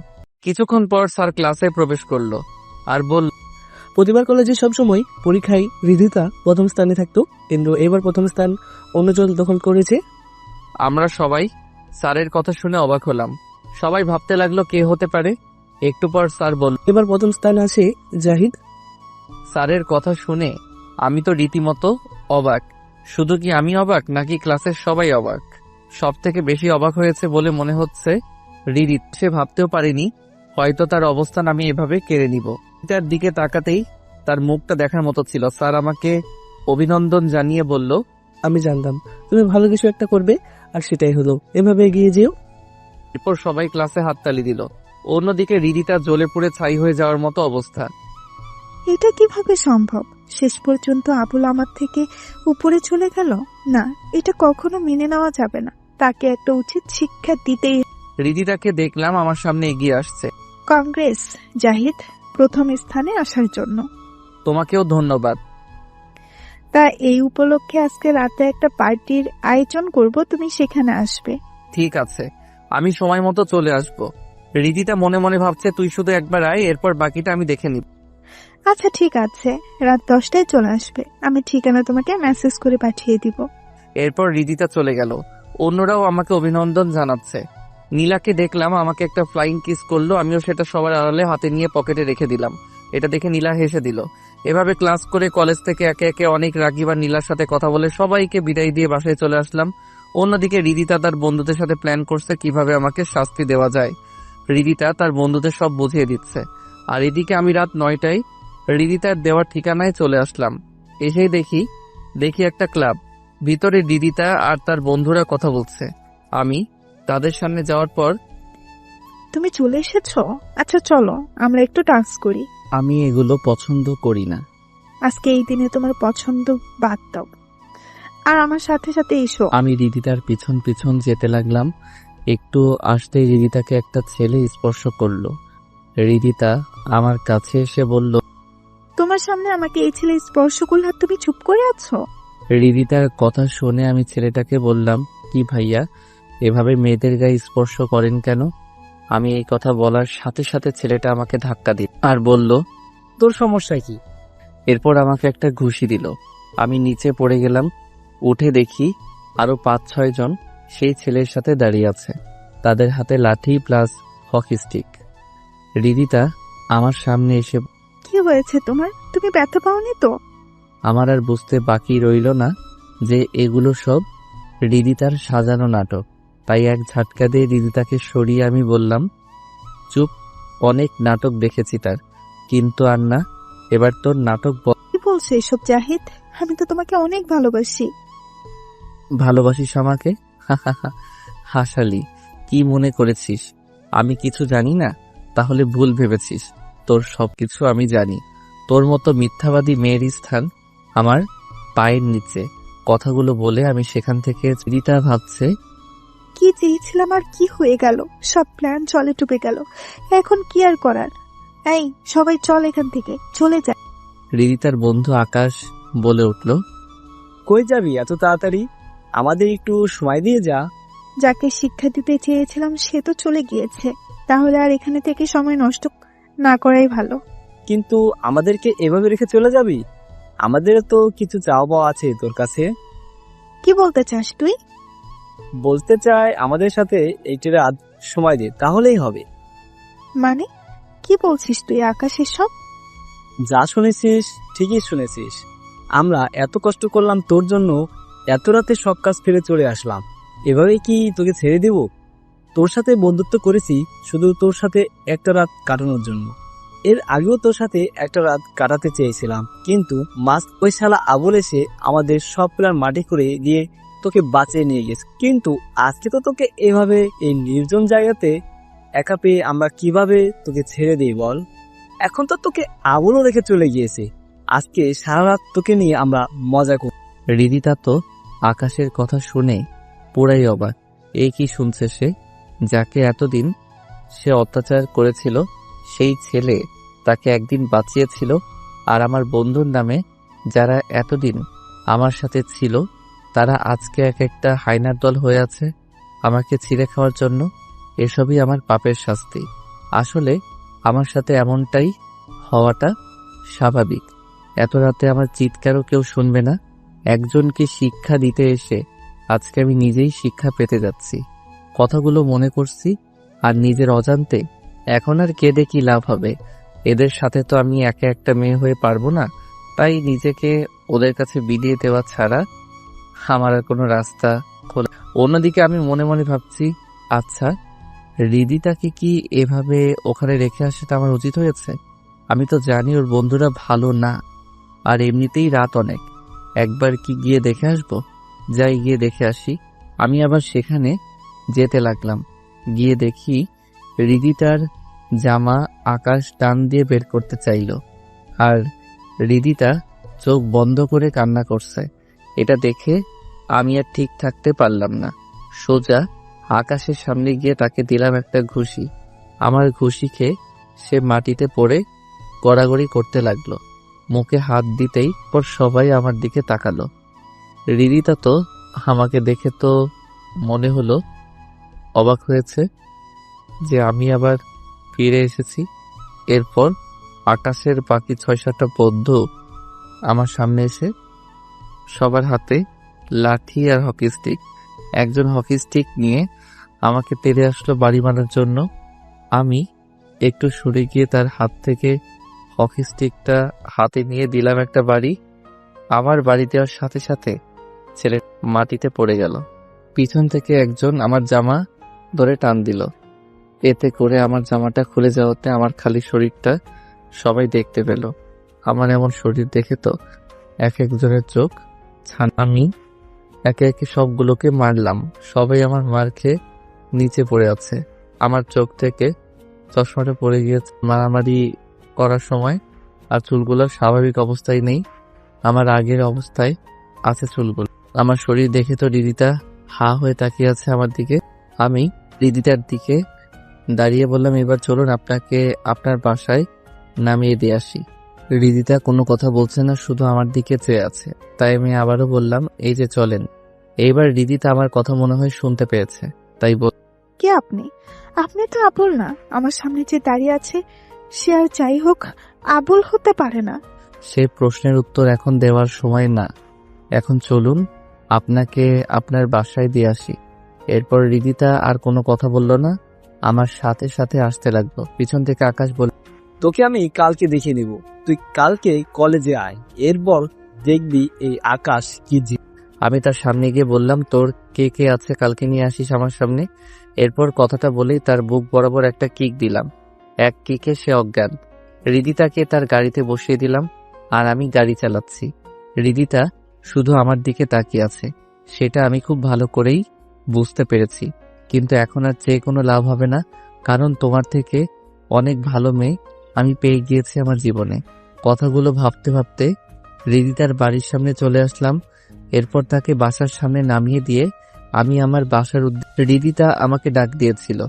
কিছুক্ষণ পর স্যার ক্লাসে প্রবেশ করলো আর বলল, প্রতিবার কলেজে সবসময় পরীক্ষায় রিদিতা প্রথম স্থানে থাকতো, কিন্তু এবার প্রথম স্থান অন্যজন দখল করেছে। আমরা সবাই স্যারের কথা শুনে অবাক হলাম। সবাই ভাবতে লাগলো কে হতে পারে। একটু পর স্যার বলল, এবার প্রথম স্থান আছে জাহিদ। স্যারের কথা শুনে আমি তো রীতিমতো অবাক। শুধু কি আমি অবাক, নাকি ক্লাসের সবাই অবাক? সব থেকে বেশি অবাক হয়েছে বলে মনে হচ্ছে রিদিত। সে ভাবতেও পারেনি হয়তো তার অবস্থান আমি এভাবে কেড়ে নিব। তার দিকে তাকাতেই তার মুখটা দেখার মতো ছিল। স্যার আমাকে অভিনন্দন জানিয়ে বলল, আমি জানতাম তুমি ভালো কিছু একটা করবে, আর সেটাই হলো। এভাবে এগিয়ে যেও। এরপর সবাই ক্লাসে হাততালি দিল। অন্যদিকে রিদিতা জ্বলে পুড়ে ছাই হয়ে যাওয়ার মতো অবস্থা। এটা কিভাবে সম্ভব? শেষ পর্যন্ত আবুল আমার থেকে উপরে চলে গেল। না, এটা কখনো মেনে নেওয়া যাবে না। তাকে একটা উচিত শিক্ষা দিতেই। রিদিতাকে দেখলাম আমার সামনে এগিয়ে আসছে। কংগ্রেস জাহিদ, প্রথম স্থানে আসার জন্য। তোমাকেও ধন্যবাদ। তা এই উপলক্ষে আজকে রাতে একটা পার্টির আয়োজন করব, তুমি সেখানে আসবে। ঠিক আছে, আমি সময় মতো চলে আসব। রিদিতা মনে মনে ভাবছে তুই শুধু একবার আয়, এরপর বাকিটা আমি দেখে নিব। আচ্ছা ঠিক আছে, রাত 10টায় চলে আসবে। আমি ঠিকানা তোমাকে মেসেজ করে পাঠিয়ে দিব। এরপর রিদিতা চলে গেল। অন্যরাও আমাকে অভিনন্দন জানাচ্ছে। নীলাকে দেখলাম আমাকে একটা ফ্লাইং কিস করলো। আমিও সেটা সবার আড়ালে হাতে নিয়ে পকেটে রেখে দিলাম। এটা দেখে নীলা হেসে দিল। এভাবে ক্লাস করে কলেজ থেকে একে একে অনেক রাকিব আর নীলার সাথে কথা বলে সবাইকে বিদায় দিয়ে বাসায় চলে আসলাম। অন্যদিকে রিদিতা তার বন্ধুদের সাথে প্ল্যান করছে কিভাবে আমাকে শাস্তি দেওয়া যায়। রিদিতা তার বন্ধুদের সব বুঝিয়ে দিচ্ছে। আর এদিকে আমি রাত 9টায় রিদিতার দেওয়ার ঠিকানায় চলে আসলাম। এসেই দেখি একটা ক্লাব। ভিতরে রিদিতা আর তার বন্ধুরা কথা বলছে। আমি তাদের সামনে যাওয়ার পর, তুমি চলে এসেছো? আচ্ছা চলো আমরা একটু ডান্স করি। আমি এগুলো পছন্দ করি না। আজকে এই দিনে তোমার পছন্দ বাদ দাও, আর আমার সাথে সাথে এসো। আমি রিদিতার পিছন পিছন যেতে লাগলাম। একটু আসতেই রিদিতাকে একটা ছেলে স্পর্শ করলো। রিদিতা আমার কাছে এসে বলল, তোমার সামনে আমাকে এই ছেলে স্পর্শ করলে আর তুমি চুপ করে আছো? রিদিতার কথা শুনে আমি ছেলেটাকে বললাম, কি ভাইয়া, এভাবে মেয়েদের গায়ে স্পর্শ করেন কেন? আমি এই কথা বলার সাথে সাথে ছেলেটা আমাকে ধাক্কা দিল আর বলল, তোর সমস্যা কি? এরপর আমাকে একটা ঘুষি দিল। আমি নিচে পড়ে গেলাম। উঠে দেখি আরো 5-6 জন সেই ছেলের সাথে দাঁড়িয়ে আছে। তাদের হাতে লাঠি প্লাস হকি স্টিক। রিদিতা আমার সামনে এসে, কি হয়েছে তোমার? তুমি ব্যথা পাওনি তো? আমার আর বুঝতে বাকি রইল না যে এগুলো সব রিদিতার সাজানো নাটক। তাই এক ঝাটকা দিয়ে রিদিতাকে সরিয়ে আমি বললাম, চুপ, অনেক নাটক দেখেছি তার, কিন্তু আর না, এবার তোর নাটক কি বলছো এসব জাহিদ? আমি তো তোমাকে অনেক ভালোবাসি। ভালোবাসিস আমাকে? হাসালি, কি মনে করেছিস আমি কিছু জানি না? তাহলে ভুল ভেবেছিস। তোর সবকিছু আমি জানি। তোর মতো মিথ্যাবাদী মেয়ের স্থান আমার পায়ের নিচে। কথাগুলো বলে আমি সেখান থেকে রিতা ভাবছে কি চেয়েছিলাম আর কি হয়ে গেল? সব প্ল্যান জলে ডুবে গেল। এখন কি আর করার? এই সবাই চল এখান থেকে, চলে যা। রিদিতার বন্ধু আকাশ বলে উঠল, কই যাবি এত তাড়াতাড়ি? আমাদের একটু সময় দিয়ে যা। যাকে শিক্ষা দিতে চেয়েছিলাম সে তো চলে গিয়েছে, তাহলে আর এখানে থেকে সময় নষ্ট না করাই ভালো। কিন্তু আমাদেরকে এভাবে রেখে চলে যাবি? আমাদের তো কিছু চাওয়া পাওয়া আছে তোর কাছে। কি বলতে চাস তুই? বলতে চাই আমাদের সাথে এইটা রাত সময় দে, তাহলেই হবে। মানে কি বলছিস তুই আকাশ এসব? যা শুনেছিস ঠিকই শুনেছিস। আমরা এত কষ্ট করলাম তোর জন্য, এত রাতে সব কাজ ফেলে চলে আসলাম। এভাবে কি তোকে ছেড়ে দেব? তোর সাথে বন্ধুত্ব করেছি শুধু তোর সাথে একটা রাত কাটানোর জন্য। এর আগেও তোর সাথে একটা রাত কাটাতে চেয়েছিলাম, কিন্তু ওই শালা আবুল এসে আমাদের সব প্ল্যান মাটি করে দিয়ে তোকে বাঁচিয়ে নিয়ে গেছে। কিন্তু আজকে তো তোকে এভাবে এই নির্জন জায়গাতে একা পেয়ে আমরা কিভাবে তোকে ছেড়ে দিই বল? এখন তো তোকে আবুলও রেখে চলে গিয়েছে। আজকে সারা রাত তোকে নিয়ে আমরা মজা করি। রিদিতা তো আকাশের কথা শুনে পুরাই অবাক। এই কি শুনছে সে? যাকে এতদিন সে অত্যাচার করেছিল, সেই ছেলে তাকে একদিন বাঁচিয়েছিল, আর আমার বন্ধুর নামে যারা এতদিন আমার সাথে ছিল তারা আজকে এক একটা হাইনার দল হয়ে আছে আমাকে ছিঁড়ে খাওয়ার জন্য। এসবই আমার পাপের শাস্তি। আসলে আমার সাথে এমনটাই হওয়াটা স্বাভাবিক। এত রাতে আমার চিৎকারও কেউ শুনবে না। একজনকে শিক্ষা দিতে এসে আজকে আমি নিজেই শিক্ষা পেতে যাচ্ছি। কথাগুলো মনে করছি আর নিজের অজান্তে এখন আর কেঁদে কি লাভ হবে? এদের সাথে তো আমি একে একটা মেয়ে হয়ে পারবো না। তাই নিজেকে ওদের কাছে বিলিয়ে দেওয়া ছাড়া আমার আর কোনো রাস্তা খোলা। অন্যদিকে আমি মনে মনে ভাবছি, আচ্ছা রিদিতাকে কি এভাবে ওখানে রেখে আসাটা আমার উচিত হয়েছে? আমি তো জানি ওর বন্ধুরা ভালো না, আর এমনিতেই রাত অনেক। একবার কি গিয়ে দেখে আসবো? যাই গিয়ে দেখে আসি। আমি আবার সেখানে যেতে লাগলাম। গিয়ে দেখি রিদিতার জামা আকাশ টান দিয়ে বের করতে চাইল, আর রিদিতা চোখ বন্ধ করে কান্না করছে। এটা দেখে আমি আর ঠিক থাকতে পারলাম না। সোজা আকাশের সামনে গিয়ে তাকে দিলাম একটা ঘুষি। আমার ঘুষি খেয়ে সে মাটিতে পড়ে গড়াগড়ি করতে লাগলো। মুখে হাত দিতেই পর সবাই আমার দিকে তাকালো। রিদিতা তো আমাকে দেখে তো মনে হলো অবাক হয়েছে যে আমি আবার ফিরে এসেছি। এরপর আকাশের বাকি ৬-৭টা বন্ধু আমার সামনে এসে সবার হাতে লাঠি আর হকি স্টিক। একজন হকি স্টিক নিয়ে আমাকে তেড়ে আসলো বাড়ি মারার জন্য। আমি একটু সরে গিয়ে তার হাত থেকে হকি স্টিকটা হাতে নিয়ে দিলাম একটা বাড়ি। আমার বাড়ি দেওয়ার সাথে সাথে ছেলে মাটিতে পড়ে গেল। পিছন থেকে একজন আমার জামা ধরে টান দিল। এতে করে আমার জামাটা খুলে যাওয়াতে আমার খালি শরীরটা সবাই দেখতে পেল। আমার এমন শরীর দেখে তো এক একজনের চোখ ছান। আমি একে একে সবগুলোকে মারলাম। সবাই আমার মার খেয়ে নিচে পড়ে আছে। আমার চোখ থেকে চশমাটা পড়ে গিয়েছে মারামারি করার সময়, আর চুলগুলো স্বাভাবিক অবস্থায় নেই, আমার আগের অবস্থায় আছে চুলগুলো। আমার শরীর দেখে তো রিদিতা হা হয়ে তাকিয়ে আছে আমার দিকে। আমি রিদিতার দিকে দাঁড়িয়ে বললাম, এবার চলুন আপনাকে আপনার বাসায় নামিয়ে দিয়ে আসি। রিদিতা কোনো কথা বলছে না, শুধু আমার দিকে চেয়ে আছে। তাই আমি আবারও বললাম, এই যে চলেন। এইবার রিদিতা আমার কথা মনে হয় শুনতে পেয়েছে, তাই কে আপনি? আপনি তো আবুল না। আমার সামনে যে দাঁড়িয়ে আছে সে আর যাই হোক আবুল হতে পারে না। সে প্রশ্নের উত্তর এখন দেওয়ার সময় না। এখন চলুন আপনাকে আপনার বাসায় দিয়ে আসি। এরপর রিদিতা আর কোনো কথা বলল না, আমার সাথে সাথে আসতে লাগলো। পিছন থেকে আকাশ বলল, তোকে আমি কালকে দেখে নিব। তুই কালকে কলেজে আয়, এরপর দেখবি এই আকাশ কি। আমি তার সামনে গিয়ে বললাম, তোর কে কে আছে কালকে নিয়ে আসিস আমার সামনে। এরপর কথাটা বলেই তার বুক বরাবর একটা কিক দিলাম। এক কিকে সে অজ্ঞান। রিদিতাকে তার গাড়িতে বসিয়ে দিলাম, আর আমি গাড়ি চালাচ্ছি। রিদিতা শুধু আমার দিকে তাকিয়ে আছে, সেটা আমি খুব ভালো করেই বুঝতে পেরেছি। কিন্তু এখন আর চেয়ে কোনো লাভ হবে না, কারণ তোমার থেকে অনেক ভালো মেয়ে আমি পেয়ে গিয়েছি আমার জীবনে। কথাগুলো ভাবতে ভাবতে হৃদিতার বাড়ির সামনে চলে আসলাম। এরপর তাকে বাসার সামনে নামিয়ে দিয়ে আমি আমার বাসার হৃদিতা আমাকে ডাক দিয়েছিল,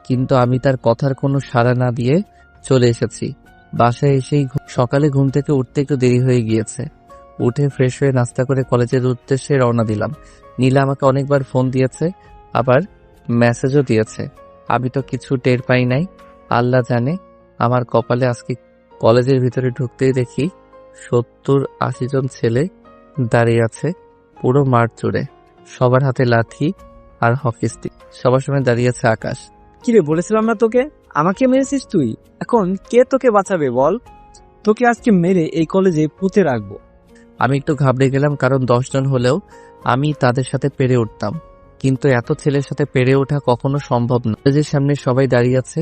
কিন্তু আমি তার কথার কোনো সাড়া না দিয়ে চলে এসেছি। বাসায় এসেই সকালে ঘুম থেকে উঠতে একটু দেরি হয়ে গিয়েছে। উঠে ফ্রেশ হয়ে নাস্তা করে কলেজের উদ্দেশ্যে রওনা দিলাম। নীলা আমাকে অনেকবার ফোন দিয়েছে, আবার মেসেজও দিয়েছে। আমি তো কিছু টের পাই নাই। আল্লাহ জানে আমার কপালে আজকে। কলেজের ভিতরে ঢুকতেই দেখি 70-80 জন ছেলে দাঁড়িয়ে আছে পুরো মাঠ জুড়ে। সবার হাতে লাঠি আর হকি স্টিক। সবার সামনে দাঁড়িয়ে আছে আকাশ। কিরে, বলেছিলাম না তোকে, আমাকে মেরেছিস তুই। এখন কে তোকে বাঁচাবে বল? তোকে আজকে মেরে এই কলেজে পুঁতে রাখবো। আমি একটু ঘাবড়ে গেলাম, কারণ 10 জন হলেও আমি তাদের সাথে পেরে উঠতাম, কিন্তু এত ছেলের সাথে পেরে ওঠা কখনো সম্ভব না। কলেজের সামনে সবাই দাঁড়িয়ে আছে,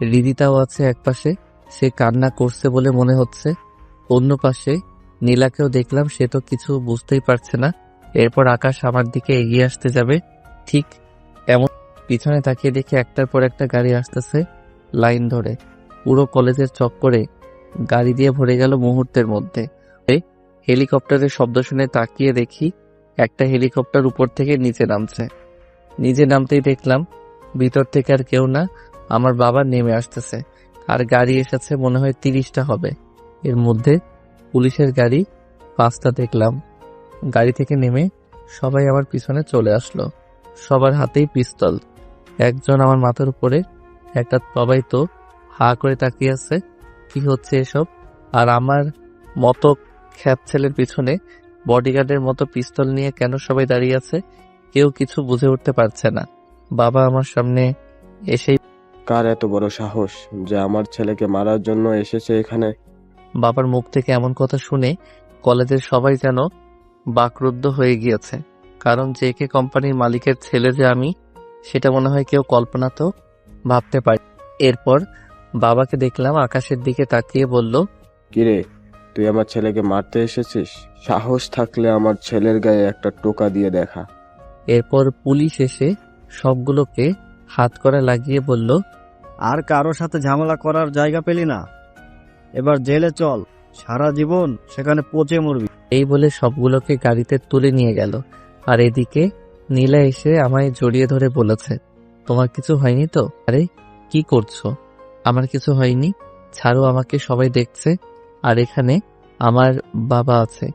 হৃদিতাও আছে একপাশে, সে কান্না করছে বলে মনে হচ্ছে। অন্য পাশে নীলাকেও দেখলাম, সে তো কিছু বুঝতেই পারছে না। এরপর আকাশ আমার দিকে এগিয়ে আসতে যাবে, ঠিক এমন পিছনে তাকিয়ে দেখে একটার পর একটা গাড়ি আসতেছে লাইন ধরে। পুরো কলেজের চক্করে গাড়ি দিয়ে ভরে গেল মুহূর্তের মধ্যে। হেলিকপ্টারের শব্দ শুনে তাকিয়ে দেখি একটা হেলিকপ্টার উপর থেকে নিচে নামছে। নিচে নামতেই দেখলাম ভিতর থেকে আর কেউ না, আমার বাবা নেমে আসতেছে। আর গাড়ি এসেছে মনে হয় 30টা হবে। এর মধ্যে পুলিশের গাড়ি 5টা দেখলাম। গাড়ি থেকে নেমে সবাই আমার পিছনে চলে আসলো, সবার হাতেই পিস্তল। একজন আমার মাথার উপরে, একটা সবাই তো হা করে তাকিয়ে আছে, কি হচ্ছে এসব? আর আমার মতো খ্যাত ছেলের পিছনে বডিগার্ডের মতো পিস্তল নিয়ে কেন সবাই দাঁড়িয়ে আছে? কেউ কিছু বুঝে উঠতে পারছে না। বাবা আমার সামনে এসেই, কার এত বড় সাহস যে আমার ছেলেকে মারার জন্য এসেছে এখানে? বাবার মুখ থেকে এমন কথা শুনে কলেজের সবাই যেন বাকরুদ্ধ হয়ে গিয়েছে, কারণ জেকে কোম্পানির মালিকের ছেলে যে আমি, সেটা মনে হয় কেউ কল্পনাতেও ভাবতে পারে। এরপর বাবাকে দেখলাম আকাশের দিকে তাকিয়ে বলল, কিরে, তুই আমার ছেলেকে মারতে এসেছিস? সাহস থাকলে আমার ছেলের গায়ে একটা টোকা দিয়ে দেখা। এরপর পুলিশ এসে সবগুলোকে হাত করা লাগিয়ে বলল, আর কারোর সাথে ঝামেলা করার জায়গা পেলি না, এবার জেলে চল, সারা জীবন সেখানে পচে মরবি। এই বলে সবগুলোকে গাড়িতে তুলে নিয়ে গেল। আর এদিকে নীলা এসে আমায় জড়িয়ে ধরে বলেছে, তোমার কিছু হয়নি তো? আরে কি করছো? আমার কিছু হয়নি, ছাড়ো আমাকে, সবাই দেখছে আর এখানে আমার বাবা আছে।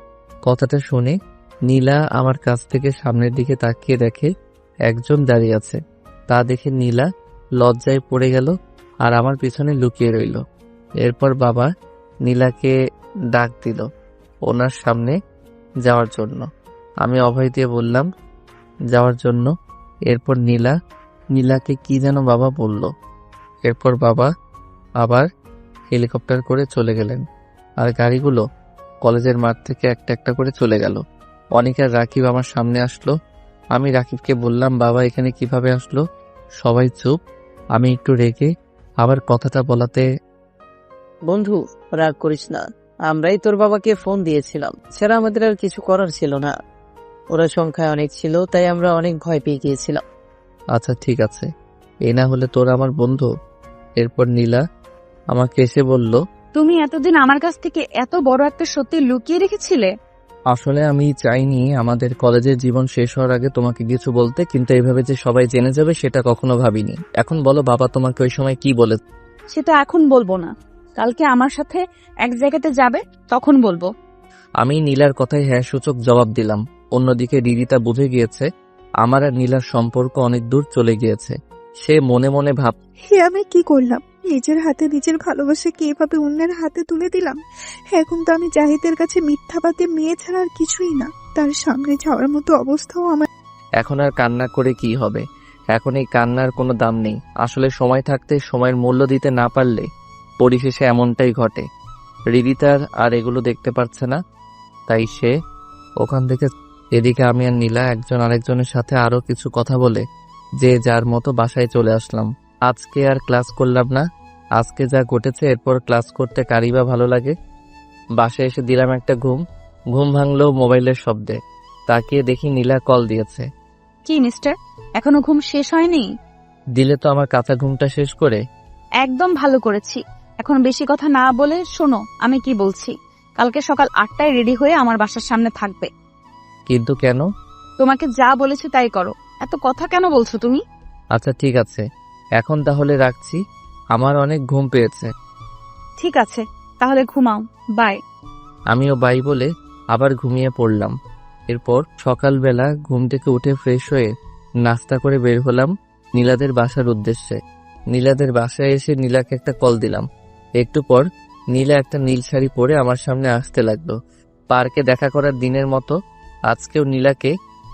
কথাটা শুনে নীলা আমার কাছ থেকে সামনের দিকে তাকিয়ে দেখে একজন দাঁড়িয়ে আছে। তা দেখে নীলা লজ্জায় পড়ে গেল আর আমার পিছনে লুকিয়ে রইল। এরপর বাবা নীলাকে ডাক দিল ওনার সামনে যাওয়ার জন্য। আমি অভয় দিয়ে বললাম যাওয়ার জন্য। এরপর নীলাকে কি যেন বাবা বলল। এরপর বাবা আবার হেলিকপ্টার করে চলে গেলেন, আর গাড়িগুলো কলেজের মাঠ থেকে একটা একটা করে চলে গেল। অনিক আর রাকিব আমার সামনে আসলো। আমি রাকিবকে বললাম, বাবা এখানে কিভাবে আসলো? সবাই চুপ। আমি একটু রেগে আবার কথাটা বলাতে, বন্ধু, রাগ করিস না, আমরাই তোর বাবাকে ফোন দিয়েছিলাম, সেটা আমাদের আর কিছু করার ছিল না। ওরা সংখ্যায় অনেক ছিল, তাই আমরা অনেক ভয় পেয়ে গিয়েছিলাম। আচ্ছা ঠিক আছে, এই না হলে তোর আমার বন্ধু। এরপর নীলা আমাকে এসে বলল, তুমি এতদিন আমার কাছ থেকে এত বড় একটা সত্যি লুকিয়ে রেখেছিলে? আসলে আমি চাইনি আমাদের কলেজের জীবন শেষ হওয়ার আগে তোমাকে কিছু বলতে, কিন্তু এইভাবে যে সবাই জেনে যাবে সেটা কখনো ভাবিনি। এখন বলো বাবা তোমাকে ওই সময় কি বলে? সেটা এখন বলবো না, কালকে আমার সাথে এক জায়গাতে যাবে, তখন বলবো। আমি নীলার কথায় হ্যাঁ সূচক জবাব দিলাম। অন্যদিকে রিদিতা বুঝে গিয়েছে আমার আর নীলার সম্পর্ক অনেক দূর চলে গিয়েছে। সে মনে মনে ভাব, হে আমি কি করলাম? নিজের হাতে নিজের ভালোবাসাকে এভাবে অন্যের হাতে তুলে দিলাম। এখন তো আমি জাহিদের কাছে মিথ্যাবাদী মেয়ে ছাড়া আর কিছুই না। তার সামনে যাওয়ার মতো অবস্থাও আমার। এখন আর কান্না করে কি হবে? এখন এই কান্নার কোনো দাম নেই। আসলে সময় থাকতে সময়ের মূল্য দিতে না পারলে পরিশেষে এমনটাই ঘটে। রিদিতার আর এগুলো দেখতে পাচ্ছে না, তাই সে ওখান থেকে। এদিকে আমি আর নীলা একজন আরেকজনের সাথে আরো কিছু কথা বলে যে যার মতো বাসায় চলে আসলাম। আজকে আর ক্লাস করলাম না। আজকে যা ঘটেছে এরপর ক্লাস করতে কারই বা ভালো লাগে। বাসায় এসে দিলাম একটা ঘুম ভাঙলো মোবাইলের শব্দে। তাকিয়ে দেখি নীলা কল দিয়েছে। কি মিস্টার, এখনো ঘুম শেষ হয়নি? দিলে তো আমার কাঁচা ঘুমটা শেষ করে। একদম ভালো করেছি। এখন বেশি কথা না বলে শোনো আমি কি বলছি। কালকে সকাল 8টায় রেডি হয়ে আমার বাসার সামনে থাকবে। কিন্তু কেন? তোমাকে যা বলেছি তাই করো। এত কথা কেন বলছো তুমি? আচ্ছা ঠিক আছে, এখন তাহলে রাখছি, আমার অনেক ঘুম পেয়েছে। ঠিক আছে, তাহলে ঘুমাও। বাই। আমিও বাই বলে আবার ঘুমিয়ে পড়লাম। এরপর সকালবেলা ঘুম থেকে উঠে ফ্রেশ হয়ে নাস্তা করে বের হলাম নীলাদের বাসার উদ্দেশ্যে। নীলাদের বাসায় এসে নীলাকে একটা কল দিলাম। একটু পর নীলা একটা নীল শাড়ি পরে আমার সামনে আসতে লাগলো। পার্কে দেখা করার দিনের মতো আজকেও নীলাকে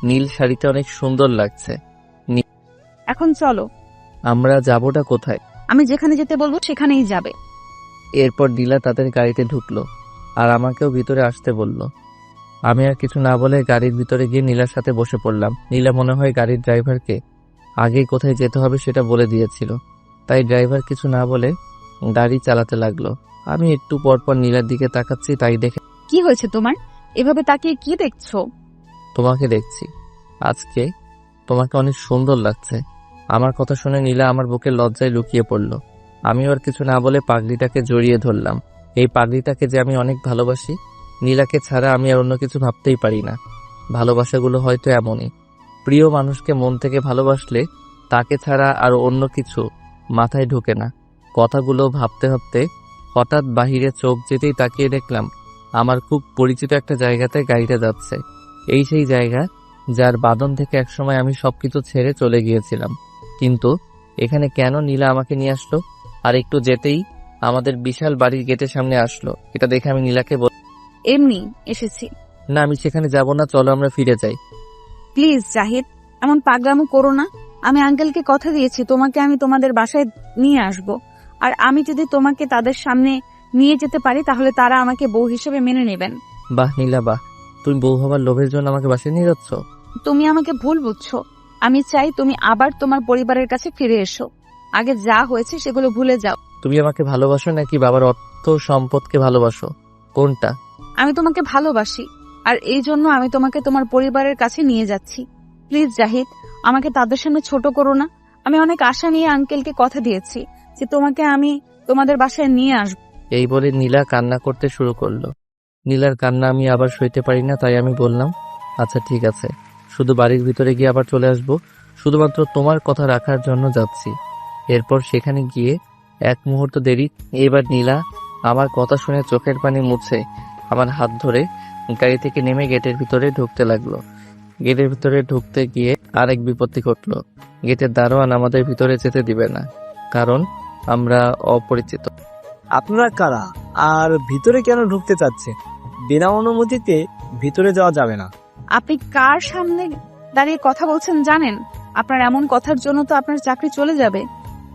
নীল শাড়িতে অনেক সুন্দর লাগছে। এখন চলো। আমরা যাবোটা কোথায়? আমি যেখানে যেতে বলবো সেখানেই যাবে। এরপর নীলা তাদের গাড়িতে ঢুকলো আর আমাকেও ভিতরে আসতে বলল। আমি আর কিছু না বলে গাড়ির ভিতরে গিয়ে নীলার সাথে বসে পড়লাম। নীলা মনে হয় গাড়ির ড্রাইভারকে আগেই কোথায় যেতে হবে সেটা বলে দিয়েছিল, তাই ড্রাইভার কিছু না বলে গাড়ি চালাতে লাগলো। আমি একটু পরপর নীলার দিকে তাকাচ্ছি, তাই দেখে কি হয়েছে তোমার? এভাবে তাকিয়ে কি দেখছো? তোমাকে দেখছি। আজকে তোমাকে অনেক সুন্দর লাগছে। আমার কথা শুনে নীলা আমার বুকে লজ্জায় লুকিয়ে পড়ল। আমি আর কিছু না বলে পাগড়িটাকে জড়িয়ে ধরলাম। এই পাগড়িটাকে যে আমি অনেক ভালোবাসি। নীলাকে ছাড়া আমি আর অন্য কিছু ভাবতেই পারি না। ভালোবাসাগুলো হয়তো এমনই, প্রিয় মানুষকে মন থেকে ভালোবাসলে তাকে ছাড়া আর অন্য কিছু মাথায় ঢোকে না। কথাগুলো ভাবতে ভাবতে হঠাৎ বাহিরে চোখ যেতেই তাকিয়ে দেখলাম আমার খুব পরিচিত একটা জায়গাতে গাড়িটা যাচ্ছে। এই সেই জায়গা যার বাঁধন থেকে একসময় আমি সবকিছু ছেড়ে চলে গিয়েছিলাম। কিন্তু এখানে কেন নীলা আমাকে নিয়ে আসলো? আর একটু যেতেই আমাদের বিশাল বাড়ির গেটের সামনে আসলো। এটা দেখে আমি নীলাকে এমনি এসেছি। না, আমি সেখানে যাব না, চলো আমরা ফিরে যাই। প্লিজ জাহিদ, এমন পাগলামো করো না। আমি আঙ্কেলকে কথা দিয়েছি তোমাকে আমি তোমাদের বাসায় নিয়ে আসব। আর আমি যদি তোমাকে তাদের সামনে নিয়ে যেতে পারি তাহলে তারা আমাকে বউ হিসেবে মেনে নেবেন। বাহ নীলা বাহ, তুমি বউ হবার লোভের জন্য আমাকে বাসায় নিয়ে যাচ্ছ। তুমি আমাকে ভুল বুঝছো। আমি চাই তুমি আবার তোমার পরিবারের কাছে ফিরে এসো। আগে যা হয়েছে সেগুলো ভুলে যাও। তুমি আমাকে ভালোবাসো নাকি বাবার অর্থ সম্পদকে ভালোবাসো? কোনটা? আমি তোমাকে ভালোবাসি, আর এই জন্য আমি তোমাকে তোমার পরিবারের কাছে নিয়ে যাচ্ছি। প্লিজ জাহিদ, আমাকে তাদের সামনে ছোট করো না। আমি অনেক আশা নিয়ে আঙ্কেলকে কথা দিয়েছি যে তোমাকে আমি তোমাদের বাসায় নিয়ে আসবো। এই বলে নীলা কান্না করতে শুরু করলো। নীলার কান্না আমি আবার সইতে পারি না, তাই আমি বললাম, আচ্ছা ঠিক আছে, শুধু বাড়ির ভিতরে গিয়ে আবার চলে আসবো, শুধুমাত্র তোমার কথা রাখার জন্য যাচ্ছি। এরপর সেখানে গিয়ে এক মুহূর্ত দেরি। এবার নীলা আমার কথা শুনে চোখের পানি মুছে আমার হাত ধরে গাড়ি থেকে নেমে গেটের ভিতরে ঢুকতে লাগলো। গেটের ভিতরে ঢুকতে গিয়ে আরেক বিপত্তি ঘটলো। গেটের দারোয়ান আমাদের ভিতরে যেতে দিবে না, কারণ আমরা অপরিচিত। আপনারা কারা আর ভিতরে কেন ঢুকতে চাচ্ছে? বিনা অনুমতিতে ভিতরে যাওয়া যাবে না। আপনি কার সামনে দাঁড়িয়ে কথা বলছেন জানেন? আপনার এমন কথার জন্য তো আপনার চাকরি চলে যাবে।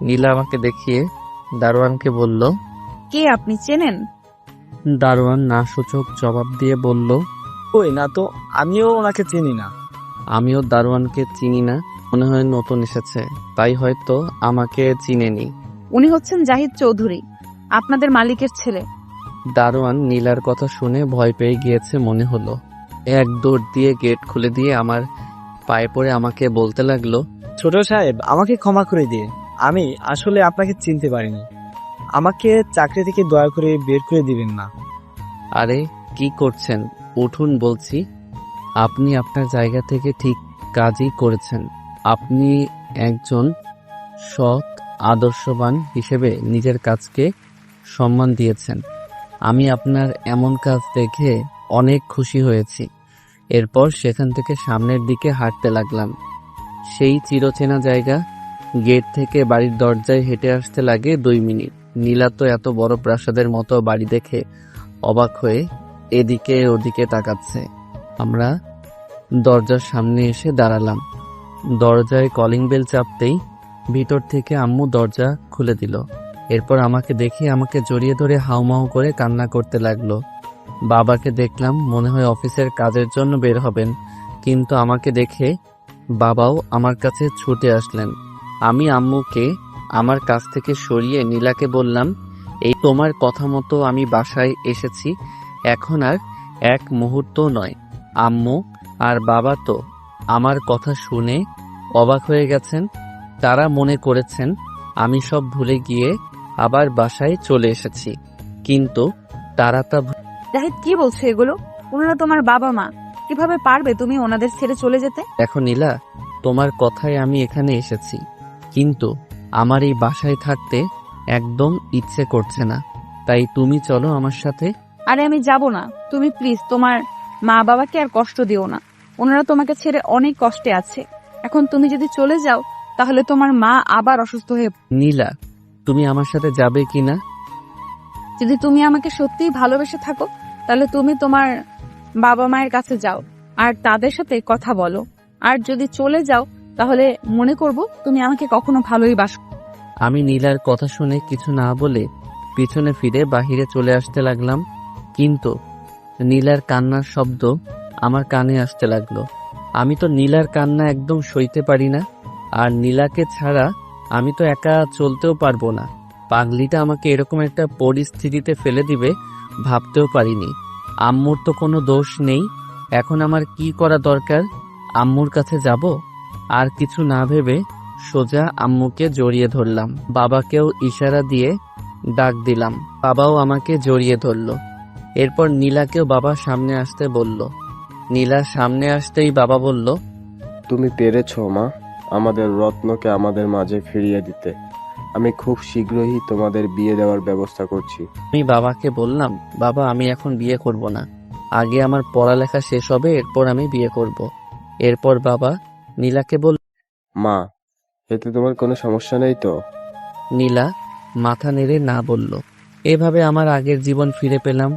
নীলা আমাকে দেখিয়ে দারোয়ানকে বলল, কে আপনি, চেনেন? দারোয়ান না সূচক জবাব দিয়ে বলল, কই না তো, আমিও ওনাকে চিনি না। আমিও দারোয়ানকে চিনি না, মনে হয় নতুন এসেছে, তাই হয়তো আমাকে চিনেনি। উনি হচ্ছেন জাহিদ চৌধুরী, আপনাদের মালিকের ছেলে। দারোয়ান নীলার কথা শুনে ভয় পেয়ে গিয়েছে মনে হলো। এক দৌড় দিয়ে গেট খুলে দিয়ে আমার পায়ে পড়ে আমাকে বলতে লাগলো, ছোট সাহেব, আমাকে ক্ষমা করে দিন, আমি আসলে আপনাকে চিনতে পারিনি। আমাকে চাকরি থেকে দয়া করে বের করে দিবেন না। আরে কি করছেন, উঠুন বলছি। আপনি আপনার জায়গা থেকে ঠিক কাজই করেছেন। আপনি একজন সৎ আদর্শবান হিসেবে নিজের কাজকে সম্মান দিয়েছেন। আমি আপনার এমন কাজ দেখে অনেক খুশি হয়েছি। এরপর সেখান থেকে সামনের দিকে হাঁটতে লাগলাম। সেই চিরচেনা জায়গা। গেট থেকে বাড়ির দরজায় হেঁটে আসতে লাগে 2 মিনিট। নীলা তো এত বড় প্রাসাদের মতো বাড়ি দেখে অবাক হয়ে এদিকে ওদিকে তাকাচ্ছে। আমরা দরজার সামনে এসে দাঁড়ালাম। দরজায় কলিং বেল চাপতেই ভিতর থেকে আম্মু দরজা খুলে দিল। এরপর আমাকে দেখে আমাকে জড়িয়ে ধরে হাউমাউ করে কান্না করতে লাগলো। বাবাকে দেখলাম, মনে হয় অফিসের কাজের জন্য বের হবেন, কিন্তু আমাকে দেখে বাবাও আমার কাছে ছুটে আসলেন। আমি আম্মুকে আমার কাছ থেকে সরিয়ে নীলাকে বললাম, এই তোমার কথা মতো আমি বাসায় এসেছি, এখন আর এক মুহূর্ত নয়। আম্মু আর বাবা তো আমার কথা শুনে অবাক হয়ে গেছেন। তারা মনে করেছেন আমি সব ভুলে গিয়ে আবার বাসায় চলে এসেছি, কিন্তু তারা তা জাহিদ, কি বলছো এগুলো? ওনারা তোমার বাবা মা, কিভাবে পারবে তুমি ওনাদের ছেড়ে চলে যেতে? দেখো নীলা, তোমার কথায় আমি এখানে এসেছি, কিন্তু আমার এই বাসায় থাকতে একদম ইচ্ছে করছে না। তাই তুমি চলো আমার সাথে। আরে আমি যাব না, তুমি প্লিজ তোমার মা বাবাকে আর কষ্ট দিও না। ওনারা তোমাকে ছেড়ে অনেক কষ্টে আছে। এখন তুমি যদি চলে যাও তাহলে তোমার মা আবার অসুস্থ হয়ে নীলা, তুমি আমার সাথে যাবে কিনা? যদি তুমি আমাকে সত্যিই ভালোবেসে থাকো তাহলে তুমি তোমার বাবা মায়ের কাছে যাও আর তাদের সাথে কথা বলো। আর যদি চলে যাও তাহলে মনে করব তুমি আমাকে কখনো ভালোই বাসো। আমি নীলার কথা শুনে কিছু না বলে পিছনে ফিরে বাহিরে চলে আসতে লাগলাম, কিন্তু নীলার কান্নার শব্দ আমার কানে আসতে লাগলো। আমি তো নীলার কান্না একদম সইতে পারি না, আর নীলাকে ছাড়া আমি তো একা চলতেও পারবো না। পাগলিটা আমাকে এরকম একটা পরিস্থিতিতে ফেলে দিবে ভাবতেও পারিনি। আম্মুর তো কোনো দোষ নেই, এখন আমার কি করা দরকার? আম্মুর কাছে যাব? আর কিছু না ভেবে সোজা আম্মুকে জড়িয়ে ধরলাম। বাবাকেও ইশারা দিয়ে ডাক দিলাম, বাবাও আমাকে জড়িয়ে ধরল। এরপর নীলাকেও বাবা সামনে আসতে বলল। নীলা সামনে আসতেই বাবা বলল, তুমি পেরেছো মা, আমাদের রত্নকে আমাদের মাঝে ফিরিয়ে দিতে। আমি খুব শীঘ্রই তোমাদের বিয়ে দেওয়ার ব্যবস্থা করছি। আমি বাবাকে বললাম, বাবা আমি এখন বিয়ে করব না, আগে আমার পড়ালেখা শেষ হবে, এরপর আমি বিয়ে করব। এরপর বাবা নীলাকে বলল। মা, এতে তোমার কোনো সমস্যা নেই তো? নীলা মাথা নেড়ে না বলল। এভাবে আমার আগের জীবন ফিরে পেলাম,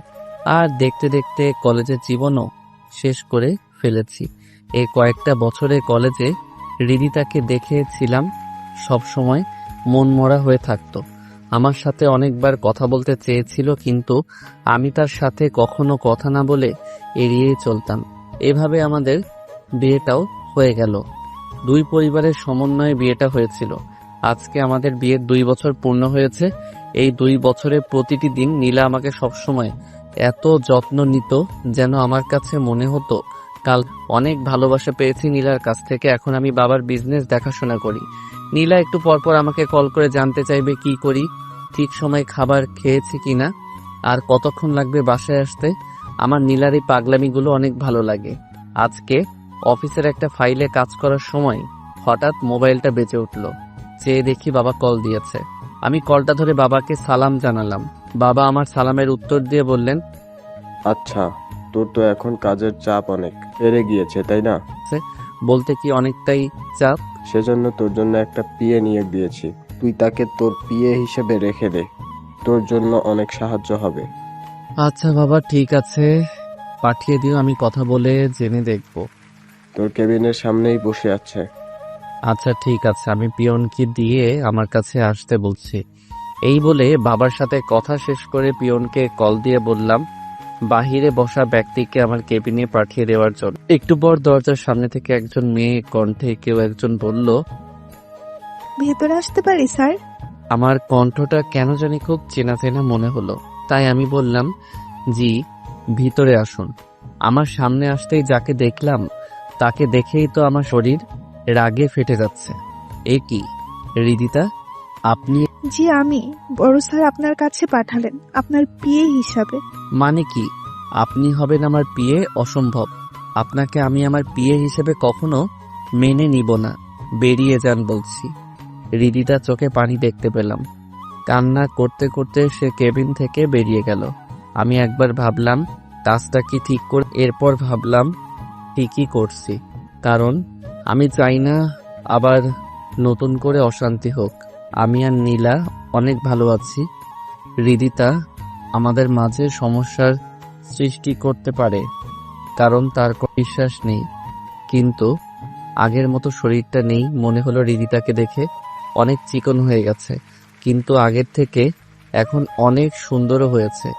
আর দেখতে দেখতে কলেজের জীবনও শেষ করে ফেলেছি। এই কয়েকটা বছরে কলেজে হৃদিতাকে দেখেছিলাম, সবসময় মন মরা হয়ে থাকতো। আমার সাথে অনেকবার কথা বলতে চেয়েছিল, কিন্তু আমি তার সাথে কখনো কথা না বলে এড়িয়েই চলতাম। এভাবে আমাদের বিয়েটাও হয়ে গেল। দুই পরিবারের সমন্বয়ে বিয়েটা হয়েছিল। আজকে আমাদের বিয়ের 2 বছর পূর্ণ হয়েছে। এই 2 বছরে প্রতিটি দিন নীলা আমাকে সবসময় এত যত্ন নিত, যেন আমার কাছে মনে হতো কাল। অনেক ভালোবাসা পেয়েছি নীলার কাছ থেকে। এখন আমি বাবার বিজনেস দেখাশোনা করি। নীলা একটু পরপর আমাকে কল করে জানতে চাইবে কি করি, ঠিক সময় খাবার খেয়েছি কিনা, আর কতক্ষণ লাগবে বাসায় আসতে। আমার নীলার এই পাগলামিগুলো অনেক ভালো লাগে। আজকে অফিসের একটা ফাইলে কাজ করার সময় হঠাৎ মোবাইলটা বেজে উঠল। চেয়ে দেখি বাবা কল দিয়েছে। আমি কলটা ধরে বাবাকে সালাম জানালাম। বাবা আমার সালামের উত্তর দিয়ে বললেন, আচ্ছা, তোর তো এখন কাজের চাপ অনেক বেড়ে গিয়েছে, তাই না? বলতে কি অনেকটাই চাপ। সেজন্য তোর জন্য একটা পিএ নিয়োগ দিয়েছি। তুই তাকে তোর পিএ হিসেবে রেখে দে, তোর জন্য অনেক সাহায্য হবে। আচ্ছা বাবা, ঠিক আছে, পাঠিয়ে দিও, আমি কথা বলে জেনে দেখব। তোর কেবিনের সামনেই বসে আছে। আচ্ছা ঠিক আছে, আমি পিয়নকে দিয়ে আমার কাছে আসতে বলছি। এই বলে বাবার সাথে কথা শেষ করে পিয়নকে কল দিয়ে বললাম বাহিরে বসা ব্যক্তিকে আমার কেবিনে পাঠিয়ে দেওয়ার জন্য। একটু পর দরজার সামনে থেকে একজন মেয়ে কণ্ঠে কেউ একজন বলল, ভেতরে আসতে পারি স্যার? আমার কণ্ঠটা কেন জানি খুব চেনা চেনা মনে হলো, তাই আমি বললাম, জি ভিতরে আসুন। আমার সামনে আসতেই যাকে দেখলাম তাকে দেখেই তো আমার শরীর রাগে ফেটে যাচ্ছে। এ কি হৃদিতা, আপনি? জি আমি। বড় স্যার আপনার কাছে পাঠালেন আপনার পিএ হিসাবে। মানে কি আপনি হবেন আমার পিএ? অসম্ভব, আপনাকে আমি আমার পিএ হিসেবে কখনো মেনে নিব না, বেরিয়ে যান বলছি। হৃদিতা চোখে পানি দেখতে পেলাম। কান্না করতে করতে সে কেবিন থেকে বেরিয়ে গেল। আমি একবার ভাবলাম কাজটা কি ঠিক করে, এরপর ভাবলাম ঠিকই করছি, কারণ আমি চাই না আবার নতুন করে অশান্তি হোক। আমি আর নীলা অনেক ভালো আছি। হৃদিতা আমাদের মাঝে সমস্যার সৃষ্টি করতে পারে, কারণ তার কোনো বিশ্বাস নেই, কিন্তু আগের মতো শরীরটা নেই। মনে হলো হৃদিতাকে দেখে অনেক চিকন হয়ে গেছে, কিন্তু আগের থেকে এখন অনেক সুন্দরও হয়েছে।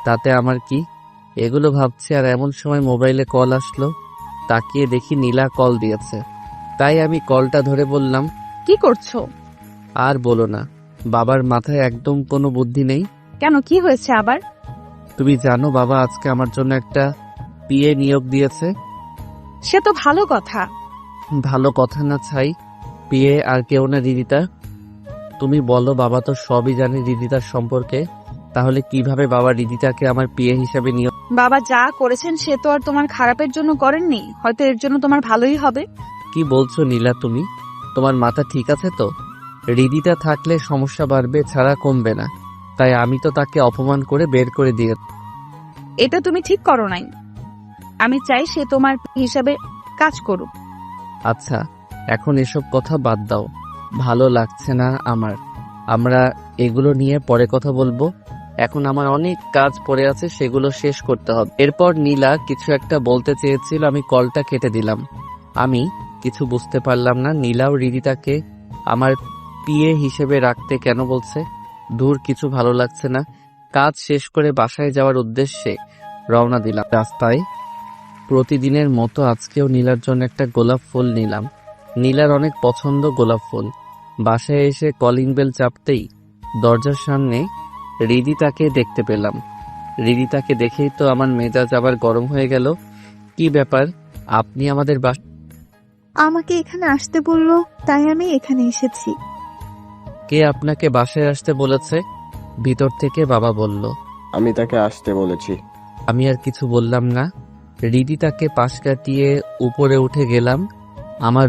তাতে আমার কি? এগুলো ভাবছি, আর এমন সময় মোবাইলে কল আসলো। তাকিয়ে দেখি নীলা কল দিয়েছে। তাই আমি কলটা ধরে বললাম, কি করছো? আর বলো না, বাবার মাথায় একদম কোনো বুদ্ধি নেই। কেন, কি হয়েছে আবার? তুমি জানো বাবা আজকে আমার জন্য একটা পিএ নিয়োগ দিয়েছে। সে তো ভালো কথা। ভালো কথা না ছাই, পিয়ে আর কেউ না রিদিতা? তুমি বলো, বাবা তো সবই জানে রিদিতার সম্পর্কে, তাহলে কিভাবে বাবা রিদিতাকে আমার পিয়ে হিসাবে নিয়ে? বাবা যা করেছেন সে তো আর তোমার খারাপের জন্য করেননি, হয়তো এর জন্য তোমার ভালোই হবে। কি বলছো নীলা তুমি? তোমার মাথা ঠিক আছে তো? রিদিতা থাকলে সমস্যা বাড়বে ছাড়া কমবে না, তাই আমি তো তাকে অপমান করে বের করে দিয়ে। এটা তুমি ঠিক করো নাই। আমি চাই সে তোমার হিসাবে কাজ করুক। আচ্ছা, এখন এসব কথা বাদ দাও, ভালো লাগছে না আমার। আমরা এগুলো নিয়ে পরে কথা বলবো। এখন আমার অনেক কাজ পড়ে আছে, সেগুলো শেষ করতে হবে। এরপর নীলা কিছু একটা বলতে চেয়েছিল, আমি কলটা কেটে দিলাম। আমি কিছু বুঝতে পারলাম না নীলাও রিদিতাকে আমার পিএ হিসেবে রাখতে কেন বলছে। দূর, কিছু ভালো লাগছে না। কাজ শেষ করে বাসায় যাওয়ার উদ্দেশ্যে রওনা দিলাম। রাস্তায় প্রতিদিনের মতো আজকেও নীলার জন্য একটা গোলাপ ফুল নিলাম। নীলার অনেক পছন্দ গোলাপ ফুল। বাসায় এসে কলিং বেল চাপতেই দরজার সামনে রিদিতাকে দেখতে পেলাম। রিদিতাকে দেখেই তো আমার মেজাজ আবার গরম হয়ে গেল। কি ব্যাপার, আপনি আমাদের আমাকে এখানে আসতে বললো, তাই আমি এখানে এসেছি। কে আপনাকে বাসায় আসতে বলেছে? ভিতর থেকে বাবা বলল। আমি তাকে আসতে বলেছি। আমি আর কিছু বললাম না। রিদিতাকে পাশ কাটিয়ে উপরে উঠে গেলাম আমার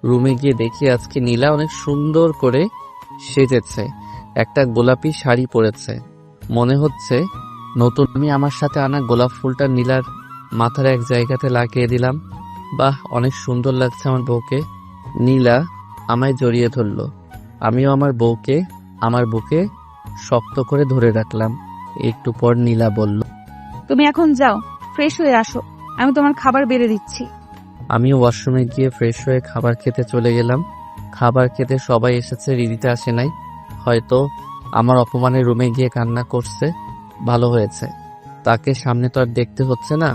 রুমে গিয়ে দেখি আজকে নীলা অনেক সুন্দর করে সেজেছে। একটা গোলাপি শাড়ি পরেছে, মনে হচ্ছে নতুন। আমি আমার সাথে আনা গোলাপ ফুলটা নীলার মাথার এক জায়গাতে লাগিয়ে দিলাম। বাহ, অনেক সুন্দর লাগছে আমার বউকে। নীলা আমায় জড়িয়ে ধরলো। আমিও আমার বউকে আমার বুকে শক্ত করে ধরে রাখলাম। একটু পর নীলা বলল, তুমি এখন যাও, ফ্রেশ হয়ে আসো, আমি তোমার খাবার বেড়ে দিচ্ছি। আমিও ওয়াশরুমে গিয়ে ফ্রেশ হয়ে খাবার খেতে চলে গেলাম। খাবার খেতে সবাই এসেছে, রিদিতা আসে নাই। হয়তো আমার অপমানে রুমে গিয়ে কান্না করছে। ভালো হয়েছে, তাকে সামনে তো আর দেখতে হচ্ছে না।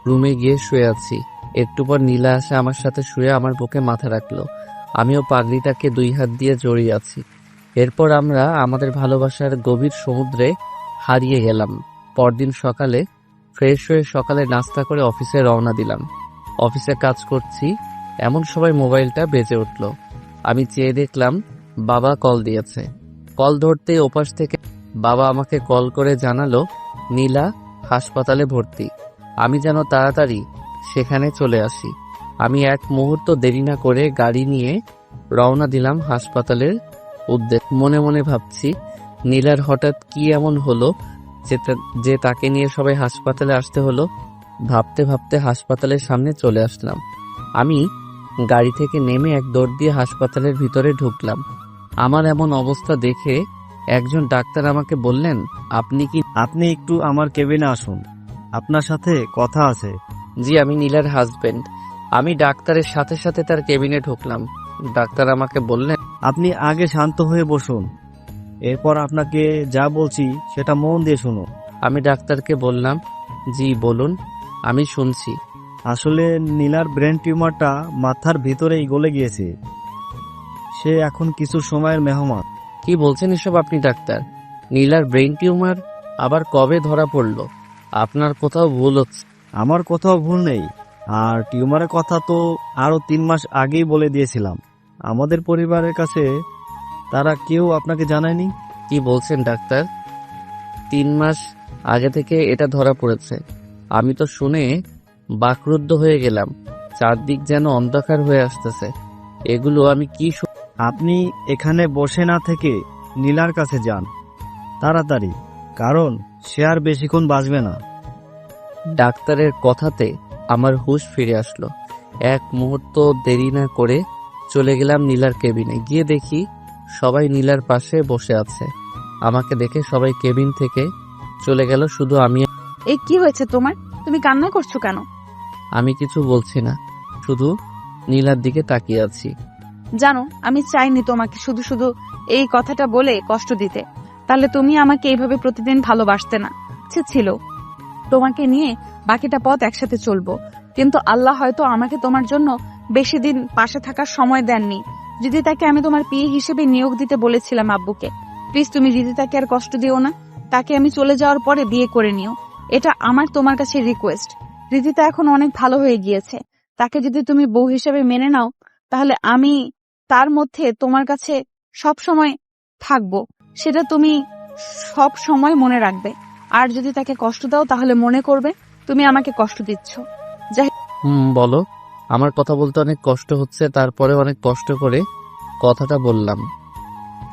রুমে গিয়ে শুয়ে আছি। একটু পর নীলা আসে, আমার সাথে শুয়ে আমার বুকে মাথা রাখলো। আমিও পাগড়িটাকে 2 হাত দিয়ে জড়িয়ে আছি। এরপর আমরা আমাদের ভালোবাসার গভীর সমুদ্রে হারিয়ে গেলাম। পরদিন সকালে ফ্রেশ হয়ে সকালে নাস্তা করে অফিসে রওনা দিলাম। অফিসে কাজ করছি, এমন সময় মোবাইলটা বেজে উঠল। আমি চেয়ে দেখলাম বাবা কল দিয়েছে। কল ধরতেই ওপাশ থেকে বাবা আমাকে কল করে জানালো নীলা হাসপাতালে ভর্তি। আমি যেন তাড়াতাড়ি সেখানে চলে আসি। আমি এক মুহূর্ত দেরি না করে গাড়ি নিয়ে রওনা দিলাম হাসপাতালের উদ্দেশ্যে। মনে মনে ভাবছি নীলার হঠাৎ কি এমন হলো যে তাকে নিয়ে সবাই হাসপাতালে আসতে হলো। ভাবতে ভাবতে হাসপাতালের সামনে চলে আসলাম। আমি গাড়ি থেকে নেমে এক দৌড় দিয়ে হাসপাতালের ভিতরে ঢুকলাম। আমার এমন অবস্থা দেখে একজন ডাক্তার আমাকে বললেন, আপনি একটু আমার কেবিনে আসুন, আপনার সাথে কথা আছে। জি, আমি নীলার হাজবেন্ড। আমি ডাক্তারের সাথে সাথে তার কেবিনে ঢুকলাম। ডাক্তার আমাকে বললেন, আপনি আগে শান্ত হয়ে বসুন, এরপর আপনাকে যা বলছি সেটা মন দিয়ে শুনুন। আমি ডাক্তারকে বললাম, জি বলুন, আমি শুনছি। আসলে নীলার ব্রেন টিউমারটা মাথার ভিতরেই গলে গিয়েছে। সে এখন কিছু সময়ের মেহমান। কি বলছেন এসব আপনি ডাক্তার? নীলার ব্রেন টিউমার আবার কবে ধরা পড়লো? আপনার কোথাও ভুল হচ্ছে। আমার কোথাও ভুল নেই, আর টিউমারের কথা তো আরো 3 মাস আগেই বলে দিয়েছিলাম। আমাদের পরিবারের কাছে তারা কেউ আপনাকে জানায়নি। কি বলছেন ডাক্তার? 3 মাস আগে থেকে এটা ধরা পড়েছে? আমি তো শুনে বাকরুদ্ধ হয়ে গেলাম। চারদিক যেন অন্ধকার হয়ে আসতেছে। এগুলো আমি কি আপনি এখানে বসে না থেকে নীলার কাছে যান তাড়াতাড়ি, কারণ সে আর বেশিক্ষণ বাঁচবে না। ডাক্তারের কথাতে আমার হুঁশ ফিরে আসলো। এক মুহূর্ত দেরি না করে চলে গেলাম নীলার কেবিনে। গিয়ে দেখি সবাই নীলার পাশে বসে আছে। আমাকে দেখে সবাই কেবিন থেকে চলে গেল, শুধু আমি। এই কি হয়েছে তোমার? তুমি কান্না করছো কেন? আমি কিছু বলছি না, শুধু নীলার দিকে তাকিয়ে আছি। জানো, আমি চাইনি তোমাকে শুধু শুধু এই কথাটা বলে কষ্ট দিতে, তাহলে তুমি আমাকে এইভাবে প্রতিদিন ভালোবাসতে না। ইচ্ছে ছিল তোমাকে নিয়ে বাকিটা পথ একসাথে চলবো, কিন্তু আল্লাহ হয়তো আমাকে তোমার জন্য বেশি দিন পাশে থাকার সময় দেননি। রিদিতাকে আমি তোমার পিএ হিসেবে নিয়োগ দিতে বলেছিলাম আব্বুকে। প্লিজ তুমি রিদিতাকে আর কষ্ট দিও না। তাকে আমি চলে যাওয়ার পরে বিয়ে করে নিও, এটা আমার তোমার কাছে রিকোয়েস্ট। রিদিতা এখন অনেক ভালো হয়ে গিয়েছে, তাকে যদি তুমি বউ হিসেবে মেনে নাও তাহলে আমি তার মধ্যে তোমার কাছে সব সময় থাকবো, সেটা তুমি সব সময় মনে রাখবে। আর যদি তাকে কষ্ট দাও তাহলে মনে করবে তুমি আমাকে কষ্ট দিচ্ছ। বলো। আমার কথা বলতে অনেক কষ্ট হচ্ছে, তারপরে অনেক কষ্ট করে কথাটা বললাম।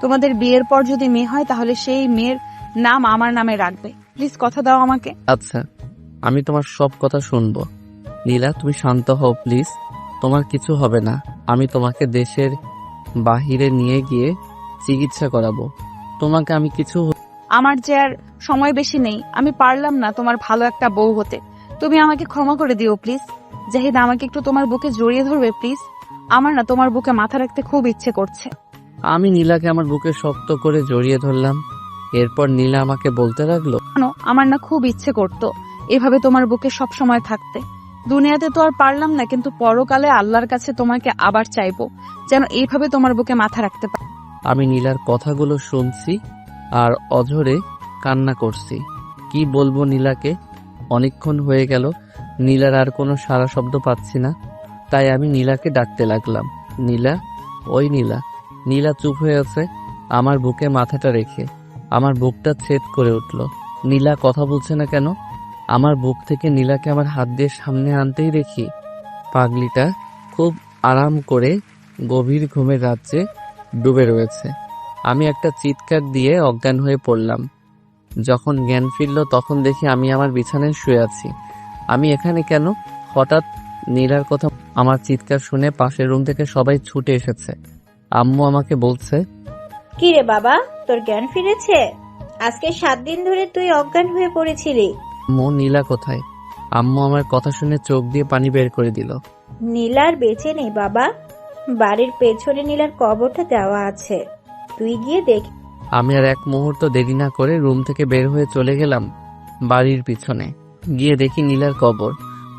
তোমাদের বিয়ের পর যদি মেয়ে হয় তাহলে সেই মেয়ের নাম আমার নামে রাখবে। প্লিজ কথা দাও আমাকে। আচ্ছা, আমি তোমার সব কথা শুনবো। নীলা, তুমি শান্ত হও প্লিজ। তোমার কিছু হবে না। আমি তোমাকে দেশের বাহিরে নিয়ে গিয়ে চিকিৎসা করাবো। তোমাকে আমি কিছু আমার যে আর সময় বেশি নেই, আমি পারলাম না তোমার ভালো একটা বউ হতে। তুমি আমাকে ক্ষমা করে দিও প্লিজ। জাহিদ, আমাকে একটু তোমার বুকে জড়িয়ে ধরবে প্লিজ। আমার না তোমার বুকে মাথা রাখতে খুব ইচ্ছে করছে। আমি নীলাকে আমার বুকে শক্ত করে জড়িয়ে ধরলাম। এরপর নীলা আমাকে বলতে লাগলো, জানো, আমার না খুব ইচ্ছে করতো এভাবে তোমার বুকে সব সময় থাকতে। দুনিয়াতে তো আর পারলাম না, কিন্তু পরকালে আল্লাহর কাছে তোমাকে আবার চাইবো, যেন এইভাবে তোমার বুকে মাথা রাখতে পারি। আমি নীলার কথাগুলো শুনছি আর অঝরে কান্না করছি। কি বলবো নীলাকে? অনেকক্ষণ হয়ে গেল, নীলার আর কোনো সাড়া শব্দ পাচ্ছি না। তাই আমি নীলাকে ডাকতে লাগলাম, নীলা, ওই নীলা। নীলা চুপ হয়ে আছে, আমার বুকে মাথাটা রেখে। আমার বুকটা ছেদ করে উঠল। নীলা কথা বলছে না কেন? আমার বুক থেকে নীলাকে আমার হাত দিয়ে সামনে আনতেই দেখি পাগলিটা খুব আরাম করে গভীর ঘুমের রাজ্যে ডুবে রয়েছে। আমি একটা চিৎকার দিয়ে অজ্ঞান হয়ে পড়লাম। যখন জ্ঞান ফিরল তখন দেখি আমি আমার বিছানায় শুয়ে আছি। আমি এখানে কেন? হঠাৎ নীলার কথা, আমার চিৎকার শুনে পাশের রুম থেকে সবাই ছুটে এসেছে। আম্মু আমাকে বলছে, কি রে বাবা, তোর জ্ঞান ফিরেছে? আজকে 7 দিন ধরে তুই অজ্ঞান হয়ে পড়েছিলি। আম্মু, নীলা কোথায়? আম্মু আমার কথা শুনে চোখ দিয়ে পানি বের করে দিল। নীলার বেঁচে নেই বাবা, বাড়ির পেছনে নীলার কবরটা দেওয়া আছে, তুই গিয়ে দেখ। আমি আর এক মুহূর্ত দেরি না করে রুম থেকে বের হয়ে চলে গেলাম বাড়ির পিছনে। গিয়ে দেখি নীলার কবর।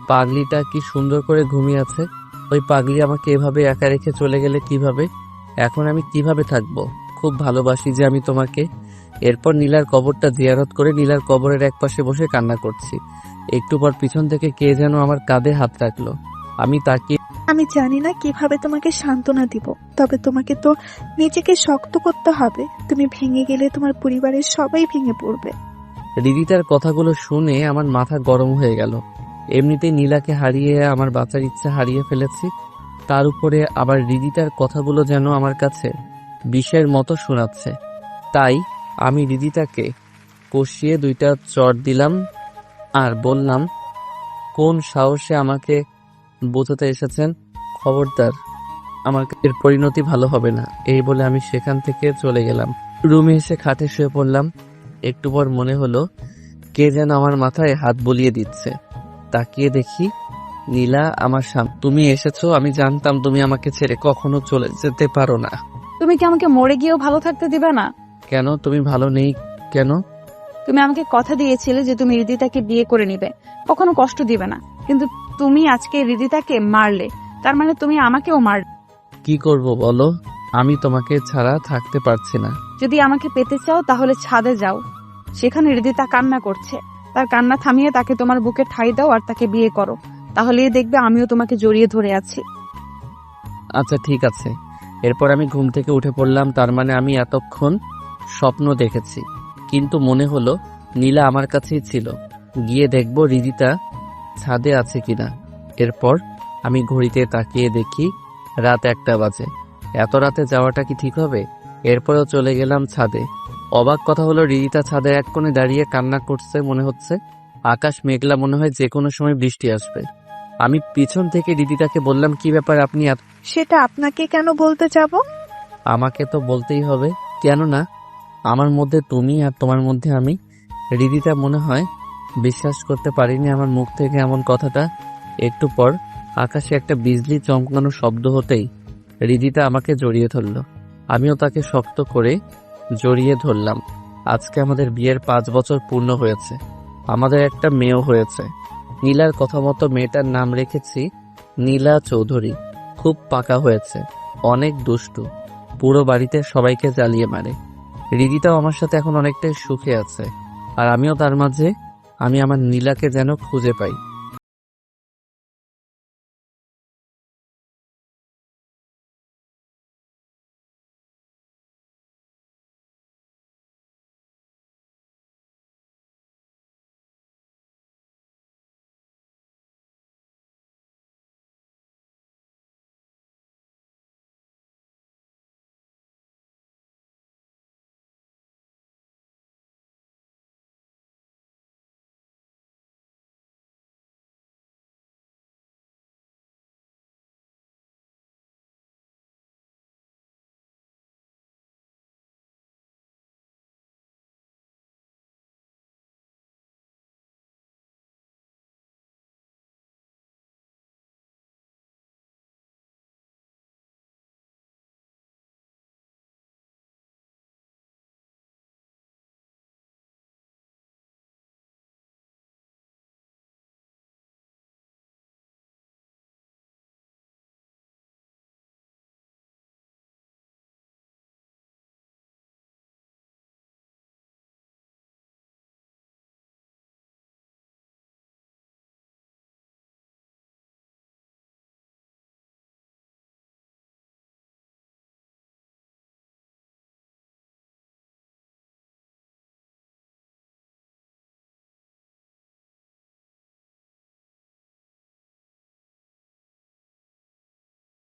পাগলিটা কি সুন্দর করে ঘুমিয়ে আছে। ওই পাগলি আমাকে এভাবে একা রেখে চলে গেলে কিভাবে? এখন আমি কিভাবে থাকবো? খুব ভালোবাসি যে আমি তোমাকে। এরপর নীলার কবরটা জিয়ারত করে নীলার কবরের এক পাশে বসে কান্না করছি। একটু পর পিছন থেকে কে যেন আমার কাঁধে হাত রাখলো। আমি তাকিয়ে, আমি জানি না কিভাবে তোমাকে সান্ত্বনা দিব, তবে তোমাকে তো নিজেকে শক্ত করতে হবে। তুমি ভেঙে গেলে তোমার পরিবারের সবাই ভেঙে পড়বে। রিদিতার কথাগুলো শুনে আমার মাথা গরম হয়ে গেল। এমনিতেই নীলাকে হারিয়ে আমার বাঁচার ইচ্ছা হারিয়ে ফেলেছি, তার উপরে আবার রিদিতার কথাগুলো যেন আমার কাছে বিষের মতো শোনাচ্ছে। তাই আমি রিদিতাকে কষিয়ে 2টা চড় দিলাম আর বললাম, কোন সাহসে আমাকে বোঝাতে এসেছেন? খবরদার, আমার এর পরিণতি ভালো হবে না। এই বলে আমি সেখান থেকে চলে গেলাম। রুমে এসে খাটে শুয়ে পড়লাম। একটু পর মনে হলো কে যেন আমার মাথায় হাত বুলিয়ে দিচ্ছে। তাকিয়ে দেখি নীলা আমার সামনে। তুমি এসেছো, আমি জানতাম তুমি আমাকে ছেড়ে কখনো চলে যেতে পারো না। তুমি কি আমাকে মরে গিয়েও ভালো থাকতে দিবে না? কেন? তুমি ভালো নেই কেন? তুমি আমাকে কথা দিয়েছিলে যে তুমি হৃদিতাকে বিয়ে করে নিবে, কখনো কষ্ট দিবে না, কিন্তু তুমি আজকে হৃদিতাকে মারলে, তার মানে তুমি আমাকেও মারলে। কি করব বলো? আমি তোমাকে ছাড়া থাকতে পারছি না। যদি আমাকে পেতে চাও তাহলে ছাদে যাও, সেখানে হৃদিতা কান্না করছে, তার কান্না থামিয়ে তাকে তোমার বুকে ঠাঁই দাও আর তাকে বিয়ে করো, তাহলেই দেখবে আমিও তোমাকে জড়িয়ে ধরে আছি। আচ্ছা ঠিক আছে। এরপর আমি ঘুম থেকে উঠে পড়লাম। তার মানে আমি এতক্ষণ স্বপ্ন দেখেছি, কিন্তু মনে হলো নীলা আমার কাছেই ছিল। গিয়ে দেখবো হৃদিতা ছাদে আছে কিনা। এরপর আমি ঘড়িতে তাকিয়ে দেখি রাত 1টা বাজে। এত রাতে যাওয়াটা কি ঠিক হবে? এরপরেও চলে গেলাম ছাদে। অবাক কথা হলো হৃদিতা ছাদের এক কোণে দাঁড়িয়ে কান্না করছে মনে হচ্ছে। আকাশ মেঘলা, মনে হয় যে কোনো সময় বৃষ্টি আসবে। আমি পিছন থেকে হৃদিতাকে বললাম, কি ব্যাপার আপনি সেটা আপনাকে কেন বলতে যাব? আমাকে তো বলতেই হবে। কেন না? আমার মধ্যে তুমি আর তোমার মধ্যে আমি। হৃদিতা মনে হয় বিশ্বাস করতে পারিনি আমার মুখ থেকে এমন কথাটা। একটু পর আকাশে একটা বিজলি চমকানো শব্দ হতেই হৃদিতা আমাকে জড়িয়ে ধরল। আমিও তাকে শক্ত করে জড়িয়ে ধরলাম। আজকে আমাদের বিয়ের 5 বছর পূর্ণ হয়েছে। আমাদের একটা মেয়েও হয়েছে। নীলার কথা মতো মেয়েটার নাম রেখেছি নীলা চৌধুরী। খুব পাকা হয়েছে, অনেক দুষ্টু, পুরো বাড়িতে সবাইকে জ্বালিয়ে মারে। হৃদিতাও আমার সাথে এখন অনেকটাই সুখে আছে, আর আমিও তার মাঝে। আমি আমার নীলাকে যেন খুঁজে পাই।